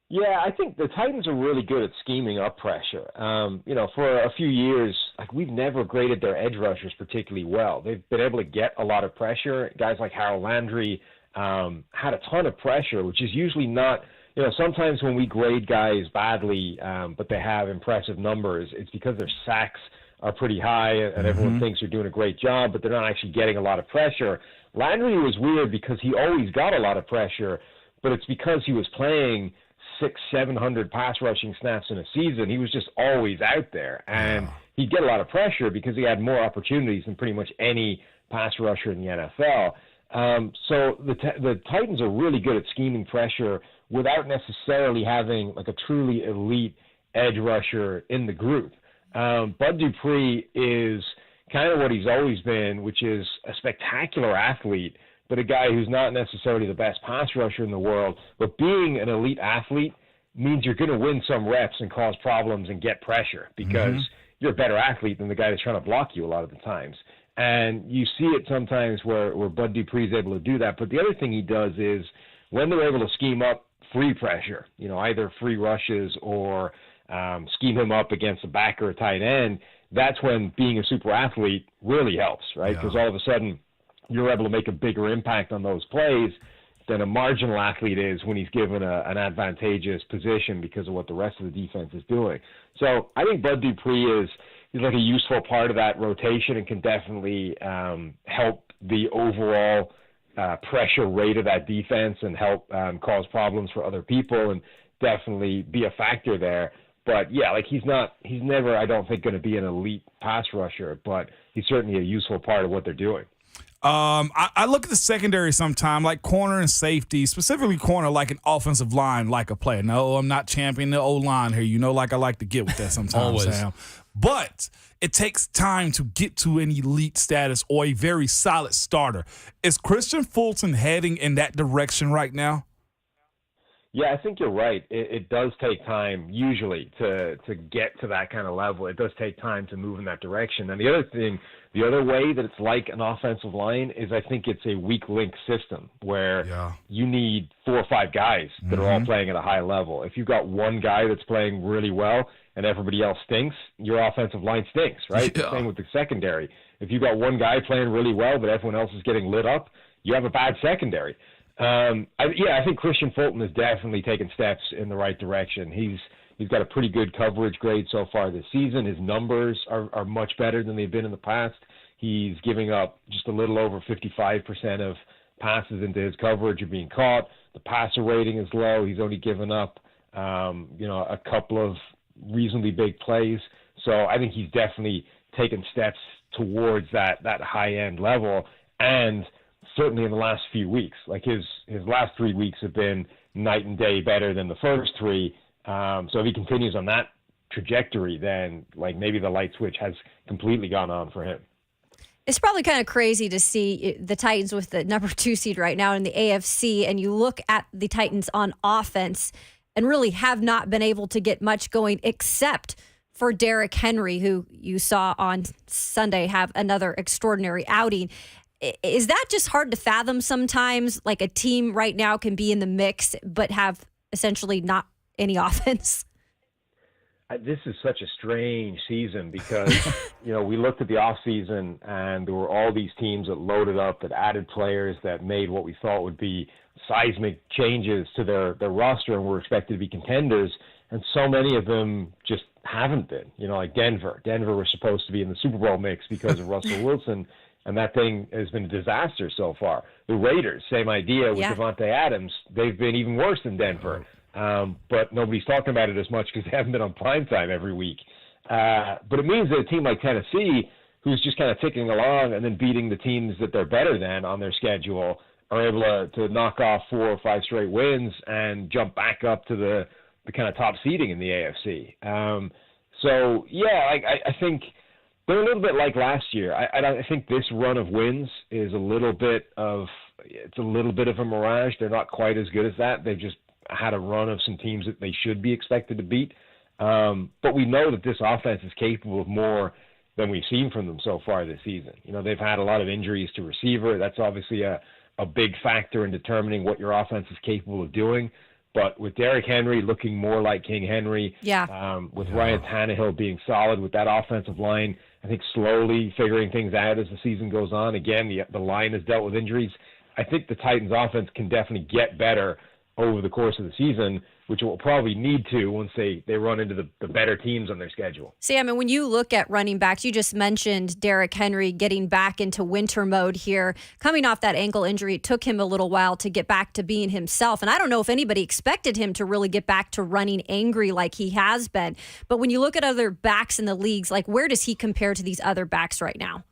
Yeah, I think the Titans are really good at scheming up pressure. For a few years, like we've never graded their edge rushers particularly well. They've been able to get a lot of pressure. Guys like Harold Landry had a ton of pressure, which is usually not – sometimes when we grade guys badly, but they have impressive numbers, it's because their sacks are pretty high and everyone thinks they're doing a great job, but they're not actually getting a lot of pressure. Landry was weird because he always got a lot of pressure, but it's because he was playing 600-700 pass rushing snaps in a season. He was just always out there, and he'd get a lot of pressure because he had more opportunities than pretty much any pass rusher in the NFL. So the Titans are really good at scheming pressure without necessarily having like a truly elite edge rusher in the group. Bud Dupree is kind of what he's always been, which is a spectacular athlete, but a guy who's not necessarily the best pass rusher in the world. But being an elite athlete means you're going to win some reps and cause problems and get pressure because you're a better athlete than the guy that's trying to block you a lot of the times. And you see it sometimes where Bud Dupree is able to do that. But the other thing he does is when they're able to scheme up free pressure, either free rushes or scheme him up against a back or a tight end, that's when being a super athlete really helps, right? Because all of a sudden you're able to make a bigger impact on those plays than a marginal athlete is when he's given an advantageous position because of what the rest of the defense is doing. So I think Bud Dupree is like a useful part of that rotation and can definitely help the overall pressure rate of that defense and help cause problems for other people and definitely be a factor there. But yeah, like he's never, I don't think, going to be an elite pass rusher, but he's certainly a useful part of what they're doing. I look at the secondary sometime, like corner and safety, specifically corner, like an offensive line, like a player. No, I'm not championing the O-line here. Like I like to get with that sometimes, Sam. But it takes time to get to an elite status or a very solid starter. Is Christian Fulton heading in that direction right now? Yeah, I think you're right. It does take time usually to get to that kind of level. It does take time to move in that direction. And the other way that it's like an offensive line is I think it's a weak link system where you need 4 or 5 guys that are all playing at a high level. If you've got one guy that's playing really well and everybody else stinks, your offensive line stinks, right? Yeah. Same with the secondary. If you've got one guy playing really well but everyone else is getting lit up, you have a bad secondary. I think Christian Fulton has definitely taken steps in the right direction. He's got a pretty good coverage grade so far this season. His numbers are much better than they've been in the past. He's giving up just a little over 55% of passes into his coverage are being caught. The passer rating is low. He's only given up, a couple of reasonably big plays. So I think he's definitely taken steps towards that high-end level. And certainly in the last few weeks, like his last 3 weeks have been night and day better than the first three. So if he continues on that trajectory, then like maybe the light switch has completely gone on for him. It's probably kind of crazy to see the Titans with the number 2 seed right now in the AFC, and you look at the Titans on offense and really have not been able to get much going except for Derrick Henry, who you saw on Sunday have another extraordinary outing. Is that just hard to fathom sometimes? Like a team right now can be in the mix but have essentially not any offense? This is such a strange season because, we looked at the offseason and there were all these teams that loaded up, that added players, that made what we thought would be seismic changes to their roster and were expected to be contenders. And so many of them just haven't been, like Denver. Denver was supposed to be in the Super Bowl mix because of Russell Wilson, and that thing has been a disaster so far. The Raiders, same idea with Devontae Adams. They've been even worse than Denver. But nobody's talking about it as much because they haven't been on primetime every week. But it means that a team like Tennessee, who's just kind of ticking along and then beating the teams that they're better than on their schedule, are able to knock off 4 or 5 straight wins and jump back up to the kind of top seeding in the AFC. I think they're a little bit like last year. I think this run of wins is a little bit of a mirage. They're not quite as good as that. They've just had a run of some teams that they should be expected to beat. But we know that this offense is capable of more than we've seen from them so far this season. They've had a lot of injuries to receiver. That's obviously a big factor in determining what your offense is capable of doing. But with Derrick Henry looking more like King Henry, with Ryan Tannehill being solid with that offensive line, I think slowly figuring things out as the season goes on. Again, the line has dealt with injuries. I think the Titans offense can definitely get better over the course of the season, which it will probably need to once they run into the better teams on their schedule. Sam, and when you look at running backs, you just mentioned Derrick Henry getting back into winter mode here. Coming off that ankle injury, it took him a little while to get back to being himself. And I don't know if anybody expected him to really get back to running angry like he has been. But when you look at other backs in the leagues, like where does he compare to these other backs right now?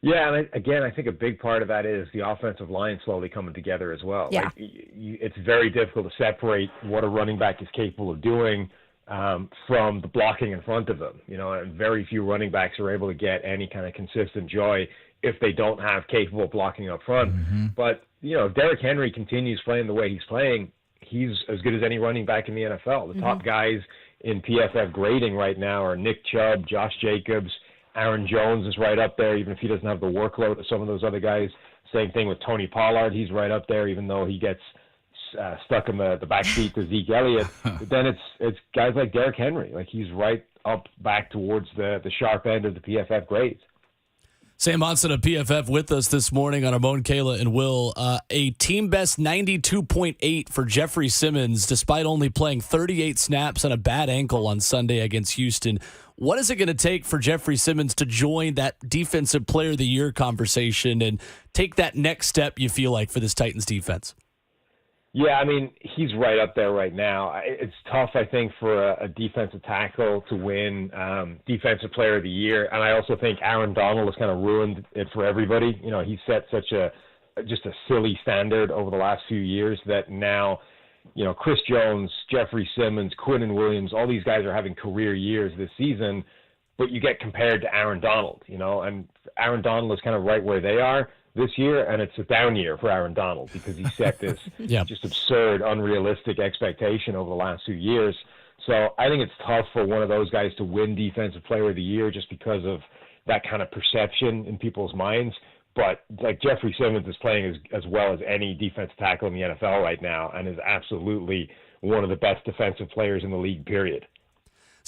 Yeah, and again, I think a big part of that is the offensive line slowly coming together as well. Yeah. Like, it's very difficult to separate what a running back is capable of doing from the blocking in front of them. And very few running backs are able to get any kind of consistent joy if they don't have capable blocking up front. Mm-hmm. But, if Derrick Henry continues playing the way he's playing, he's as good as any running back in the NFL. The top guys in PFF grading right now are Nick Chubb, Josh Jacobs, Aaron Jones is right up there, even if he doesn't have the workload of some of those other guys. Same thing with Tony Pollard. He's right up there, even though he gets stuck in the back seat to Zeke Elliott. But then it's guys like Derrick Henry. Like he's right up back towards the sharp end of the PFF grades. Sam Monson of PFF with us this morning on Ramon, Kayla, and Will. A team best 92.8 for Jeffrey Simmons, despite only playing 38 snaps on a bad ankle on Sunday against Houston. What is it going to take for Jeffrey Simmons to join that Defensive Player of the Year conversation and take that next step, you feel like, for this Titans defense? Yeah, I mean, he's right up there right now. It's tough, I think, for a defensive tackle to win Defensive Player of the Year. And I also think Aaron Donald has kind of ruined it for everybody. He set such just a silly standard over the last few years that now, Chris Jones, Jeffrey Simmons, Quinnen Williams, all these guys are having career years this season, but you get compared to Aaron Donald, and Aaron Donald is kind of right where they are this year, and it's a down year for Aaron Donald because he set this just absurd, unrealistic expectation over the last few years. So I think it's tough for one of those guys to win Defensive Player of the Year just because of that kind of perception in people's minds. But like Jeffrey Simmons is playing as well as any defensive tackle in the NFL right now and is absolutely one of the best defensive players in the league, period.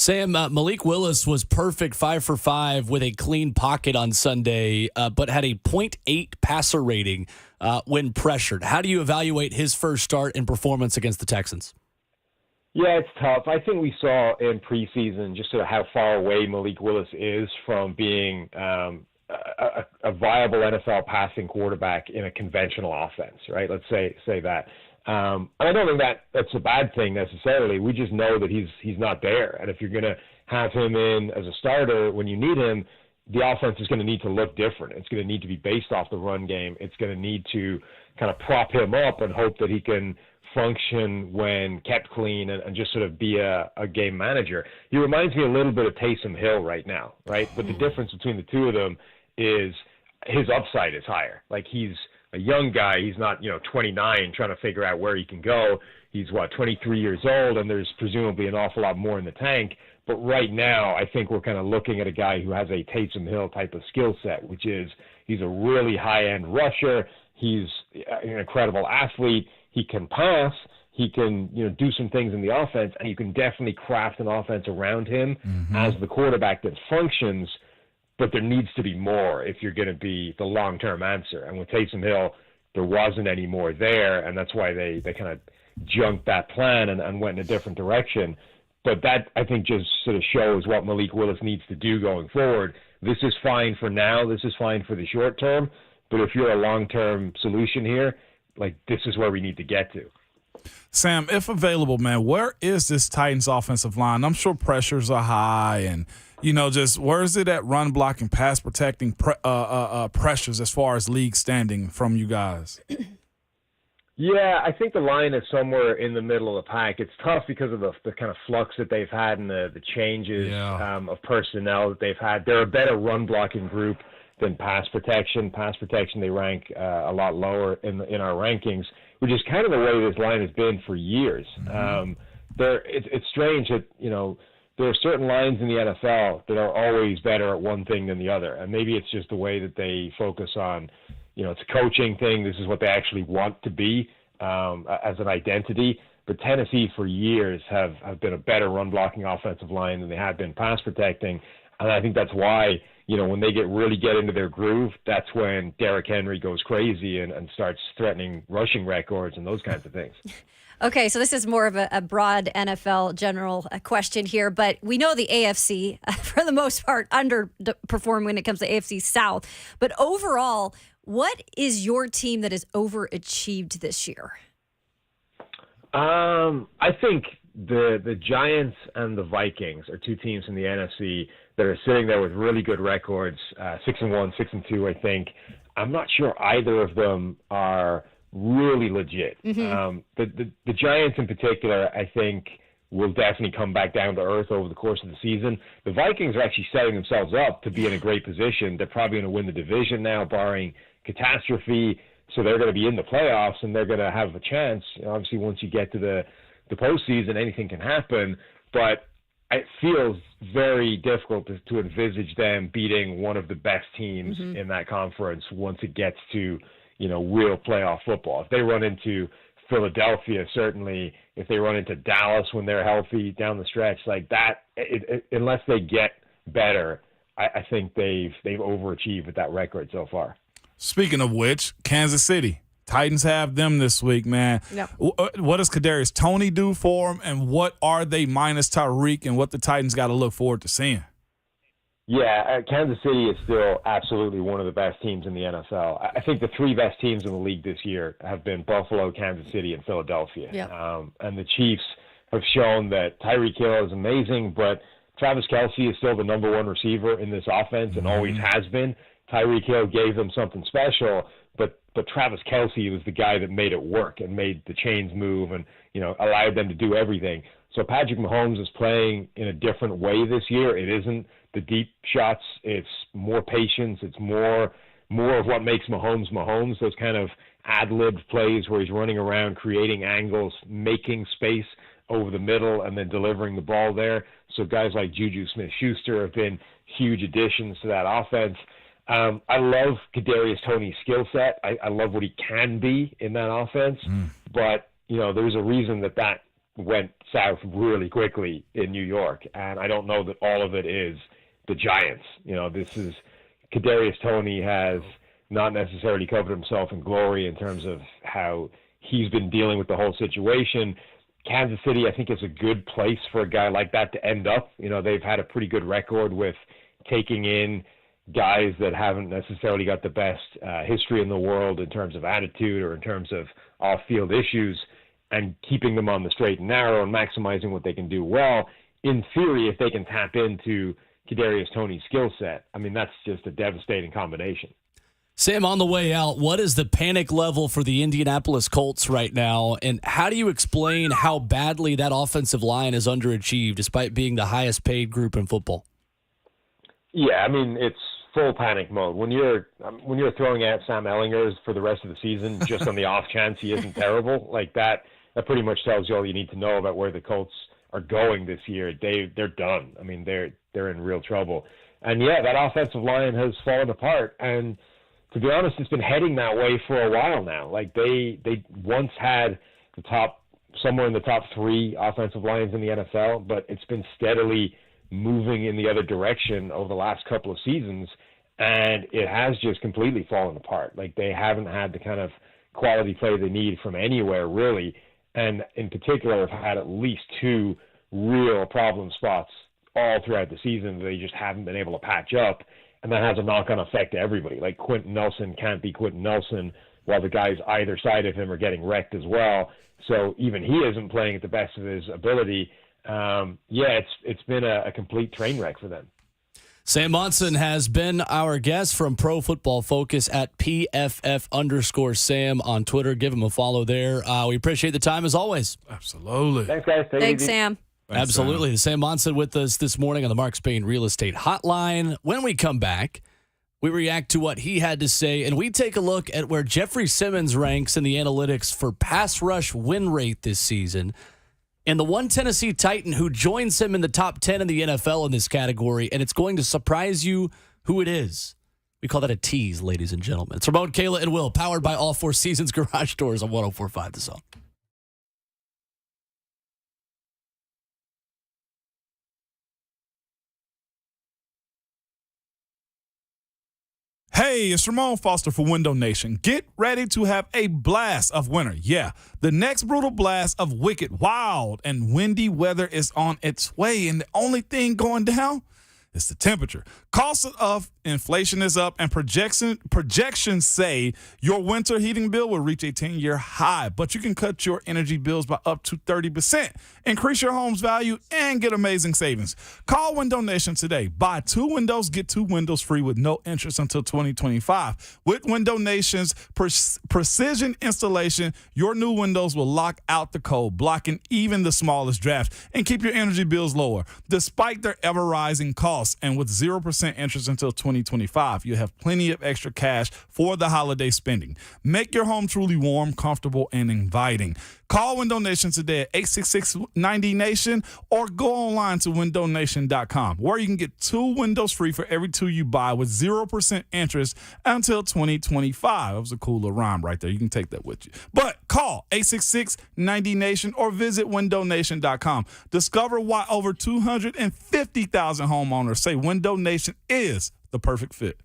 Sam, Malik Willis was perfect 5 for 5 with a clean pocket on Sunday, but had a .8 passer rating when pressured. How do you evaluate his first start and performance against the Texans? Yeah, it's tough. I think we saw in preseason just sort of how far away Malik Willis is from being a viable NFL passing quarterback in a conventional offense, right? Let's say that. And I don't think that's a bad thing necessarily. We just know that he's not there. And if you're going to have him in as a starter when you need him, the offense is going to need to look different. It's going to need to be based off the run game. It's going to need to kind of prop him up and hope that he can function when kept clean and just sort of be a game manager. He reminds me a little bit of Taysom Hill right now, right? But the difference between the two of them is his upside is higher. Like, he's a young guy. He's not, 29 trying to figure out where he can go. He's 23 years old, and there's presumably an awful lot more in the tank. But right now, I think we're kind of looking at a guy who has a Taysom Hill type of skill set, which is he's a really high-end rusher. He's an incredible athlete. He can pass. He can, do some things in the offense, and you can definitely craft an offense around him as the quarterback that functions. But there needs to be more if you're going to be the long-term answer. And with Taysom Hill, there wasn't any more there, and that's why they kind of junked that plan and went in a different direction. But that, I think, just sort of shows what Malik Willis needs to do going forward. This is fine for now. This is fine for the short term. But if you're a long-term solution here, this is where we need to get to. Sam, if available, man, where is this Titans offensive line? I'm sure pressures are high and, just where is it at run blocking, pass protecting pressures as far as league standing from you guys? Yeah, I think the line is somewhere in the middle of the pack. It's tough because of the kind of flux that they've had and the changes of personnel that they've had. They're a better run blocking group than pass protection. Pass protection, they rank a lot lower in our rankings, which is kind of the way this line has been for years. It's strange that, there are certain lines in the NFL that are always better at one thing than the other. And maybe it's just the way that they focus on, it's a coaching thing. This is what they actually want to be as an identity. But Tennessee for years have been a better run blocking offensive line than they have been pass protecting. And I think that's why, when they really get into their groove, that's when Derrick Henry goes crazy and starts threatening rushing records and those kinds of things. Okay, so this is more of a broad NFL general question here, but we know the AFC, for the most part, underperformed when it comes to AFC South. But overall, what is your team that has overachieved this year? I think the Giants and the Vikings are two teams in the NFC that are sitting there with really good records, 6-1, 6-2, I think. I'm not sure either of them are really legit. The Giants in particular, I think, will definitely come back down to earth over the course of the season. The Vikings are actually setting themselves up to be in a great position. They're probably going to win the division now, barring catastrophe. So they're going to be in the playoffs, and they're going to have a chance. Obviously, once you get to the postseason, anything can happen. But it feels very difficult to envisage them beating one of the best teams in that conference once it gets to real playoff football. If they run into Philadelphia, certainly, if they run into Dallas when they're healthy down the stretch like that, unless they get better, I think they've overachieved with that record so far. Speaking of which, Kansas City. Titans have them this week, man. Yep. What does Kadarius Toney do for them, and what are they minus Tyreek, and what the Titans got to look forward to seeing? Yeah, Kansas City is still absolutely one of the best teams in the NFL. I think the three best teams in the league this year have been Buffalo, Kansas City, and Philadelphia. Yep. And the Chiefs have shown that Tyreek Hill is amazing, but Travis Kelce is still the number one receiver in this offense and always has been. Tyreek Hill gave them something special, but Travis Kelce was the guy that made it work and made the chains move and allowed them to do everything. So Patrick Mahomes is playing in a different way this year. It isn't the deep shots. It's more patience. It's more of what makes Mahomes, those kind of ad-lib plays where he's running around, creating angles, making space over the middle, and then delivering the ball there. So guys like Juju Smith-Schuster have been huge additions to that offense. I love Kadarius Toney's skill set. I love what he can be in that offense. But, there's a reason that went south really quickly in New York. And I don't know that all of it is the Giants. This is Kadarius Toney has not necessarily covered himself in glory in terms of how he's been dealing with the whole situation. Kansas City, I think, is a good place for a guy like that to end up. They've had a pretty good record with taking in guys that haven't necessarily got the best history in the world in terms of attitude or in terms of off-field issues, and keeping them on the straight and narrow and maximizing what they can do well. In theory, if they can tap into Kadarius Toney's skill set, I mean, that's just a devastating combination. Sam, on the way out, what is the panic level for the Indianapolis Colts right now, and how do you explain how badly that offensive line is underachieved despite being the highest paid group in football? Yeah, I mean, it's full panic mode. When you're throwing out Sam Ehlinger for the rest of the season just on the off chance he isn't terrible, like that pretty much tells you all you need to know about where the Colts are going this year. They're done. I mean, they're in real trouble. And yeah, that offensive line has fallen apart, and to be honest, it's been heading that way for a while now. Like they once had somewhere in the top 3 offensive lines in the NFL, but it's been steadily moving in the other direction over the last couple of seasons, and it has just completely fallen apart. Like they haven't had the kind of quality play they need from anywhere really, and in particular have had at least 2 real problem spots all throughout the season that they just haven't been able to patch up. And that has a knock-on effect to everybody. Like Quentin Nelson can't be Quentin Nelson while the guys either side of him are getting wrecked as well. So even he isn't playing at the best of his ability. It's been a complete train wreck for them. Sam Monson has been our guest from Pro Football Focus at PFF_Sam on Twitter. Give him a follow there. We appreciate the time as always. Absolutely. Thanks, guys. Thanks, Sam. Absolutely. Sam Monson with us this morning on the Mark Spain Real Estate Hotline. When we come back, we react to what he had to say, and we take a look at where Jeffrey Simmons ranks in the analytics for pass rush win rate this season. And the one Tennessee Titan who joins him in the top 10 in the NFL in this category, and it's going to surprise you who it is. We call that a tease, ladies and gentlemen. It's Ramon, Kayla, and Will, powered by All Four Seasons Garage Doors on 104.5 The Zone. Hey, it's Ramon Foster for Window Nation. Get ready to have a blast of winter. Yeah, the next brutal blast of wicked, wild, and windy weather is on its way, and the only thing going down is the temperature. Cost of inflation is up, and projections say your winter heating bill will reach a 10-year high, but you can cut your energy bills by up to 30%, increase your home's value, and get amazing savings. Call Window Nation today. Buy 2 windows, get 2 windows free with no interest until 2025. With Window Nation's precision installation, your new windows will lock out the cold, blocking even the smallest drafts, and keep your energy bills lower, despite their ever-rising costs. And with 0% interest until 2025, you have plenty of extra cash for the holiday spending. Make your home truly warm, comfortable, and inviting. Call Window Nation today at 866-90-NATION or go online to windownation.com, where you can get 2 windows free for every 2 you buy with 0% interest until 2025. That was a cool little rhyme right there. You can take that with you. But call 866-90-NATION or visit windownation.com. Discover why over 250,000 homeowners say Window Nation is the perfect fit.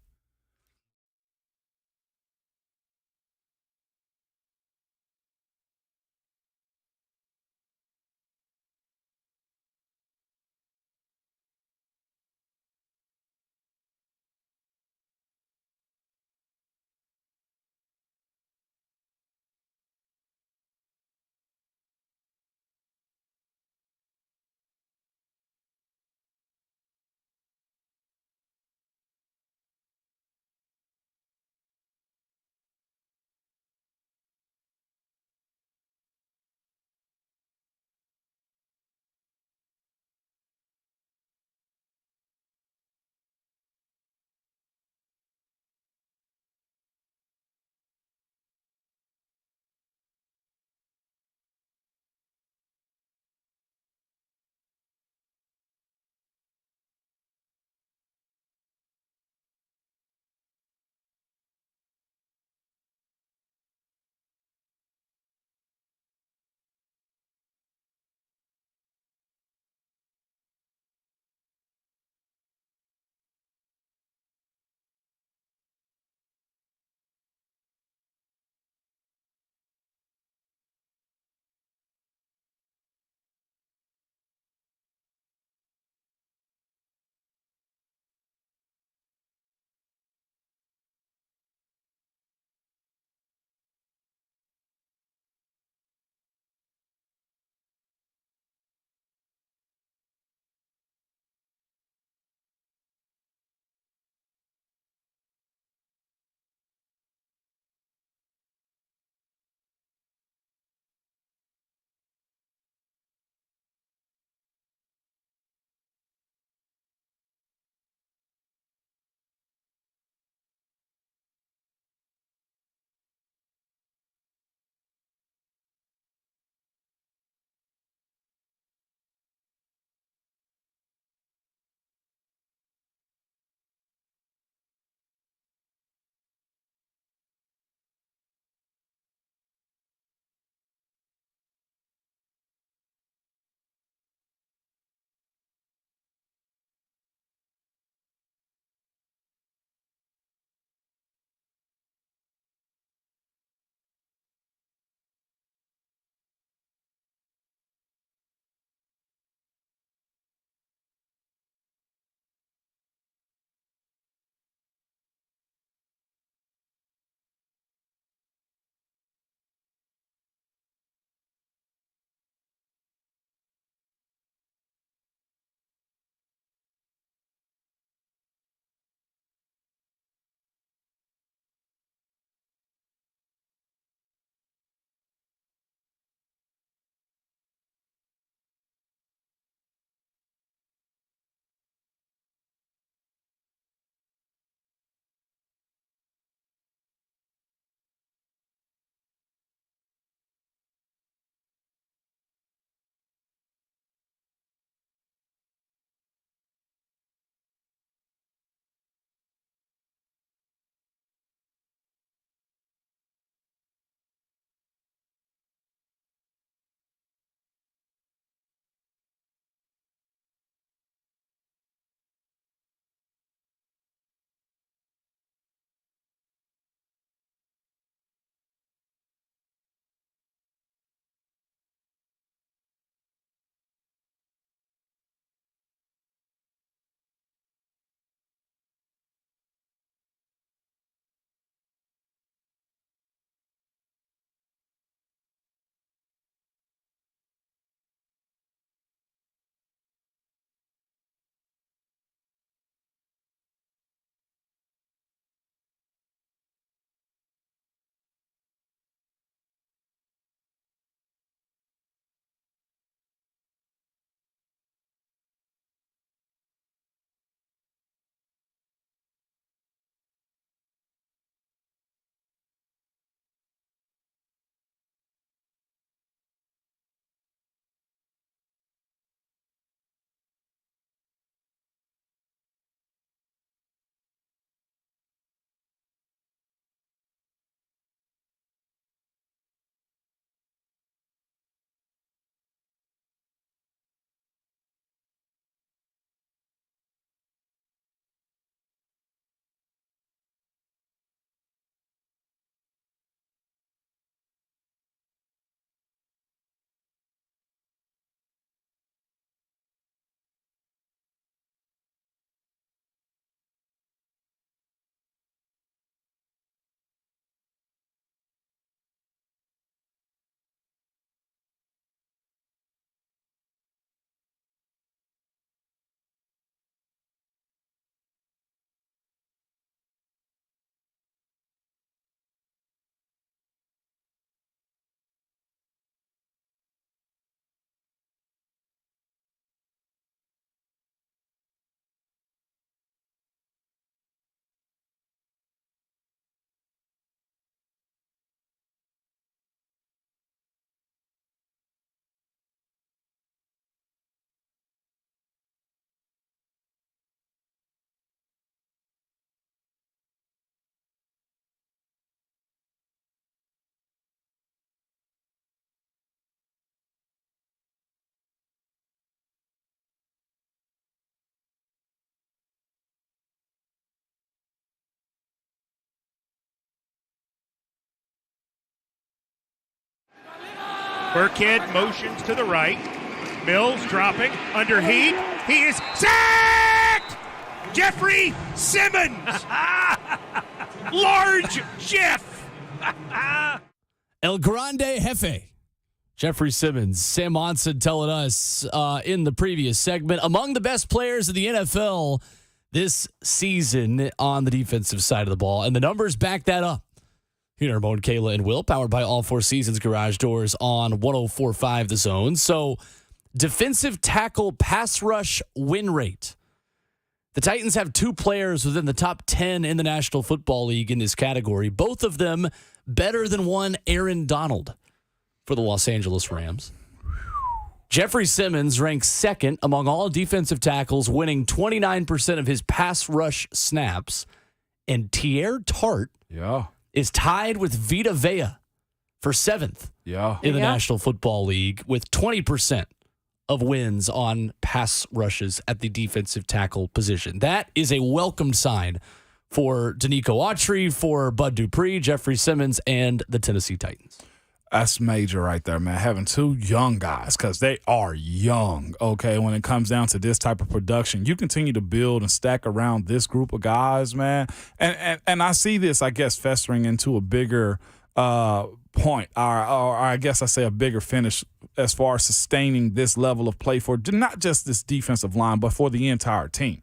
Burkhead motions to the right. Mills dropping under heat. He is sacked! Jeffrey Simmons! Large Jeff! El Grande Jefe. Jeffrey Simmons. Sam Monson telling us in the previous segment, among the best players in the NFL this season on the defensive side of the ball. And the numbers back that up. Here are Ramon, Kayla, and Will, powered by All Four Seasons Garage Doors on 104.5 The Zone. So, defensive tackle pass rush win rate. The Titans have 2 players within the top 10 in the National Football League in this category, both of them better than one Aaron Donald for the Los Angeles Rams. Jeffrey Simmons ranks second among all defensive tackles, winning 29% of his pass rush snaps. And Tier Tart is tied with Vita Vea for 7th in the National Football League with 20% of wins on pass rushes at the defensive tackle position. That is a welcomed sign for Danico Autry, for Bud Dupree, Jeffrey Simmons, and the Tennessee Titans. That's major right there, man. Having 2 young guys, because they are young, okay, when it comes down to this type of production. You continue to build and stack around this group of guys, man. And I see this, I guess, festering into a bigger point, or I guess I say a bigger finish as far as sustaining this level of play for not just this defensive line, but for the entire team.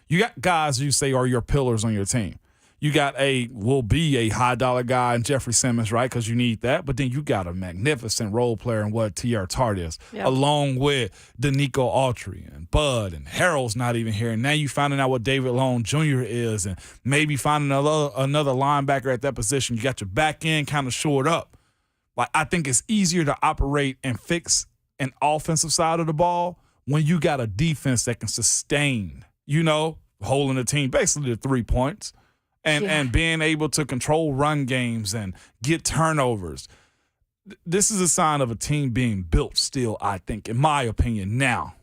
You got guys you say are your pillars on your team. You got will be a high-dollar guy in Jeffrey Simmons, right, because you need that. But then you got a magnificent role player in what T.R. Tart is, along with Danico Autry and Bud, and Harold's not even here. And now you finding out what David Long Jr. is, and maybe finding another linebacker at that position. You got your back end kind of shored up. Like, I think it's easier to operate and fix an offensive side of the ball when you got a defense that can sustain, holding the team basically to 3 points. And being able to control run games and get turnovers. This is a sign of a team being built still, I think, in my opinion, now.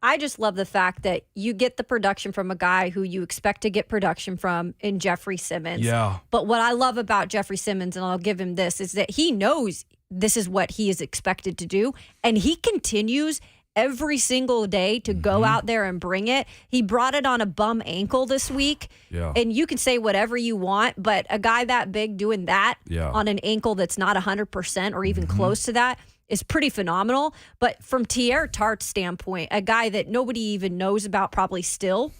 I just love the fact that you get the production from a guy who you expect to get production from in Jeffrey Simmons. Yeah. But what I love about Jeffrey Simmons, and I'll give him this, is that he knows this is what he is expected to do, and he continues every single day to go out there and bring it. He brought it on a bum ankle this week. Yeah. And you can say whatever you want, but a guy that big doing that on an ankle that's not 100% or even close to that is pretty phenomenal. But from Tier Tart's standpoint, a guy that nobody even knows about probably still,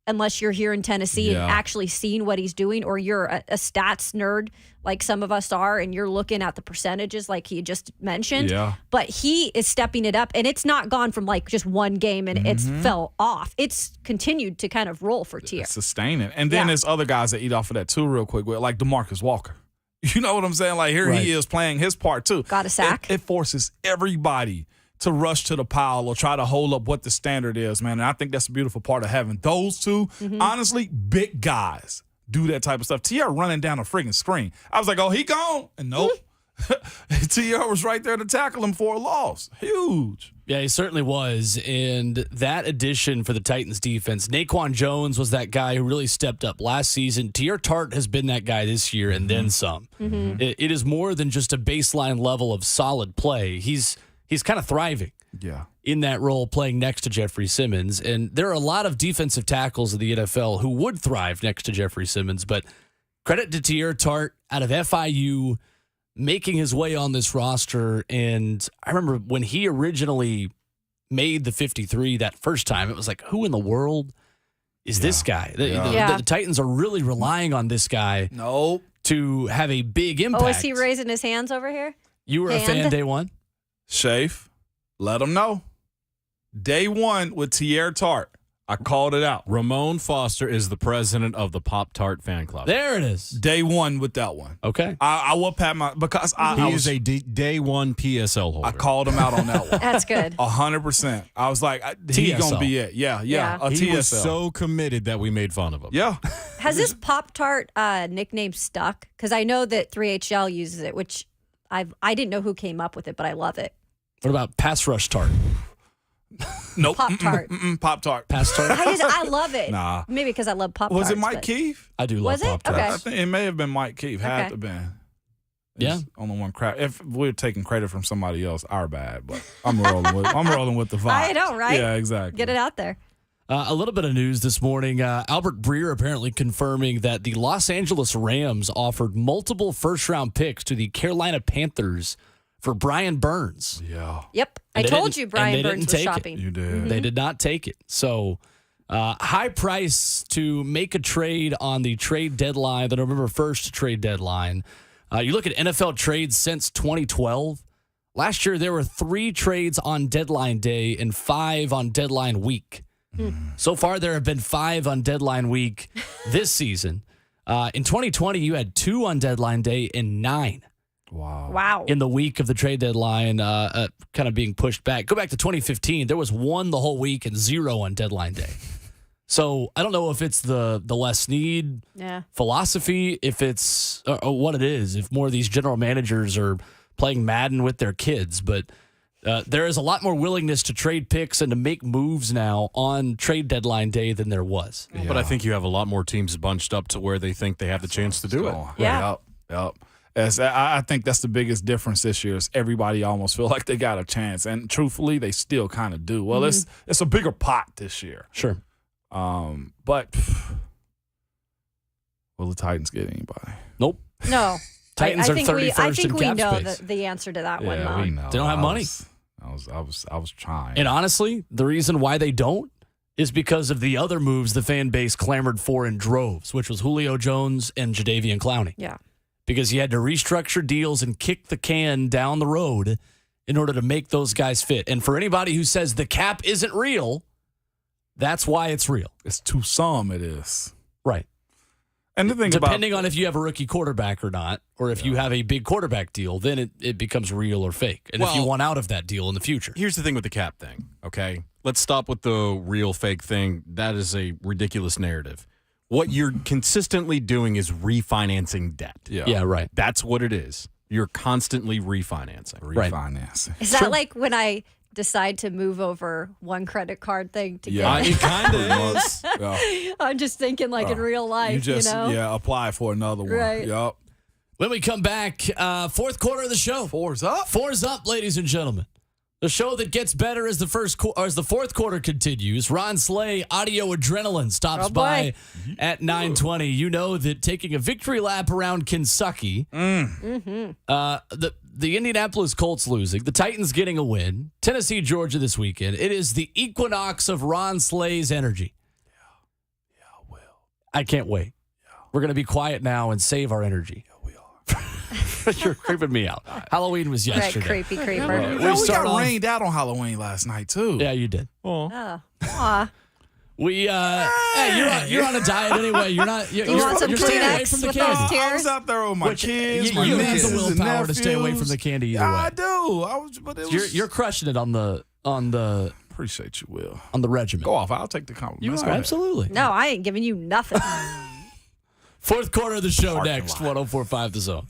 unless you're here in Tennessee and actually seeing what he's doing, or you're a stats nerd like some of us are, and you're looking at the percentages like he just mentioned. Yeah. But he is stepping it up, and it's not gone from like just one game and it's fell off. It's continued to kind of roll for Tier. Sustain it. And then there's other guys that eat off of that too real quick, like DeMarcus Walker. You know what I'm saying? Like here he is playing his part too. Got a sack. It forces everybody to rush to the pile or try to hold up what the standard is, man. And I think that's a beautiful part of having those two, honestly, big guys do that type of stuff. T.R. running down a friggin' screen. I was like, oh, he gone. And nope. T.R. was right there to tackle him for a loss. Huge. Yeah, he certainly was. And that addition for the Titans defense, Naquan Jones was that guy who really stepped up last season. Tier Tart has been that guy this year and then some. It is more than just a baseline level of solid play. He's kind of thriving in that role, playing next to Jeffrey Simmons. And there are a lot of defensive tackles in the NFL who would thrive next to Jeffrey Simmons. But credit to Tier Tart out of FIU, making his way on this roster. And I remember when he originally made the 53 that first time, it was like, who in the world is this guy? The Titans are really relying on this guy to have a big impact. Oh, is he raising his hands over here? You were a fan day one? Shafe, let him know. Day one with Tier Tart. I called it out. Ramon Foster is the president of the Pop-Tart fan club. There it is. Day one with that one. Okay. I will pat my, because he is a day one PSL holder. I called him out on that one. That's good. 100%. I was like, he's going to be it. Yeah. A he TSL. was so committed that we made fun of him. Yeah. Has this Pop-Tart nickname stuck? Because I know that 3HL uses it, which I didn't know who came up with it, but I love it. What about Pass Rush Tart? Nope. Pop-Tart. Pop-Tart. Pass Tart? I love it. Nah. Maybe because I love Pop-Tarts. Was it Mike Keefe? I do love Was it? Pop-Tarts. Okay. I think it may have been Mike Keefe. Had Okay. to have been. Yeah. Only one crap. If we're taking credit from somebody else, our bad. But I'm rolling with the vibe. I know, right? Yeah, exactly. Get it out there. A little bit of news this morning. Albert Breer apparently confirming that the Los Angeles Rams offered multiple first-round picks to the Carolina Panthers for Brian Burns. Yeah. Yep. I told you Brian Burns was shopping. You did. They did not take it. So high price to make a trade on the trade deadline, the November 1st trade deadline. You look at NFL trades since 2012. Last year, there were 3 trades on deadline day and 5 on deadline week. So far, there have been 5 on deadline week this season. In 2020, you had 2 on deadline day and 9. Wow. In the week of the trade deadline, kind of being pushed back. Go back to 2015. There was 1 the whole week and 0 on deadline day. So I don't know if it's the less need philosophy, if it's or what it is, if more of these general managers are playing Madden with their kids. But there is a lot more willingness to trade picks and to make moves now on trade deadline day than there was. Yeah. But I think you have a lot more teams bunched up to where they think they have the chance to do it. Yeah. Yep. I think that's the biggest difference this year is everybody almost feel like they got a chance. And truthfully, they still kind of do. Well, it's a bigger pot this year. Sure. But will the Titans get anybody? Nope. No. Titans I are think 31st I think in we cap know space. the answer to that one, Yeah, Mo. we know. They don't have money. I was trying. And honestly, the reason why they don't is because of the other moves the fan base clamored for in droves, which was Julio Jones and Jadeveon Clowney. Yeah. Because you had to restructure deals and kick the can down the road in order to make those guys fit. And for anybody who says the cap isn't real, that's why it's real. It's to some it is. Right. And the thing depending on if you have a rookie quarterback or not, or if you have a big quarterback deal, then it becomes real or fake. And if you want out of that deal in the future. Here's the thing with the cap thing, okay? Let's stop with the real fake thing. That is a ridiculous narrative. What you're consistently doing is refinancing debt. Yeah, right. That's what it is. You're constantly refinancing. Refinancing. Is that like when I decide to move over one credit card thing to Yeah, get it kind of is. Yeah. I'm just thinking like in real life, You just know? apply for another one. Right. Yup. When we come back, fourth quarter of the show. Four's up. Four's up, ladies and gentlemen. The show that gets better as the fourth quarter continues. Ron Slay, Audio Adrenaline, stops by at 9:20. You know that taking a victory lap around Kentucky, the Indianapolis Colts losing, the Titans getting a win, Tennessee, Georgia this weekend. It is the equinox of Ron Slay's energy. Yeah, well. I can't wait. Yeah. We're going to be quiet now and save our energy. Yeah, we are. You're creeping me out. Halloween was Right, yesterday. creepy creeper. We got rained out on Halloween last night, too. Yeah, you did. Oh. Aw. We hey, you're on a diet anyway. You're not. You're, You want some you're staying away Kleenex from the with candy. those tears? I was out there with my kids, my you have nieces the and willpower to stay away nephews. from the candy either Yeah, way. I do. But it was. You're crushing it on the Appreciate you, Will. on the regimen. Go off. I'll take the compliment. You Go are ahead. absolutely. No, I ain't giving you nothing. Fourth quarter of the show Parking next. lot. 104.5 The Zone.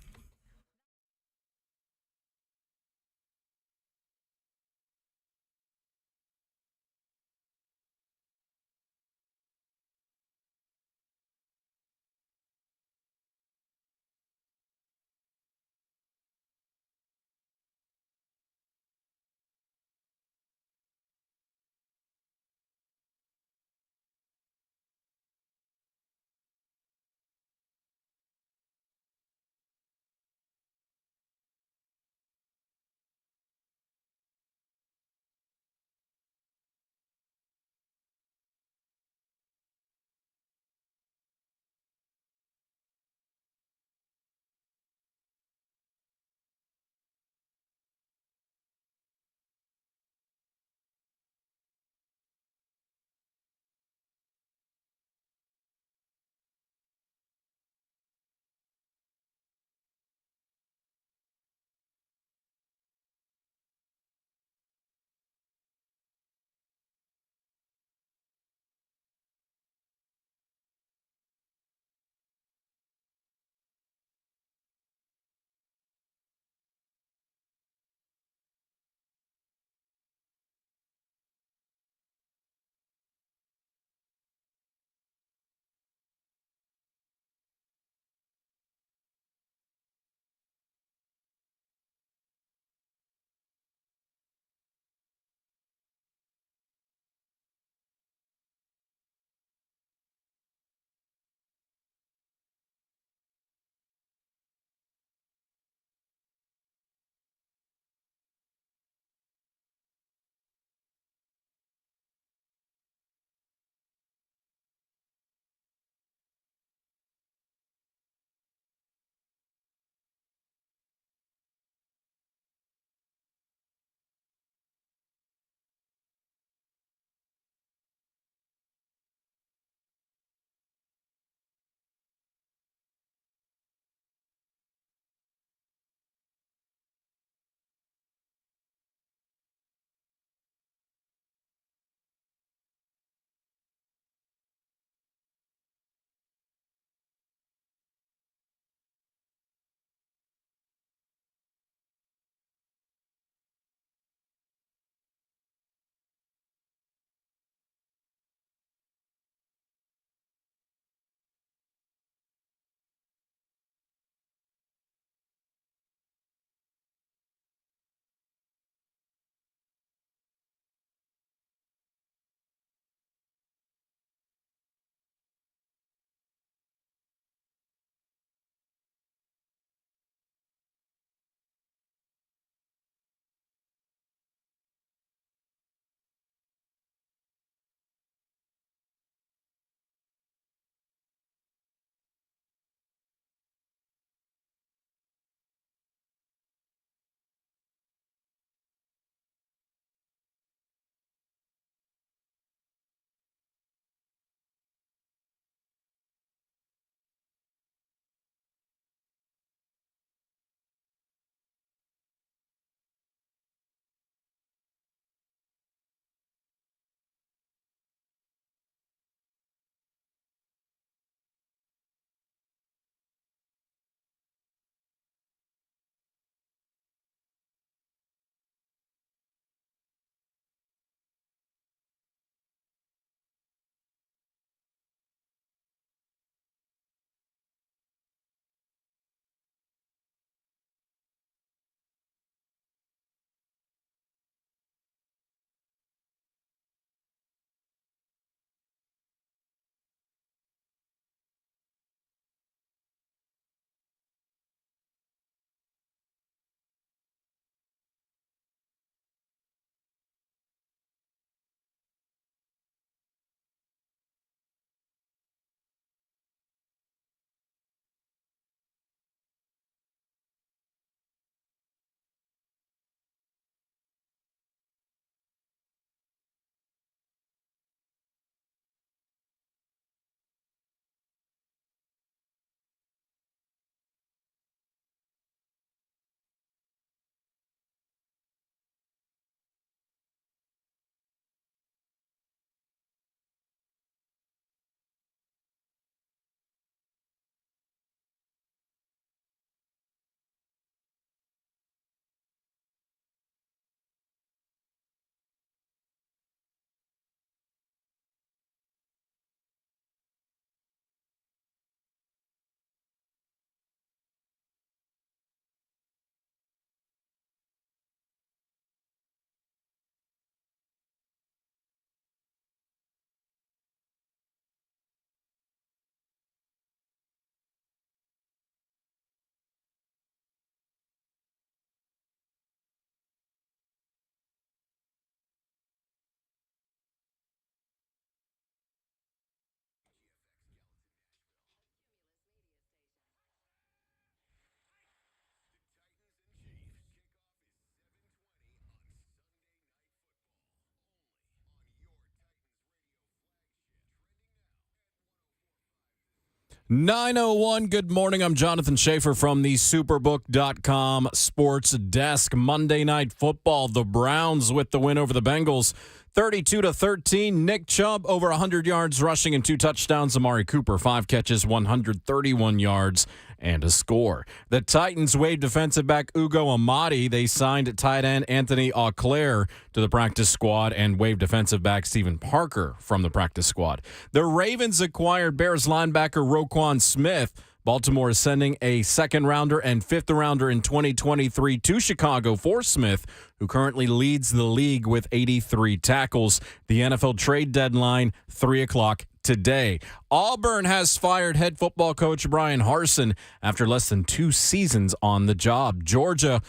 9:01, good morning. I'm Jonathan Schaefer from the Superbook.com Sports Desk. Monday Night Football, the Browns with the win over the Bengals, 32-13. Nick Chubb over 100 yards rushing and 2 touchdowns. Amari Cooper, 5 catches, 131 yards and a score. The Titans waived defensive back Ugo Amadi. They signed tight end Anthony Auclair to the practice squad and waived defensive back Stephen Parker from the practice squad. The Ravens acquired Bears linebacker Roquan Smith. Baltimore is sending a second-rounder and fifth-rounder in 2023 to Chicago for Smith, who currently leads the league with 83 tackles. The NFL trade deadline, 3 o'clock today. Auburn has fired head football coach Brian Harsin after less than 2 seasons on the job. Georgia,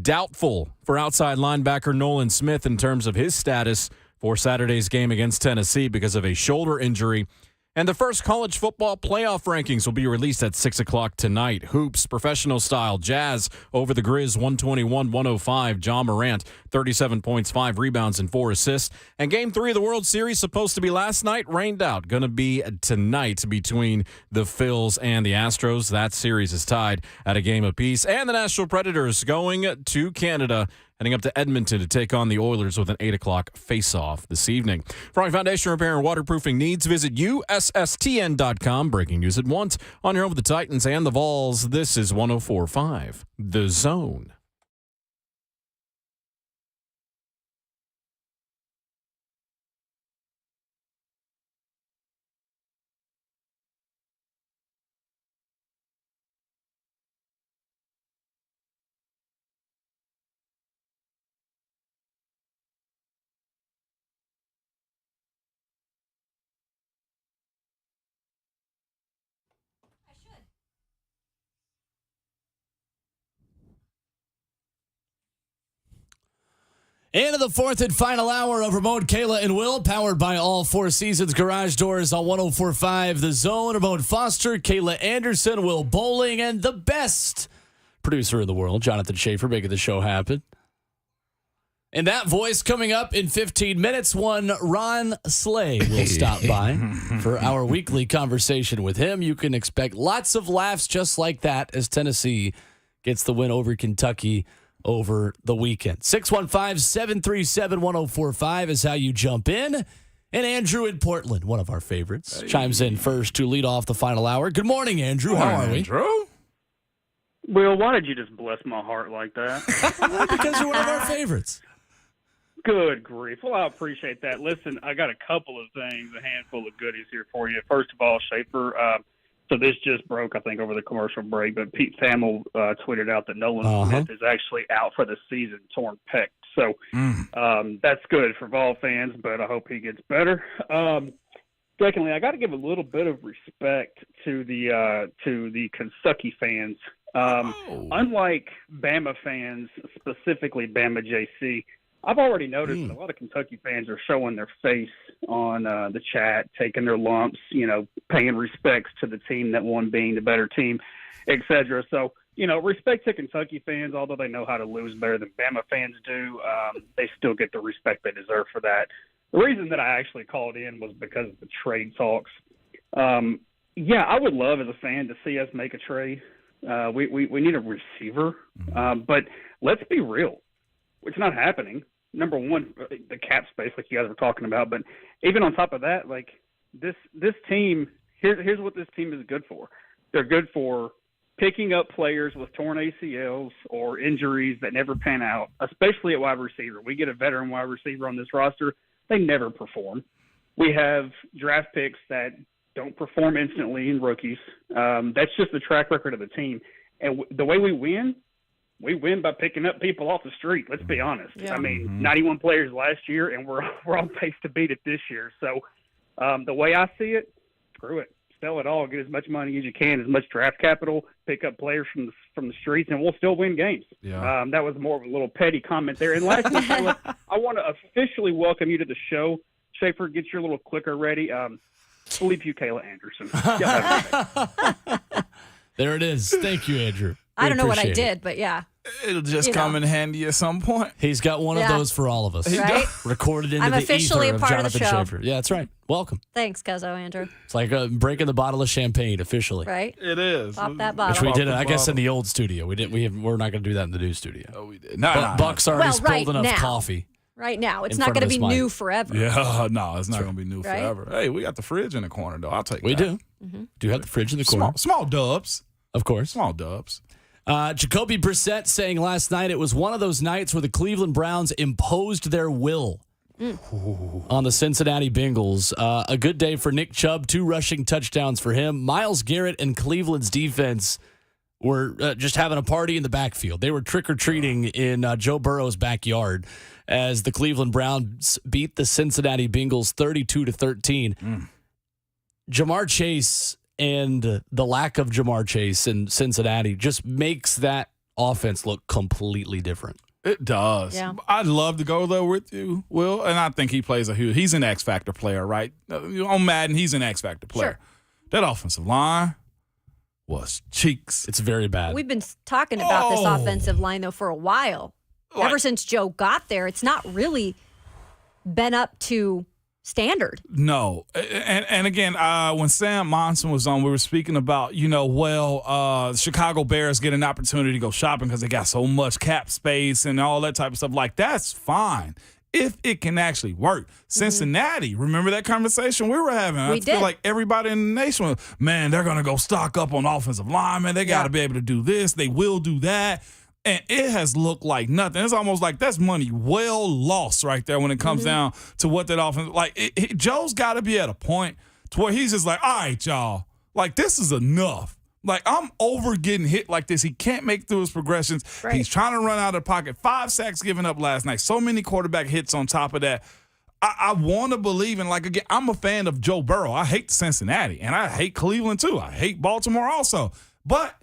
doubtful for outside linebacker Nolan Smith in terms of his status for Saturday's game against Tennessee because of a shoulder injury. And the first college football playoff rankings will be released at 6 o'clock tonight. Hoops, professional style, Jazz over the Grizz, 121-105. John Morant, 37 points, 5 rebounds, and 4 assists. And Game 3 of the World Series, supposed to be last night, rained out. Going to be tonight between the Phils and the Astros. That series is tied at a game apiece. And the Nashville Predators going to Canada, heading up to Edmonton to take on the Oilers with an 8 o'clock face-off this evening. For all foundation repair and waterproofing needs, visit USSTN.com. Breaking news at once on your home with the Titans and the Vols. This is 104.5 The Zone. Into the fourth and final hour of Ramon, Kayla, and Will, powered by All Four Seasons Garage Doors on 104.5 The Zone. Ramon Foster, Kayla Anderson, Will Bowling, and the best producer in the world, Jonathan Schaefer, making the show happen. And that voice coming up in 15 minutes, one Ron Slay will stop by for our weekly conversation with him. You can expect lots of laughs just like that as Tennessee gets the win over Kentucky over the weekend. 615-737-1045 is how you jump in. And Andrew in Portland, one of our favorites, chimes in first to lead off the final hour. Good morning, Andrew. How are we? Andrew? Will, why did you just bless my heart like that? Because you're one of our favorites. Good grief. Well, I appreciate that. Listen, I got a couple of things, a handful of goodies here for you. First of all, Schaefer, so this just broke, I think, over the commercial break, but Pete Thamel tweeted out that Nolan Smith is actually out for the season, torn pec. So that's good for Vol fans, but I hope he gets better. Secondly, I got to give a little bit of respect to the Kentucky fans. Unlike Bama fans, specifically Bama JC, I've already noticed that a lot of Kentucky fans are showing their face on the chat, taking their lumps, paying respects to the team that won being the better team, et cetera. So, respect to Kentucky fans, although they know how to lose better than Bama fans do, they still get the respect they deserve for that. The reason that I actually called in was because of the trade talks. I would love as a fan to see us make a trade. We need a receiver, but let's be real. It's not happening. Number one, the cap space, like you guys were talking about. But even on top of that, like this team, here's what this team is good for. They're good for picking up players with torn ACLs or injuries that never pan out, especially at wide receiver. We get a veteran wide receiver on this roster. They never perform. We have draft picks that don't perform instantly in rookies. That's just the track record of the team. And the way we win by picking up people off the street. Let's be honest. Yeah. 91 players last year, and we're on pace to beat it this year. So the way I see it, screw it. Sell it all. Get as much money as you can, as much draft capital. Pick up players from the streets, and we'll still win games. Yeah. That was more of a little petty comment there. And lastly, Taylor, I want to officially welcome you to the show. Schaefer, get your little clicker ready. Believe you, Kayla Anderson. There it is. Thank you, Andrew. I don't know what I appreciate it. did, but yeah. It'll just come in handy at some point. He's got one of those for all of us. Right? Recorded into I'm the officially ether a part of of the Jonathan show. Schaefer. Yeah, that's right. Welcome. Thanks, Cuzzo Andrew. It's like breaking the bottle of champagne officially. Right? It is. Pop that Which bottle. we did, I guess, in the old studio. We're not going to do that in the new studio. Oh, we did. Buck's already spilled right enough now. coffee. Right now. It's in not front going of to be this mic. new forever. Yeah, no, it's not going to be new Right? forever. Hey, we got the fridge in the corner, though. I'll take We that. do. Do have the fridge in the corner. Small dubs. Of course. Small dubs. Jacoby Brissett saying last night it was one of those nights where the Cleveland Browns imposed their will on the Cincinnati Bengals. A good day for Nick Chubb, 2 rushing touchdowns for him. Myles Garrett and Cleveland's defense were just having a party in the backfield. They were trick-or-treating in Joe Burrow's backyard as the Cleveland Browns beat the Cincinnati Bengals 32-13. Jamar Chase and the lack of Jamar Chase in Cincinnati just makes that offense look completely different. It does. Yeah. I'd love to go there with you, Will, and I think he plays he's an X Factor player, right? On Madden, he's an X Factor player. Sure. That offensive line was cheeks. It's very bad. We've been talking about this offensive line, though, for a while. Ever since Joe got there, it's not really been up to standard. No. And again, when Sam Monson was on, we were speaking about, the Chicago Bears get an opportunity to go shopping because they got so much cap space and all that type of stuff. Like, that's fine if it can actually work. Cincinnati, remember that conversation we were having? I feel like everybody in the nation was, man, they're going to go stock up on offensive linemen. They got to be able to do this. They will do that. And it has looked like nothing. It's almost like that's money well lost right there when it comes down to what that offense. Like, Joe's got to be at a point to where he's just like, all right, y'all, like, this is enough. Like, I'm over getting hit like this. He can't make through his progressions. Right. He's trying to run out of the pocket. 5 sacks given up last night. So many quarterback hits on top of that. I want to believe in, like, again, I'm a fan of Joe Burrow. I hate Cincinnati, and I hate Cleveland, too. I hate Baltimore also. But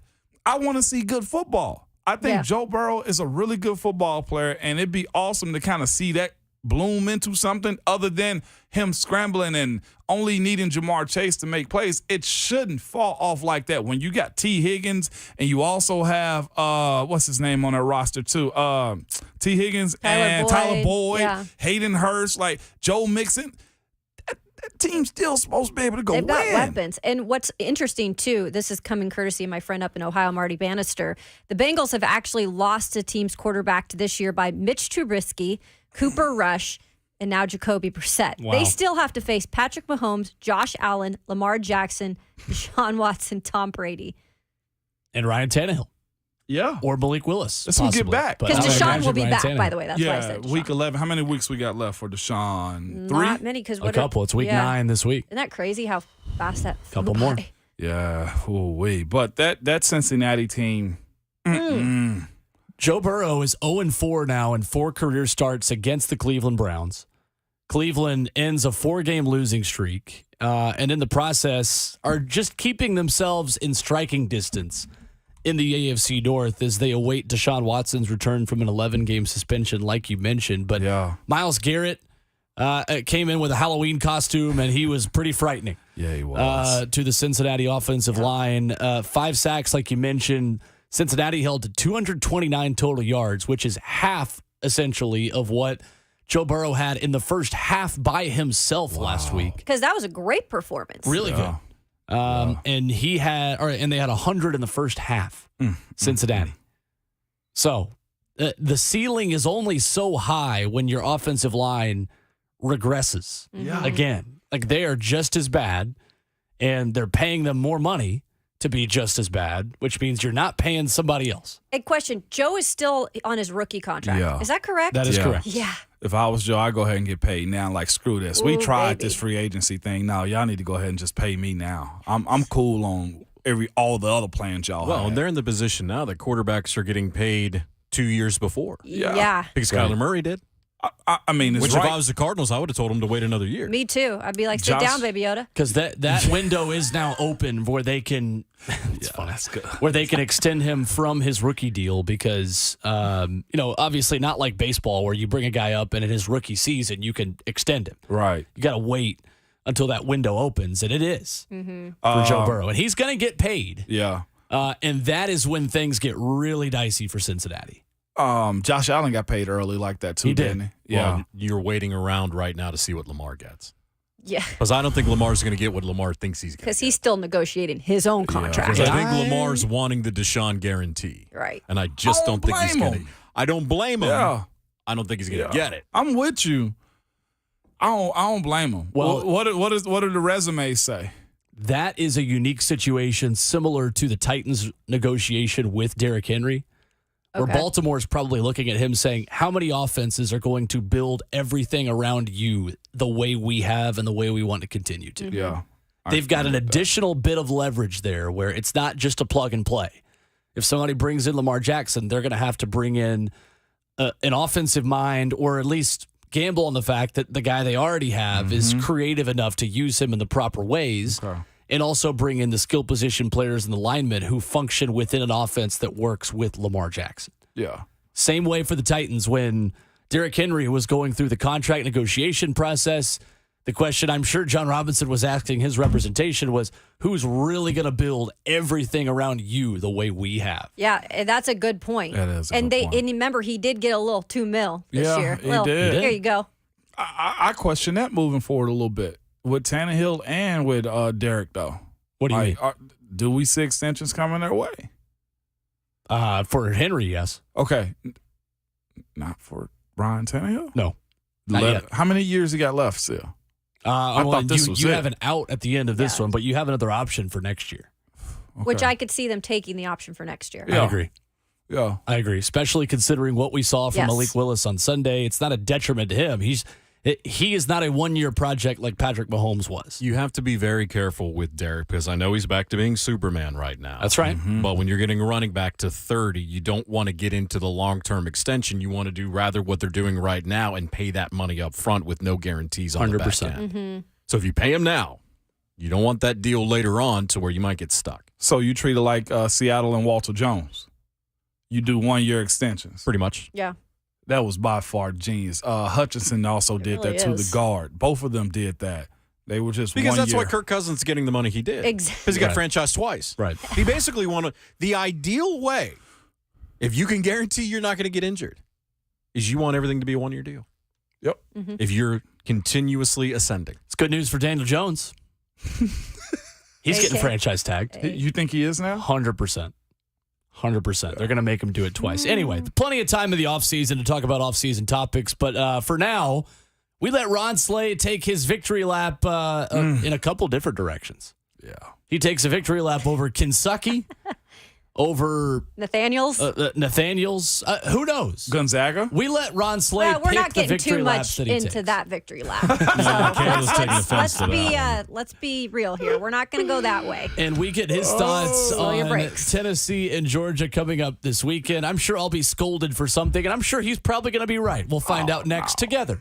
I want to see good football. I think Joe Burrow is a really good football player, and it'd be awesome to kind of see that bloom into something other than him scrambling and only needing Jamar Chase to make plays. It shouldn't fall off like that. When you got T. Higgins and you also have, what's his name on that roster too? T. Higgins and Tyler Boyd, Hayden Hurst, like Joe Mixon. That team's still supposed to be able to go They've got win. weapons. And what's interesting, too, this is coming courtesy of my friend up in Ohio, Marty Bannister. The Bengals have actually lost a team's quarterback this year by Mitch Trubisky, Cooper Rush, and now Jacoby Brissett. Wow. They still have to face Patrick Mahomes, Josh Allen, Lamar Jackson, Deshaun Watson, Tom Brady. And Ryan Tannehill. Yeah. Or Malik Willis. Let's get back. Because Deshaun will be back, by the way. That's why I said Deshaun. Week 11. How many weeks we got left for Deshaun? 3? Not many. A couple. It's week 9 this week. Isn't that crazy how fast that flew Couple more. by? Yeah. Ooh-wee. But that Cincinnati team. Joe Burrow is 0-4 now in 4 career starts against the Cleveland Browns. Cleveland ends a 4-game losing streak, and in the process are just keeping themselves in striking distance in the AFC North as they await Deshaun Watson's return from an 11-game suspension, like you mentioned. But Myles Garrett came in with a Halloween costume, and he was pretty frightening. Yeah, he was. To the Cincinnati offensive line. 5 sacks, like you mentioned. Cincinnati held to 229 total yards, which is half, essentially, of what Joe Burrow had in the first half by himself last week. Because that was a great performance. Really good. And they had 100 in the first half, Cincinnati. So the ceiling is only so high when your offensive line regresses again. Like, they are just as bad, and they're paying them more money to be just as bad, which means you're not paying somebody else. A question. Joe is still on his rookie contract. Yeah. Is that correct? That is correct. Yeah. If I was Joe, I'd go ahead and get paid now. Like, screw this. We Ooh, tried baby. this free agency thing. No, y'all need to go ahead and just pay me now. I'm cool on all the other plans y'all Well, have. they're in the position now that quarterbacks are getting paid 2 years before. Yeah. Because Kyler Murray did. I mean, it's Which, right. if I was the Cardinals, I would have told him to wait another year. Me too. I'd be like, sit down, Baby Yoda. Because that window is now open where they can That's good. where they can extend him from his rookie deal because, obviously not like baseball where you bring a guy up and in his rookie season you can extend him. Right. You got to wait until that window opens, and it is for Joe Burrow. And he's going to get paid. Yeah. And that is when things get really dicey for Cincinnati. Josh Allen got paid early like that too, He did. didn't he? Yeah. Well, you're waiting around right now to see what Lamar gets. Yeah. Because I don't think Lamar's going to get what Lamar thinks he's going to get. Because he's still negotiating his own contract. Because I think Lamar's wanting the Deshaun guarantee. Right. And I just don't think he's going to. I don't blame him. Yeah. I don't think he's going to get it. I'm with you. I don't blame him. Well, what do the resumes say? That is a unique situation similar to the Titans negotiation with Derrick Henry, where Baltimore is probably looking at him saying, how many offenses are going to build everything around you the way we have and the way we want to continue to? Mm-hmm. Yeah. They've got an additional bit of leverage there where it's not just a plug and play. If somebody brings in Lamar Jackson, they're going to have to bring in an offensive mind, or at least gamble on the fact that the guy they already have is creative enough to use him in the proper ways, and also bring in the skill position players and the linemen who function within an offense that works with Lamar Jackson. Yeah. Same way for the Titans when Derrick Henry was going through the contract negotiation process. The question I'm sure John Robinson was asking his representation was, who's really going to build everything around you the way we have? Yeah, that's a good point. That is a and good they point. And remember, he did get a little $2 million this year. He did. Here you go. I question that moving forward a little bit with Tannehill and with Derek, though. What do you mean? Do we see extensions coming their way? For Henry, yes. Okay. Not for Ryan Tannehill? No. Not yet. How many years he got left still? I thought this was you it. have an out at the end of this one, but you have another option for next year. Which I could see them taking the option for next year. I agree. Yeah. I agree, especially considering what we saw from Malik Willis on Sunday. It's not a detriment to him. He is not a one-year project like Patrick Mahomes was. You have to be very careful with Derek because I know he's back to being Superman right now. That's right. But when you're getting a running back to 30, you don't want to get into the long-term extension. You want to do rather what they're doing right now and pay that money up front with no guarantees on the back end. So if you pay him now, you don't want that deal later on to where you might get stuck. So you treat it like Seattle and Walter Jones. You do 1-year extensions. Pretty much. Yeah. That was by far genius. Hutchinson also did really that to the is. guard. Both of them did that. They were just Because 1 that's year. why Kirk Cousins is getting the money he did. Exactly. Because he got franchised twice. Right. He basically wanted the ideal way, if you can guarantee you're not going to get injured, is you want everything to be a 1-year deal. Yep. If you're continuously ascending. It's good news for Daniel Jones. He's getting franchise tagged. You think he is now? 100%. 100%. They're going to make him do it twice. Anyway, plenty of time in the offseason to talk about offseason topics. But for now, we let Ron Slay take his victory lap in a couple different directions. Yeah. He takes a victory lap over Kentucky, over Nathaniels. Nathaniels. Who knows? Gonzaga. We let Ron Slay Well, we're pick not the getting victory too laps much that he into takes. that victory lap. Kayla's taking offense to that Let's be real here. We're not going to go that way. And we get his thoughts Slow your on brakes. Tennessee and Georgia coming up this weekend. I'm sure I'll be scolded for something, and I'm sure he's probably going to be right. We'll find out next together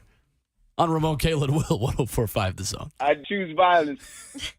on Ramon, Kayla, and Will, 104.5 The Zone. I choose violence.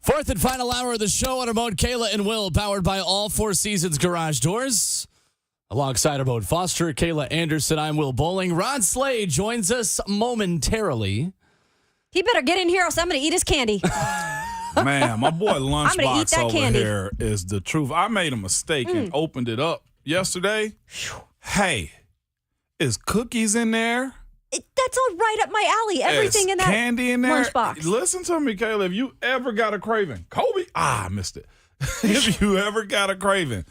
Fourth and final hour of the show on Ramon, Kayla, and Will, powered by All Four Seasons Garage Doors. Alongside Ramon Foster, Kayla Anderson, I'm Will Bowling. Ron Slade joins us momentarily. He better get in here, else I'm going to eat his candy. Man, my boy gonna eat Lunchbox that over candy. here is the truth. I made a mistake and opened it up yesterday. Hey, is cookies in there? That's all right up my alley. Everything Is in that candy in there. lunchbox. Listen to me, Kayla. If you ever got a craving, Kobe. I missed it. If you ever got a craving,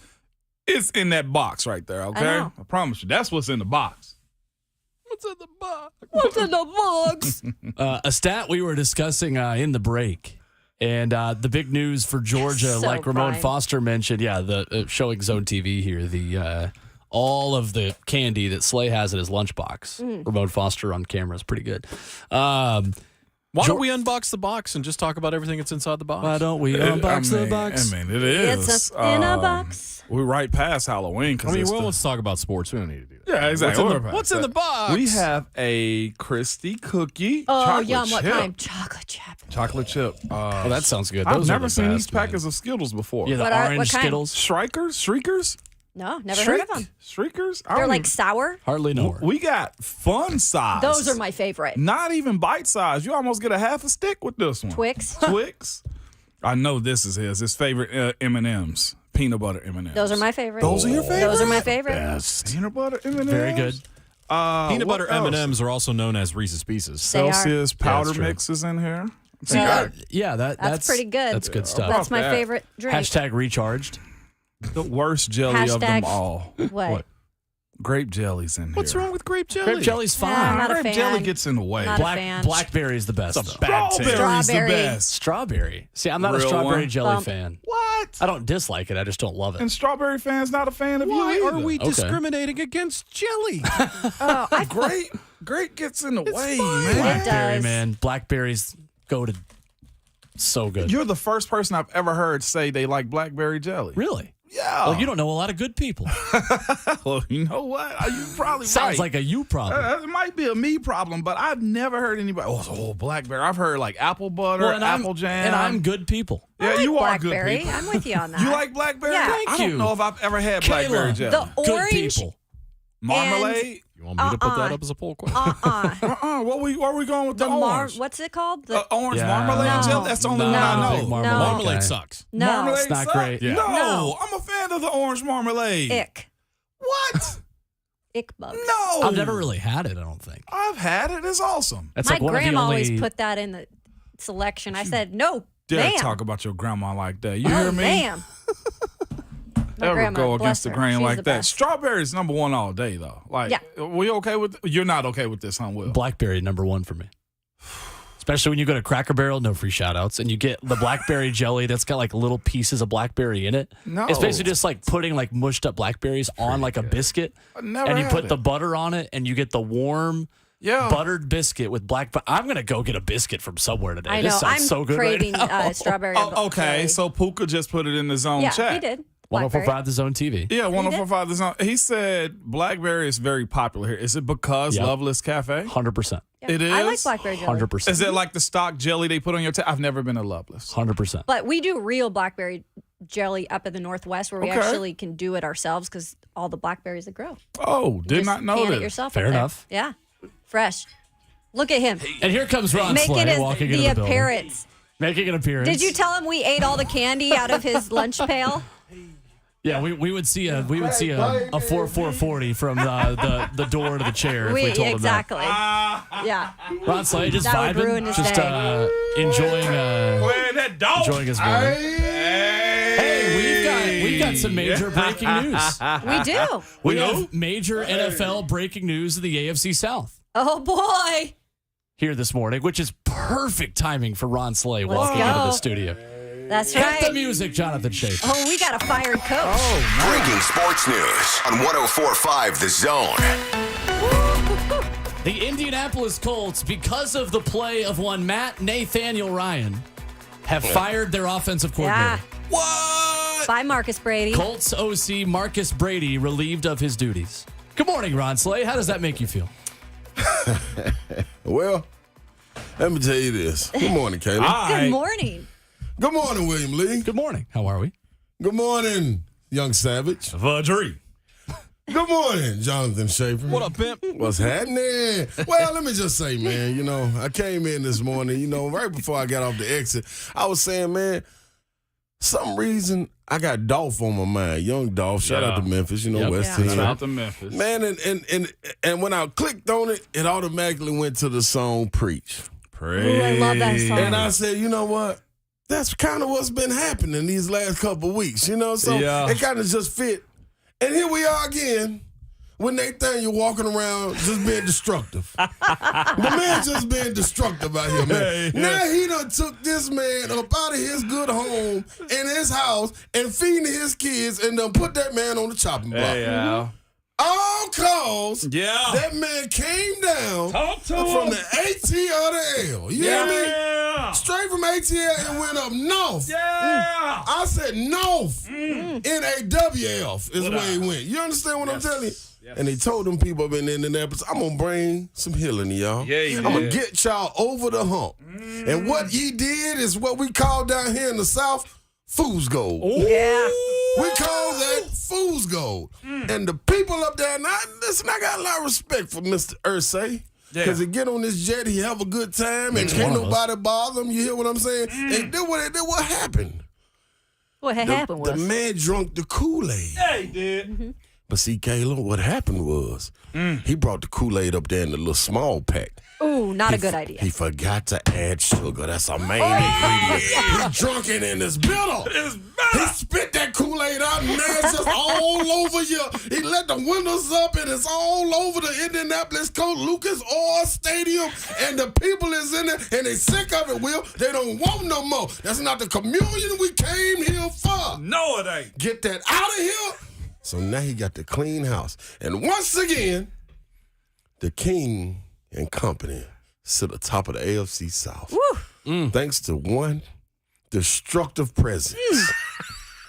it's in that box right there. Okay, know. I promise you, that's what's in the box. What's in the box? What's in the box? A stat we were discussing in the break. And the big news for Georgia, So like Ramon Brian. Foster mentioned, the showing Zone TV here, the all of the candy that Slay has in his lunchbox. Ramon Foster on camera is pretty good. Why don't we unbox the box and just talk about everything that's inside the box? Why don't we unbox the box? I mean, it is. It's in a box. We're right past Halloween. I mean, well, let's talk about sports. We don't need to do that. Yeah, exactly. What's in the box? We have a Christy cookie. Oh, chocolate yum. What chip. kind? Chocolate chip. Chocolate chip. Oh, that sounds good. I've Those are never the seen these best, man. packets of Skittles before. Yeah, the What orange kind? Skittles. Shriekers? No, never heard of them. Shriekers? I They're don't like even- sour. Hardly know her. We got fun size. Those are my favorite. Not even bite size. You almost get a half a stick with this one. Twix. Twix. I know this is his favorite M&Ms. Peanut butter M&Ms. Those are my favorite. Those are your favorite? Those are my favorite. Best. Peanut butter M&Ms. Very good. Peanut what butter else? M&Ms are also known as Reese's Pieces. They are. Celsius Yeah, powder that's true. mix is in here. Yeah, that's pretty good. That's good stuff. That's my that. favorite drink. Hashtag recharged. The worst jelly of them Hashtag- all. What? Grape jelly's in here. What's wrong with grape jelly? Grape jelly's fine. Yeah, I'm not a Grape fan. jelly gets in the way. Not a fan. Blackberry's the best. It's a though. bad taste. Strawberry's Strawberry. the best. Strawberry. See, I'm not a Real strawberry one? jelly Bump. fan. What? I don't dislike it. I just don't love it. And strawberry fans not a fan of Why you are either. we Okay. discriminating against jelly? Grape gets in the way, fine. man. Blackberry, does. man. Blackberries go to so good. You're the first person I've ever heard say they like blackberry jelly. Really? Yeah. Well, you don't know a lot of good people. Well, you know what? You probably Sounds right. like a you problem. It might be a me problem, but I've never heard anybody. Oh, blackberry. I've heard like apple butter, Well, and apple jam. And I'm good people. Yeah, I like you are good blackberry. people. I'm with you on that. You like blackberry? Yeah. Thank I don't you. know if I've ever had Kayla, blackberry jelly. the Good orange? people. Marmalade? You want me to put that up as a poll question? Where are we going with the orange? What's it called? The Orange Yeah. marmalade No. jelly? That's the only No. one I I'm a know. big marmalade No. Marmalade guy. sucks. no. Marmalade It's not sucks? great. Yeah. No. I'm a fan of the orange marmalade. Ick. What? Ick bugs. No. I've never really had it, I don't think. I've had it. It's awesome. That's My like one of the grandma only. always put that in the selection. I said, no, Dare ma'am. talk about your grandma like that. You Oh, hear me? ma'am. My Ever grandma, go bless against the her. grain She's like the that? best. Strawberry's number one all day, though. Like, Yeah. we okay with? You're not okay with this, huh, Will? Blackberry #1 for me. Especially when you go to Cracker Barrel, no free shout outs, and you get the blackberry jelly that's got like little pieces of blackberry in it. No. It's basically just like putting like mushed up blackberries on like a biscuit. I never And you had put it. the butter on it and you get the warm buttered biscuit with black. I'm going to go get a biscuit from somewhere today. I This know. sounds I'm so good craving right now. strawberry. Oh, okay, jelly. so Puka just put it in the zone Yeah, chat. he did. 1045 The Zone TV. Yeah, 104.5 the zone. He said blackberry is very popular here. Is it because Yep. Loveless Cafe? 100%. Yeah. It I like is? blackberry jelly. 100%. Is it like the stock jelly they put on your I've never been to Loveless. 100%. But we do real blackberry jelly up in the Northwest where we Okay. actually can do it ourselves because all the blackberries that grow. Oh, did Just not know can that. it yourself Fair up there. enough. Yeah. Fresh. Look at him. And here comes Ron Making Slay his, walking the into the building. appearance. Making an appearance. Did you tell him we ate all the candy out of his lunch pail? Yeah, we would see a 4-4-40 from the door to the chair if we told him that. Exactly. Yeah. Ron Slay just That would ruin vibing, his just day. enjoying his morning. Hey, we've got some major breaking news. We do. We have major NFL breaking news in the AFC South Oh, boy. here this morning, which is perfect timing for Ron Slay Let's walking into go. the studio. That's Hit right. the music, Jonathan Schaefer. Oh, we got a fired coach. Breaking sports news on 104.5 The Zone. The Indianapolis Colts, because of the play of one Matt Nathaniel Ryan, have fired their offensive Yeah. coordinator. What? Bye, Marcus Brady. Colts OC Marcus Brady relieved of his duties. Good morning, Ron Slay. How does that make you feel? Well, let me tell you this. Good morning, Kayla. Good morning. Good morning, William Lee. Good morning. How are we? Good morning, Young Savage. Vajri. Good morning, Jonathan Schaefer. What up, pimp? What's happening? Well, let me just say, man, you know, I came in this morning, you know, right before I got off the exit, I was saying, man, some reason I got Dolph on my mind. Young Dolph. Shout out to Memphis, you know, West End. Shout out to Memphis. Man, and when I clicked on it, it automatically went to the song Preach. Ooh, I love that song. And I said, you know what? That's kind of what's been happening these last couple of weeks, you know? So it kind of just fit. And here we are again with Nathaniel walking around just being destructive. The man just being destructive out here, man. Now he done took this man up out of his good home in his house and feeding his kids and done put that man on the chopping block. Hey, Al. All cause that man came down from the AT or the L. You hear me? Straight from ATL and went up north. Yeah. I said north. NAWF is where he went. You understand what I'm telling you? Yes. And he told them people up in Indianapolis, I'm going to bring some healing to y'all. Yeah, I'm going to get y'all over the hump. And what he did is what we call down here in the South, fool's gold. Yeah. We call that fool's gold. And the people up there, now, listen, I got a lot of respect for Mr. Ursay. Because he get on this jet, he have a good time, and can't nobody bother him. You hear what I'm saying? And then what happened? What happened was? The man drunk the Kool-Aid. Yeah, he did. But see, Kayla, what happened was he brought the Kool-Aid up there in the little small pack. Ooh, not a good idea. He forgot to add sugar. That's a main ingredient. He drunk it in his bitter. He spit that Kool-Aid out, and now it's just all over you. He let the windows up, and it's all over the Indianapolis Colt Lucas Oil Stadium, and the people is in it, and they sick of it, Will. They don't want no more. That's not the communion we came here for. No, it ain't. Get that out of here. So now he got the clean house. And once again, the king and company sit atop of the AFC South. Thanks to one destructive presence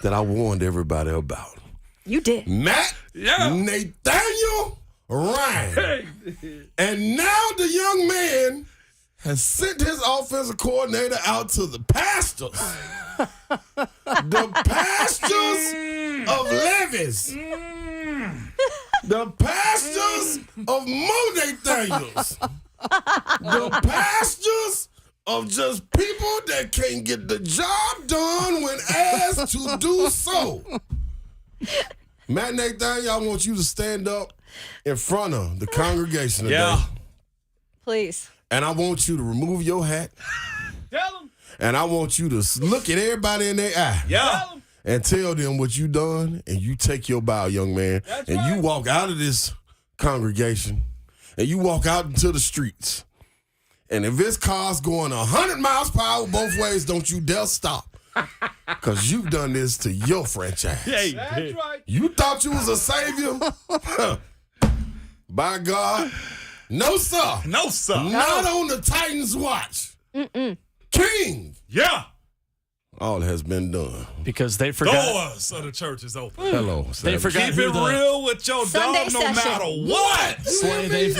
that I warned everybody about. You did. Matt Nathaniel Ryan. And now the young man has sent his offensive coordinator out to the pastures. The pastures of Levis. The pastures of Mo Nathaniels. The pastures of just people that can't get the job done when asked to do so. Matt Nathaniel, I want you to stand up in front of the congregation today. Please. And I want you to remove your hat. Tell him. And I want you to look at everybody in their eye. And tell them what you done, and you take your bow, young man. That's and right. You walk out of this congregation, and you walk out into the streets. And if this car's going 100 miles per hour both ways, don't you dare stop. Because you've done this to your franchise. That's right. You thought you was a savior? By God. No, sir. No, sir. Not on the Titans' watch. King. Yeah. All has been done. Because they forgot. Doors of the church is open. Hello. They forgot Keep who it the real with your Sunday dog no session. matter what. Slay,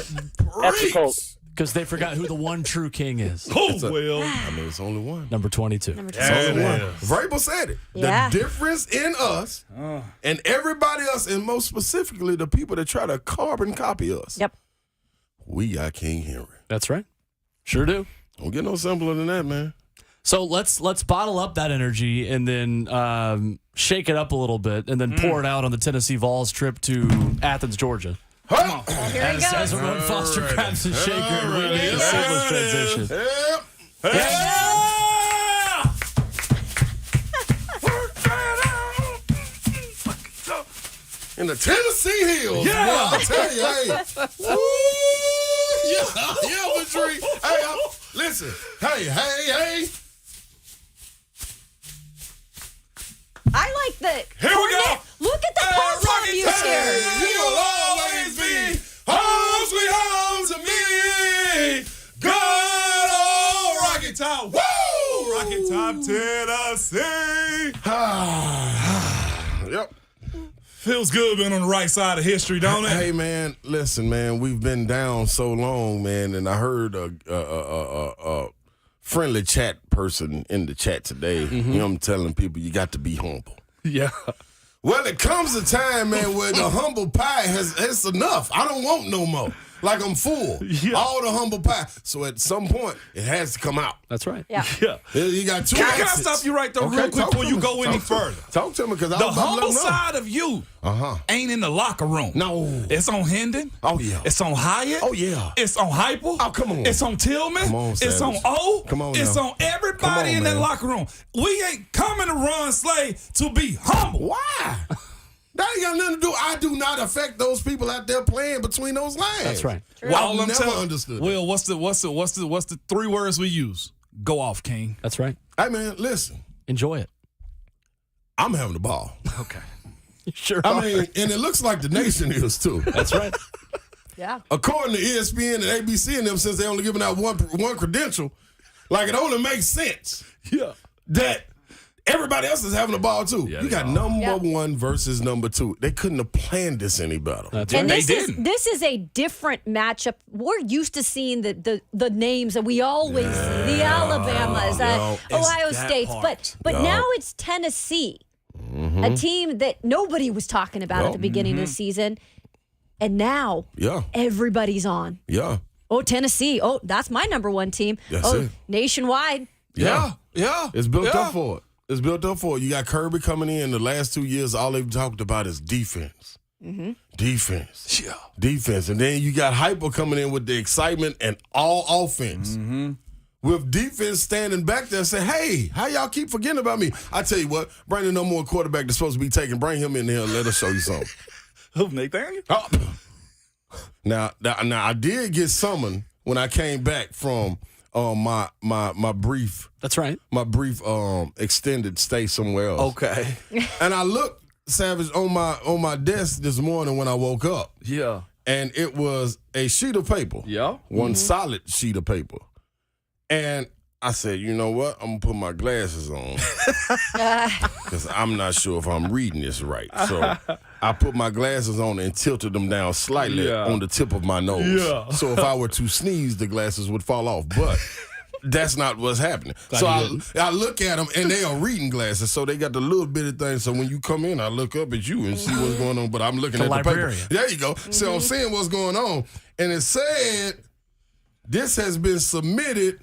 Preach. because they forgot who the one true king is. Who will? I mean, it's only one. Number 22. Number two. It's only one. is. Vrabel said it. Yeah. The difference in us and everybody else, and most specifically the people that try to carbon copy us. Yep. We got King Henry. That's right. Sure do. Don't get no simpler than that, man. So let's bottle up that energy and then shake it up a little bit and then pour it out on the Tennessee Vols trip to Athens, Georgia. Here we go. As Ramon Foster grabs his shaker and we make a seamless transition. In the Tennessee Hills. Yeah. Boy, I'll tell you, hey. Woo! Yeah, Madrid. Hey, listen. Hey. I like the. Here we go. Look at the pom-pom use here. You will always be home sweet home to me. Good old Rocky Top. Woo! Rocky Top, Tennessee. Yep. Feels good being on the right side of history, don't it? Hey, man, listen, man, we've been down so long, man, and I heard friendly chat person in the chat today. You know, I'm telling people you got to be humble. Yeah. Well, it comes a time, man, where the humble pie it's enough. I don't want no more. Like I'm full. Yeah. All the humble pie. So at some point, it has to come out. That's right. Yeah. You got two Can I exits. stop you right there real quick before you go any further? Talk to me, because the humble side of you ain't in the locker room. No. It's on Hendon. Oh, yeah. It's on Hyatt. Oh, yeah. It's on Hyper. Oh, come on. It's on Tillman. Come on, it's on Savage. O. Come on It's now. on everybody in that locker room. We ain't coming to run Slay to be humble. Why? That ain't got nothing to do. I do not affect those people out there playing between those lines. That's right. Well, I've never understood. Will, what's the 3 words we use? Go off, King. That's right. Hey, man, listen. Enjoy it. I'm having the ball. Okay. Sure. I mean, and it looks like the nation is too. That's right. Yeah. According to ESPN and ABC and them, since they only giving out one credential, like it only makes sense. Yeah. That everybody else is having the ball too. Yeah, you got number 1 versus number 2. They couldn't have planned this any better. That's And right. this is a different matchup. We're used to seeing the names that we always see, the Alabamas, Ohio States, but now it's Tennessee, a team that nobody was talking about at the beginning of the season, and now everybody's on. Yeah. Oh, Tennessee. Oh, that's my number 1 team. That's it. Nationwide. Yeah. It's built up for it. It's built up for it. You got Kirby coming in. The last 2 years, all they've talked about is defense. Defense. Yeah. Defense. And then you got Hyper coming in with the excitement and all offense. With defense standing back there saying, hey, how y'all keep forgetting about me? I tell you what, bring the number 1 quarterback that's supposed to be taken. Bring him in here and let us show you something. Who, Nathaniel? Oh. Now, I did get summoned when I came back from my brief. That's right. My brief extended stay somewhere else. Okay. And I looked, Savage, on my desk this morning when I woke up. Yeah. And it was a sheet of paper. Yeah. One solid sheet of paper. And I said, you know what? I'm going to put my glasses on because I'm not sure if I'm reading this right. So I put my glasses on and tilted them down slightly on the tip of my nose. Yeah. So if I were to sneeze, the glasses would fall off. But that's not what's happening. So I look at them, and they are reading glasses. So they got the little bitty thing. So when you come in, I look up at you and see what's going on. But I'm looking at the paper. There you go. So I'm seeing what's going on. And it said, this has been submitted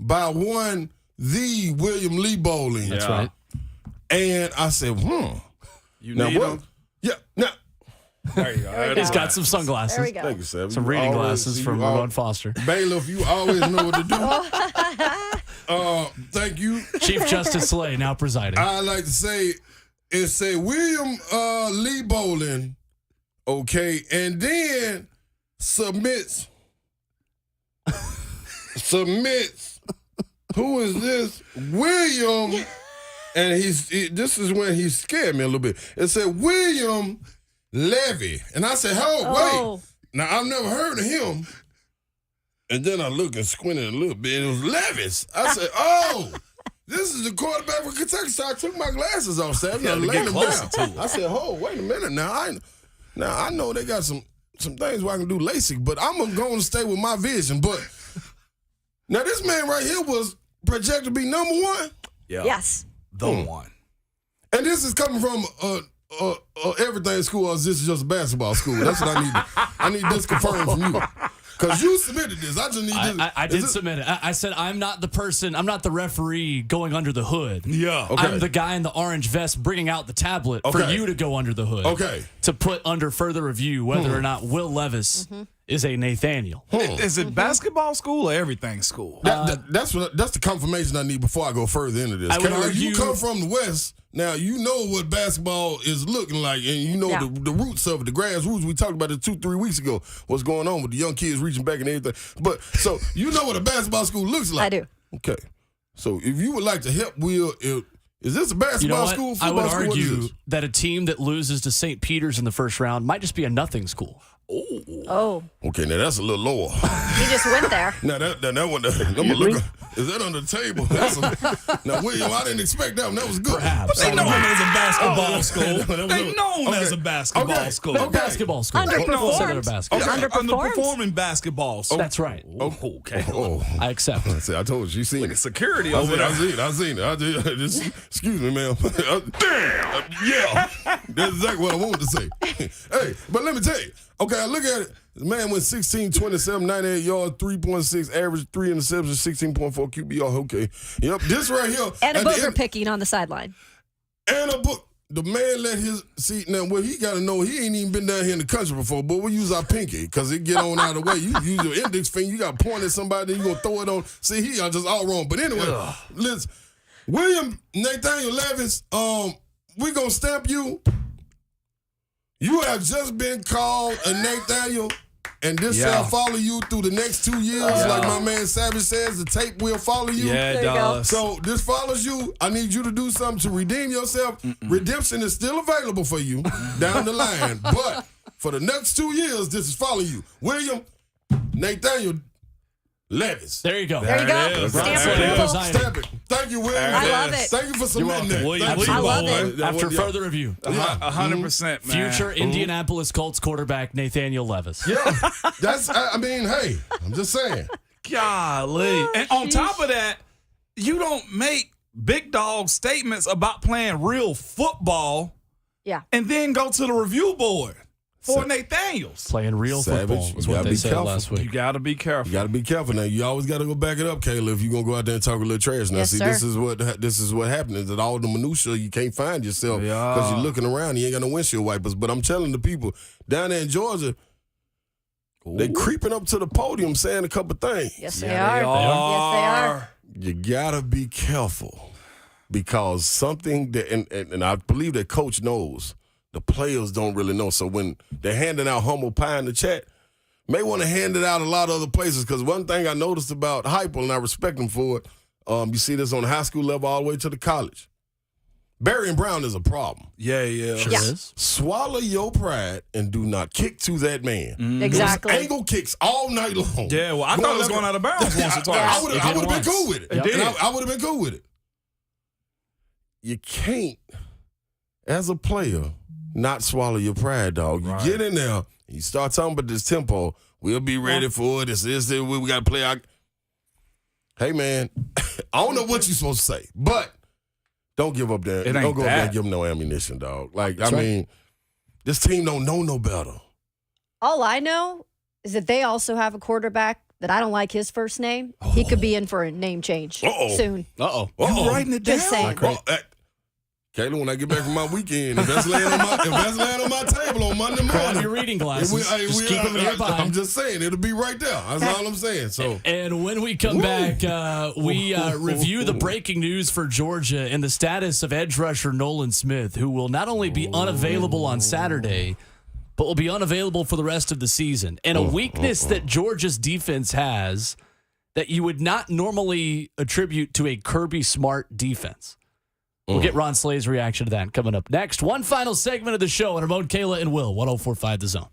by the William Lee Bowling. That's right. And I said, You now need what? them? Yeah. Now, there you go. He's got some sunglasses. There we go. thank you, Sam. Some reading glasses from Ramon Foster. Bailiff, you always know what to do. Thank you. Chief Justice Slay now presiding. I like to say, it say William Lee Bowling, okay, and then submits. Who is this? William, and this is when he scared me a little bit. It said William Levy, and I said, wait. Now I've never heard of him. And then I looked and squinted a little bit, and it was Levis. I said, this is the quarterback for Kentucky. So I took my glasses off, Sam, and laid them down. I said, wait a minute now. I know they got some things where I can do LASIK, but I'm going to stay with my vision. But now this man right here was projected to be number 1. Yeah. Yes. The one. And this is coming from everything school, or is this just a basketball school? That's what I need. I need this confirmed from you. Because you submitted this. I just need this. I did submit it. I said, I'm not the person, I'm not the referee going under the hood. Yeah. Okay. I'm the guy in the orange vest bringing out the tablet for you to go under the hood. Okay. To put under further review whether or not Will Levis is a Nathaniel. Is it basketball school or everything school? That's the confirmation I need before I go further into this. I would Kayla, argue, you come from the West. Now, you know what basketball is looking like, and you know the roots of it, the grassroots. We talked about it 2-3 weeks ago, what's going on with the young kids reaching back and everything. But, so, you know what a basketball school looks like. I do. Okay. So, if you would like to help Will, is this a basketball school, football school? I would argue that a team that loses to St. Peter's in the first round might just be a nothing school. Oh. Oh, Okay, now that's a little lower. he just went there. Now that one, I'm gonna look. Is that on the table? Now, William, I didn't expect that one. That was good. Perhaps. They known as a basketball school. That was They good. known as a Okay. basketball Okay. school. Okay. Basketball school. Underperformed. Center basketball. Okay. Underperforming basketball school. That's right. Oh, okay. Oh, I accept. see, I told you. She seen it. Security I over there. seen it. Excuse me, ma'am. Damn. Yeah. That's exactly what I wanted to say. Hey, but let me tell you. Okay, I look at it. The man went 16, 27, 98 yards, 3.6 average, 3 interceptions, 16.4 QBR. Okay. Yep, this right here. And a at the booger end- picking on the sideline. And a book. The man let his see now. Well, he got to know he ain't even been down here in the country before. But we use our pinky because it get on out of the way. You use your index finger. You got to point at somebody. You gonna throw it on. See, he are just all wrong. But anyway, listen, William Nathaniel Levis. We gonna stamp you. You have just been called a Nathaniel. And this shall follow you through the next 2 years. Like my man Savage says, the tape will follow you. Yeah, it does. So this follows you. I need you to do something to redeem yourself. Redemption is still available for you down the line. But for the next 2 years, this is following you. William Nathaniel Levis. There you go. There you go. Stamp it. Thank you, William. I love it. Thank you for submitting that. William, Thank you. I love it. After further review, 100%, man. future Indianapolis Colts quarterback Nathaniel Levis. Yeah, that's. I mean, hey, I'm just saying. Golly. And on top of that, you don't make big dog statements about playing real football Yeah. and then go to the review board for Nathaniels. Playing real Savage, football is you what gotta they be said careful. last You week. got to be careful. You got to be careful now. You always got to go back it up, Kayla, if you're going to go out there and talk a little trash. Now, Yes, see, sir. this is what happens. That all the minutia you can't find yourself because you're looking around. You ain't got no windshield wipers. But I'm telling the people down there in Georgia, they creeping up to the podium saying a couple things. Yes, they are. Yes, they are. You got to be careful because something that, and I believe that coach knows, the players don't really know. So when they're handing out humble pie in the chat, may want to hand it out a lot of other places because one thing I noticed about Heupel, and I respect him for it, you see this on the high school level all the way to the college. Barry and Brown is a problem. Yeah. Sure is. Swallow your pride and do not kick to that man. Exactly. It was angle kicks all night long. Yeah, well, I thought it was going out of bounds once or twice. I would have been cool with it. Yep. And I would have been cool with it. You can't, as a player, not swallow your pride, dog. You get in there, you start talking about this tempo. We'll be ready for it. This, we got to play our. Hey, man, I don't know what you're supposed to say, but don't give up there. It ain't Don't go up there that. and give them no ammunition, dog. Like, I mean, this team don't know no better. All I know is that they also have a quarterback that I don't like his first name. He could be in for a name change soon. Uh-oh. You writing it down? Just saying. Kayla, when I get back from my weekend, if that's laying on my table on Monday Grab morning, your reading glasses. Just keep them nearby. I'm just saying, it'll be right there. That's all I'm saying. So, And when we come back, we review the breaking news for Georgia and the status of edge rusher Nolan Smith, who will not only be unavailable on Saturday, but will be unavailable for the rest of the season. And a weakness that Georgia's defense has that you would not normally attribute to a Kirby Smart defense. We'll get Ron Slay's reaction to that coming up next. One final segment of the show on Ramon, Kayla, and Will, 104.5 The Zone.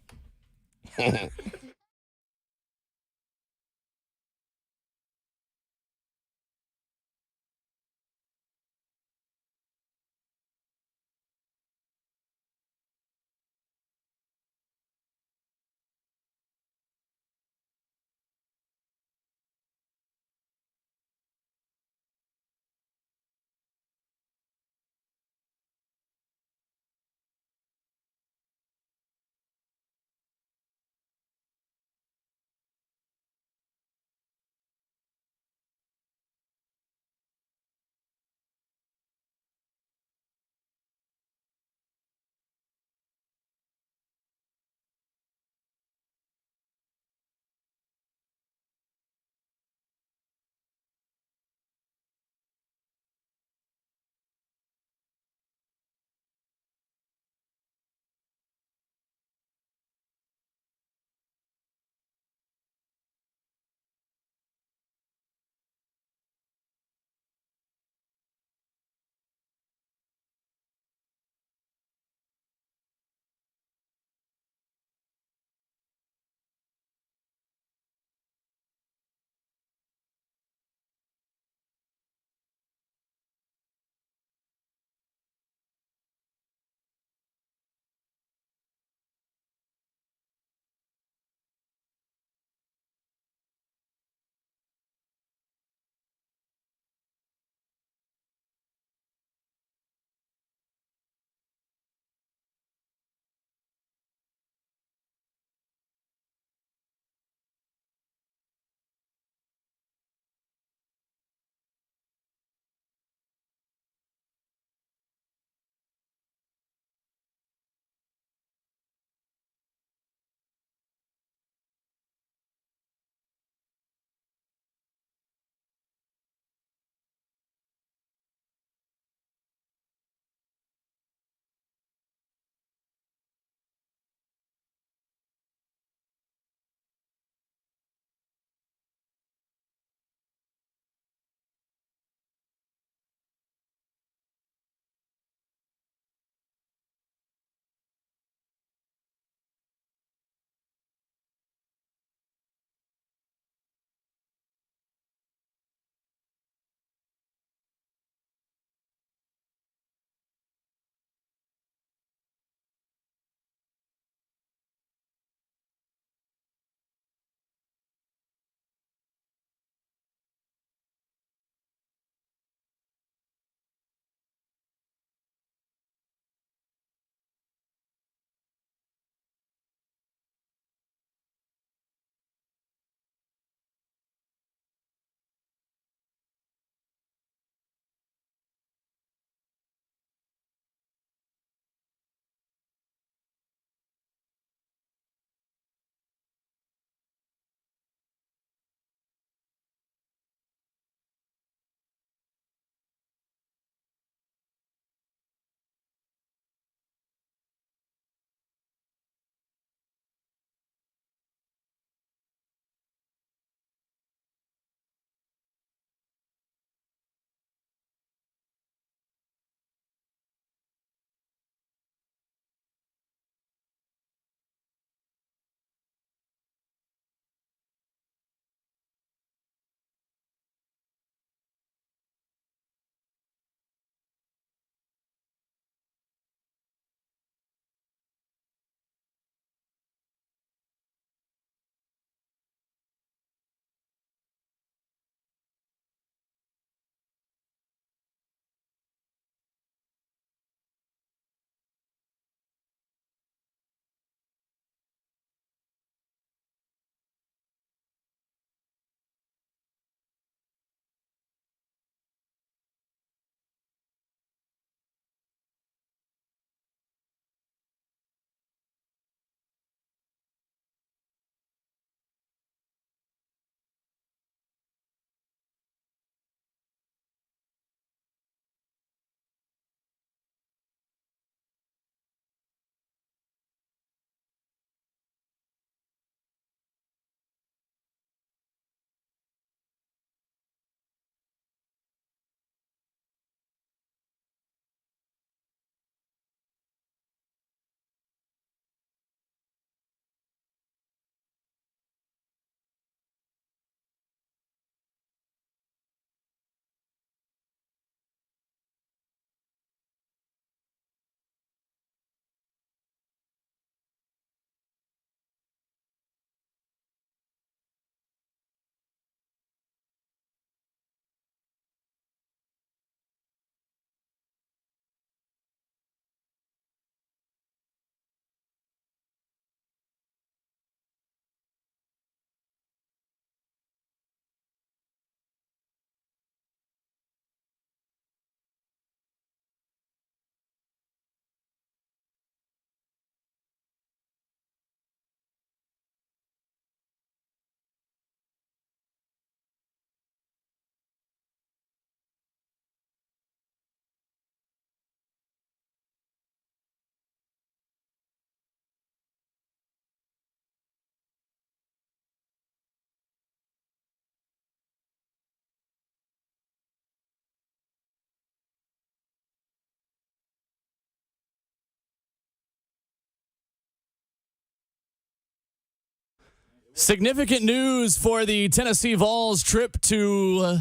Significant news for the Tennessee Vols trip to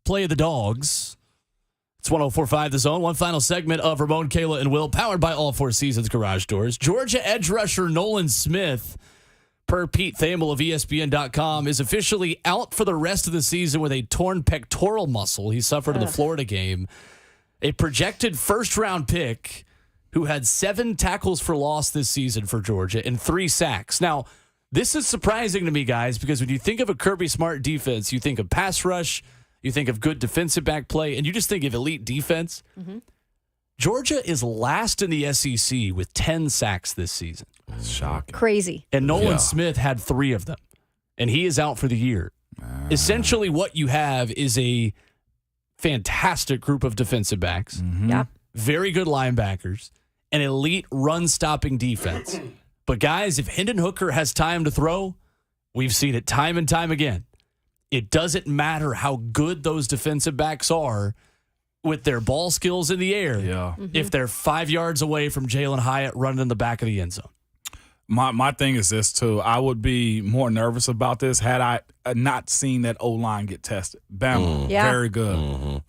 play the Dogs. It's 104.5 The Zone. One final segment of Ramon, Kayla, and Will, powered by All Four Seasons Garage Doors. Georgia edge rusher Nolan Smith, per Pete Thamel of ESPN.com, is officially out for the rest of the season with a torn pectoral muscle he suffered in the Florida game. A projected first-round pick who had 7 tackles for loss this season for Georgia and 3 sacks. Now, this is surprising to me, guys, because when you think of a Kirby Smart defense, you think of pass rush, you think of good defensive back play, and you just think of elite defense. Mm-hmm. Georgia is last in the SEC with 10 sacks this season. That's shocking. Crazy. And Nolan Smith had 3 of them, and he is out for the year. Essentially, what you have is a fantastic group of defensive backs, very good linebackers, an elite run-stopping defense. But, guys, if Hendon Hooker has time to throw, we've seen it time and time again. It doesn't matter how good those defensive backs are with their ball skills in the air if they're 5 yards away from Jalen Hyatt running in the back of the end zone. My thing is this, too. I would be more nervous about this had I not seen that O-line get tested. Bama, very good.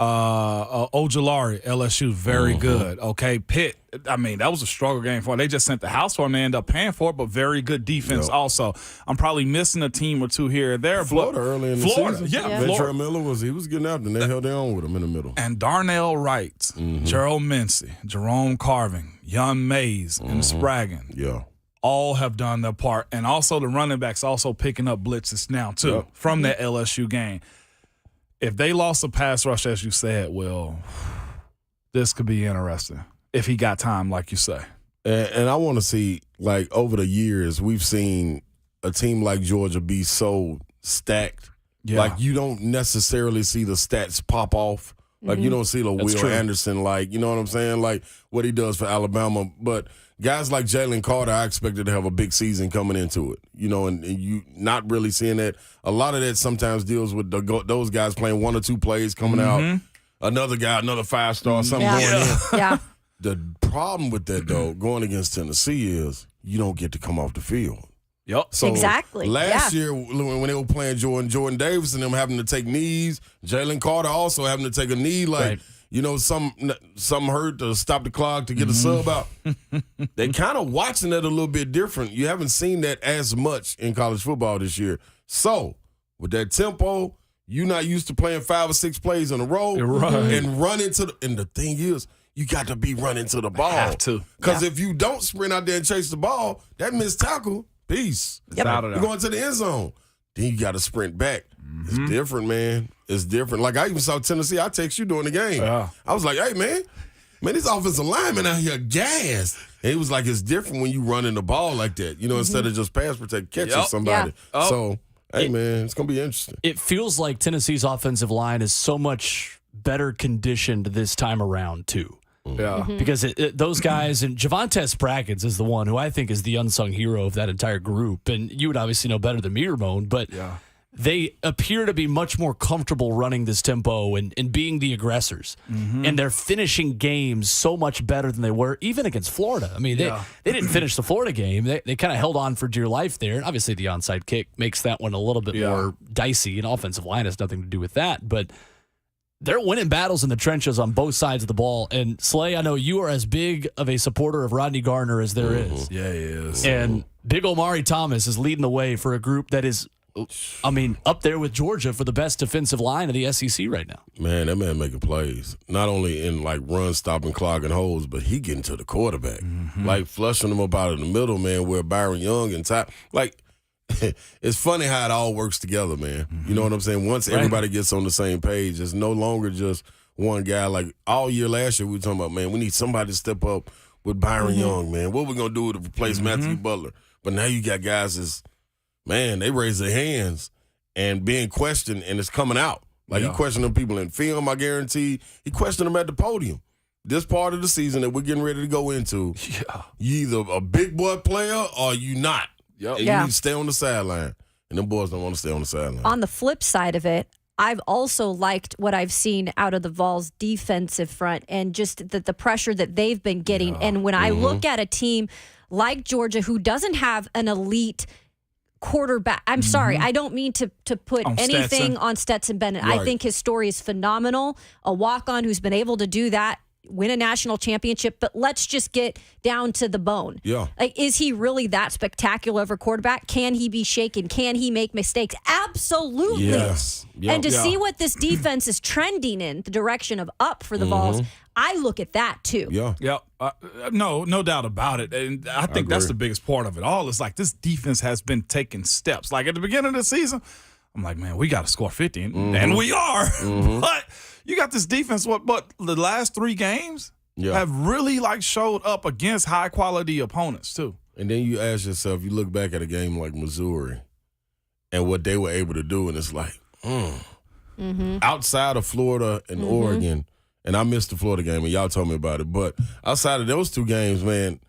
Ojulari, LSU, very good. Okay, Pitt, I mean, that was a struggle game for them. They just sent the house for them and ended up paying for it, but very good defense also. I'm probably missing a team or two here or there. Florida early in the season. Florida. Ventrell Miller was getting out, and they held their own with him in the middle. And Darnell Wright, Gerald Mincy, Jerome Carving, Young Mays, and Spraggin. Yeah. All have done their part. And also the running backs also picking up blitzes now, too, from that LSU game. If they lost the pass rush, as you said, well, this could be interesting if he got time, like you say. And I want to see, like, over the years, we've seen a team like Georgia be so stacked. Yeah. Like, you don't necessarily see the stats pop off. Like, you don't see the Will Anderson, like, you know what I'm saying? Like, what he does for Alabama. But guys like Jalen Carter, I expected to have a big season coming into it, you know, and you not really seeing that. A lot of that sometimes deals with those guys playing 1 or 2 plays coming out. Another guy, another 5-star, something going in. Yeah. The problem with that, though, going against Tennessee is you don't get to come off the field. Yep. So exactly. Last year, when they were playing Jordan Davis and them having to take knees, Jalen Carter also having to take a knee, like, you know, some hurt to stop the clock to get a sub out. They kind of watching that a little bit different. You haven't seen that as much in college football this year. So with that tempo, you're not used to playing 5 or 6 plays in a row and run into and the thing is, you got to be running to the ball. Have to. Because if you don't sprint out there and chase the ball, that missed tackle, peace. It's out of there. You're going to the end zone. Then you got to sprint back. It's different, man. It's different. Like, I even saw Tennessee. I text you during the game. I was like, hey, man, these offensive linemen out here gassed. And he was like, it's different when you running the ball like that, you know, instead of just pass protect, catching somebody. So, hey, man, it's going to be interesting. It feels like Tennessee's offensive line is so much better conditioned this time around, too. Yeah. Because those guys, and Javonte Spraggins is the one who I think is the unsung hero of that entire group. And you would obviously know better than me, Ramon, but they appear to be much more comfortable running this tempo and being the aggressors. And they're finishing games so much better than they were, even against Florida. I mean, they didn't finish the Florida game. They kind of held on for dear life there. And obviously, the onside kick makes that one a little bit more dicey, and offensive line has nothing to do with that. But they're winning battles in the trenches on both sides of the ball. And Slay, I know you are as big of a supporter of Rodney Garner as there is. Yeah, he is. And Big Omari Thomas is leading the way for a group that is, I mean, up there with Georgia for the best defensive line of the SEC right now. Man, that man making plays. Not only in, like, run, stopping, clogging holes, but he getting to the quarterback. Like, flushing them up out of the middle, man, where Byron Young and Ty, like, it's funny how it all works together, man. You know what I'm saying? Once everybody gets on the same page, it's no longer just one guy. Like, all year last year, we were talking about, man, we need somebody to step up with Byron Young, man. What we going to do to replace Matthew Butler? But now you got guys man, they raise their hands and being questioned, and it's coming out. Like, he questioning people in film, I guarantee. He questioned them at the podium. This part of the season that we're getting ready to go into, you either a big boy player or you not. And you need to stay on the sideline. And them boys don't want to stay on the sideline. On the flip side of it, I've also liked what I've seen out of the Vols defensive front and just the pressure that they've been getting. And when I look at a team like Georgia who doesn't have an elite quarterback. I'm sorry. I don't mean to put On anything Stetson. on Stetson Bennett. Right. I think his story is phenomenal. A walk-on who's been able to do that, win a national championship, but let's just get down to the bone. Yeah. Like, is he really that spectacular of a quarterback? Can he be shaken? Can he make mistakes? Absolutely. Yes. Yep. And to see what this defense is trending in the direction of up for the Vols, I look at that too. Yeah. Yep. No doubt about it. And I think that's agree. the biggest part of it all. It's like this defense has been taking steps. Like at the beginning of the season, I'm like, man, we got to score 50. And we are. But you got this defense, but the last 3 games have really like showed up against high quality opponents too. And then you ask yourself, you look back at a game like Missouri and what they were able to do, and it's like, outside of Florida and Oregon, and I missed the Florida game, and y'all told me about it, but outside of those 2 games, man,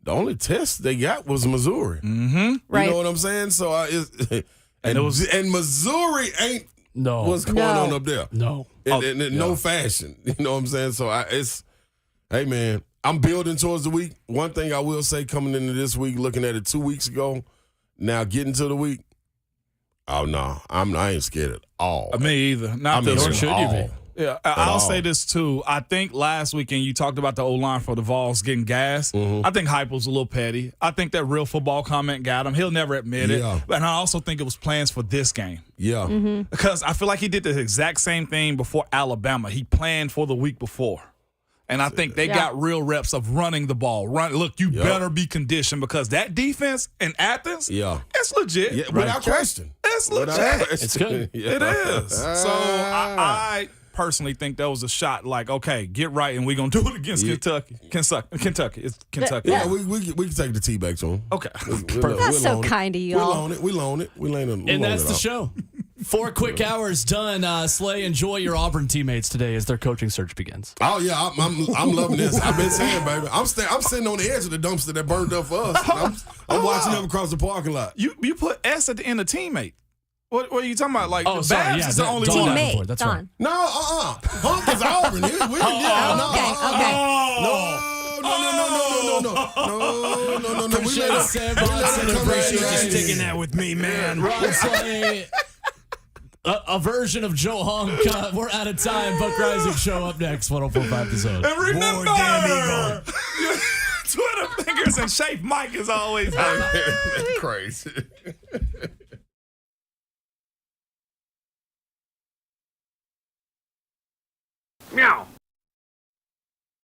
the only test they got was Missouri. Right. You know what I'm saying? So and Missouri ain't what's going on up there. No. In no fashion. You know what I'm saying? So hey man, I'm building towards the week. One thing I will say coming into this week, looking at it 2 weeks ago, now getting to the week, oh no, I ain't scared at all. Me either. Not mean, this nor one. should you be. Yeah, I'll say this too. I think last weekend you talked about the O-line for the Vols getting gassed. I think hype was a little petty. I think that real football comment got him. He'll never admit it. And I also think it was plans for this game. Yeah. Because I feel like he did the exact same thing before Alabama. He planned for the week before. And I think they got real reps of running the ball. Look, you better be conditioned because that defense in Athens, it's legit. Yeah, without question. It's legit. It's good. It is. So I personally think that was a shot like, okay, get right, and we're going to do it against Kentucky. Kentucky. It's Kentucky. Yeah, we can take the T back to him. Okay. That's so kind of y'all. We loan it. And that's the show. 4 quick hours done. Slay, enjoy your Auburn teammates today as their coaching search begins. Oh yeah, I'm loving this. I've been saying, baby, I'm sitting on the edge of the dumpster that burned up for us. I'm watching them across the parking lot. You put S at the end of teammate. What are you talking about? Like, Oh, sorry, Babs yeah, is the only Dawn one. Davenport, that's right. No, Hunk is Auburn. We No. Appreciate it, Sam. Appreciate you sticking that with me, man. Ron Slay, a version of Joe Honk. We're out of time. Buck Rising Show up next. 104.5 The Zone. And remember, Twitter fingers and shape Mike is always Crazy.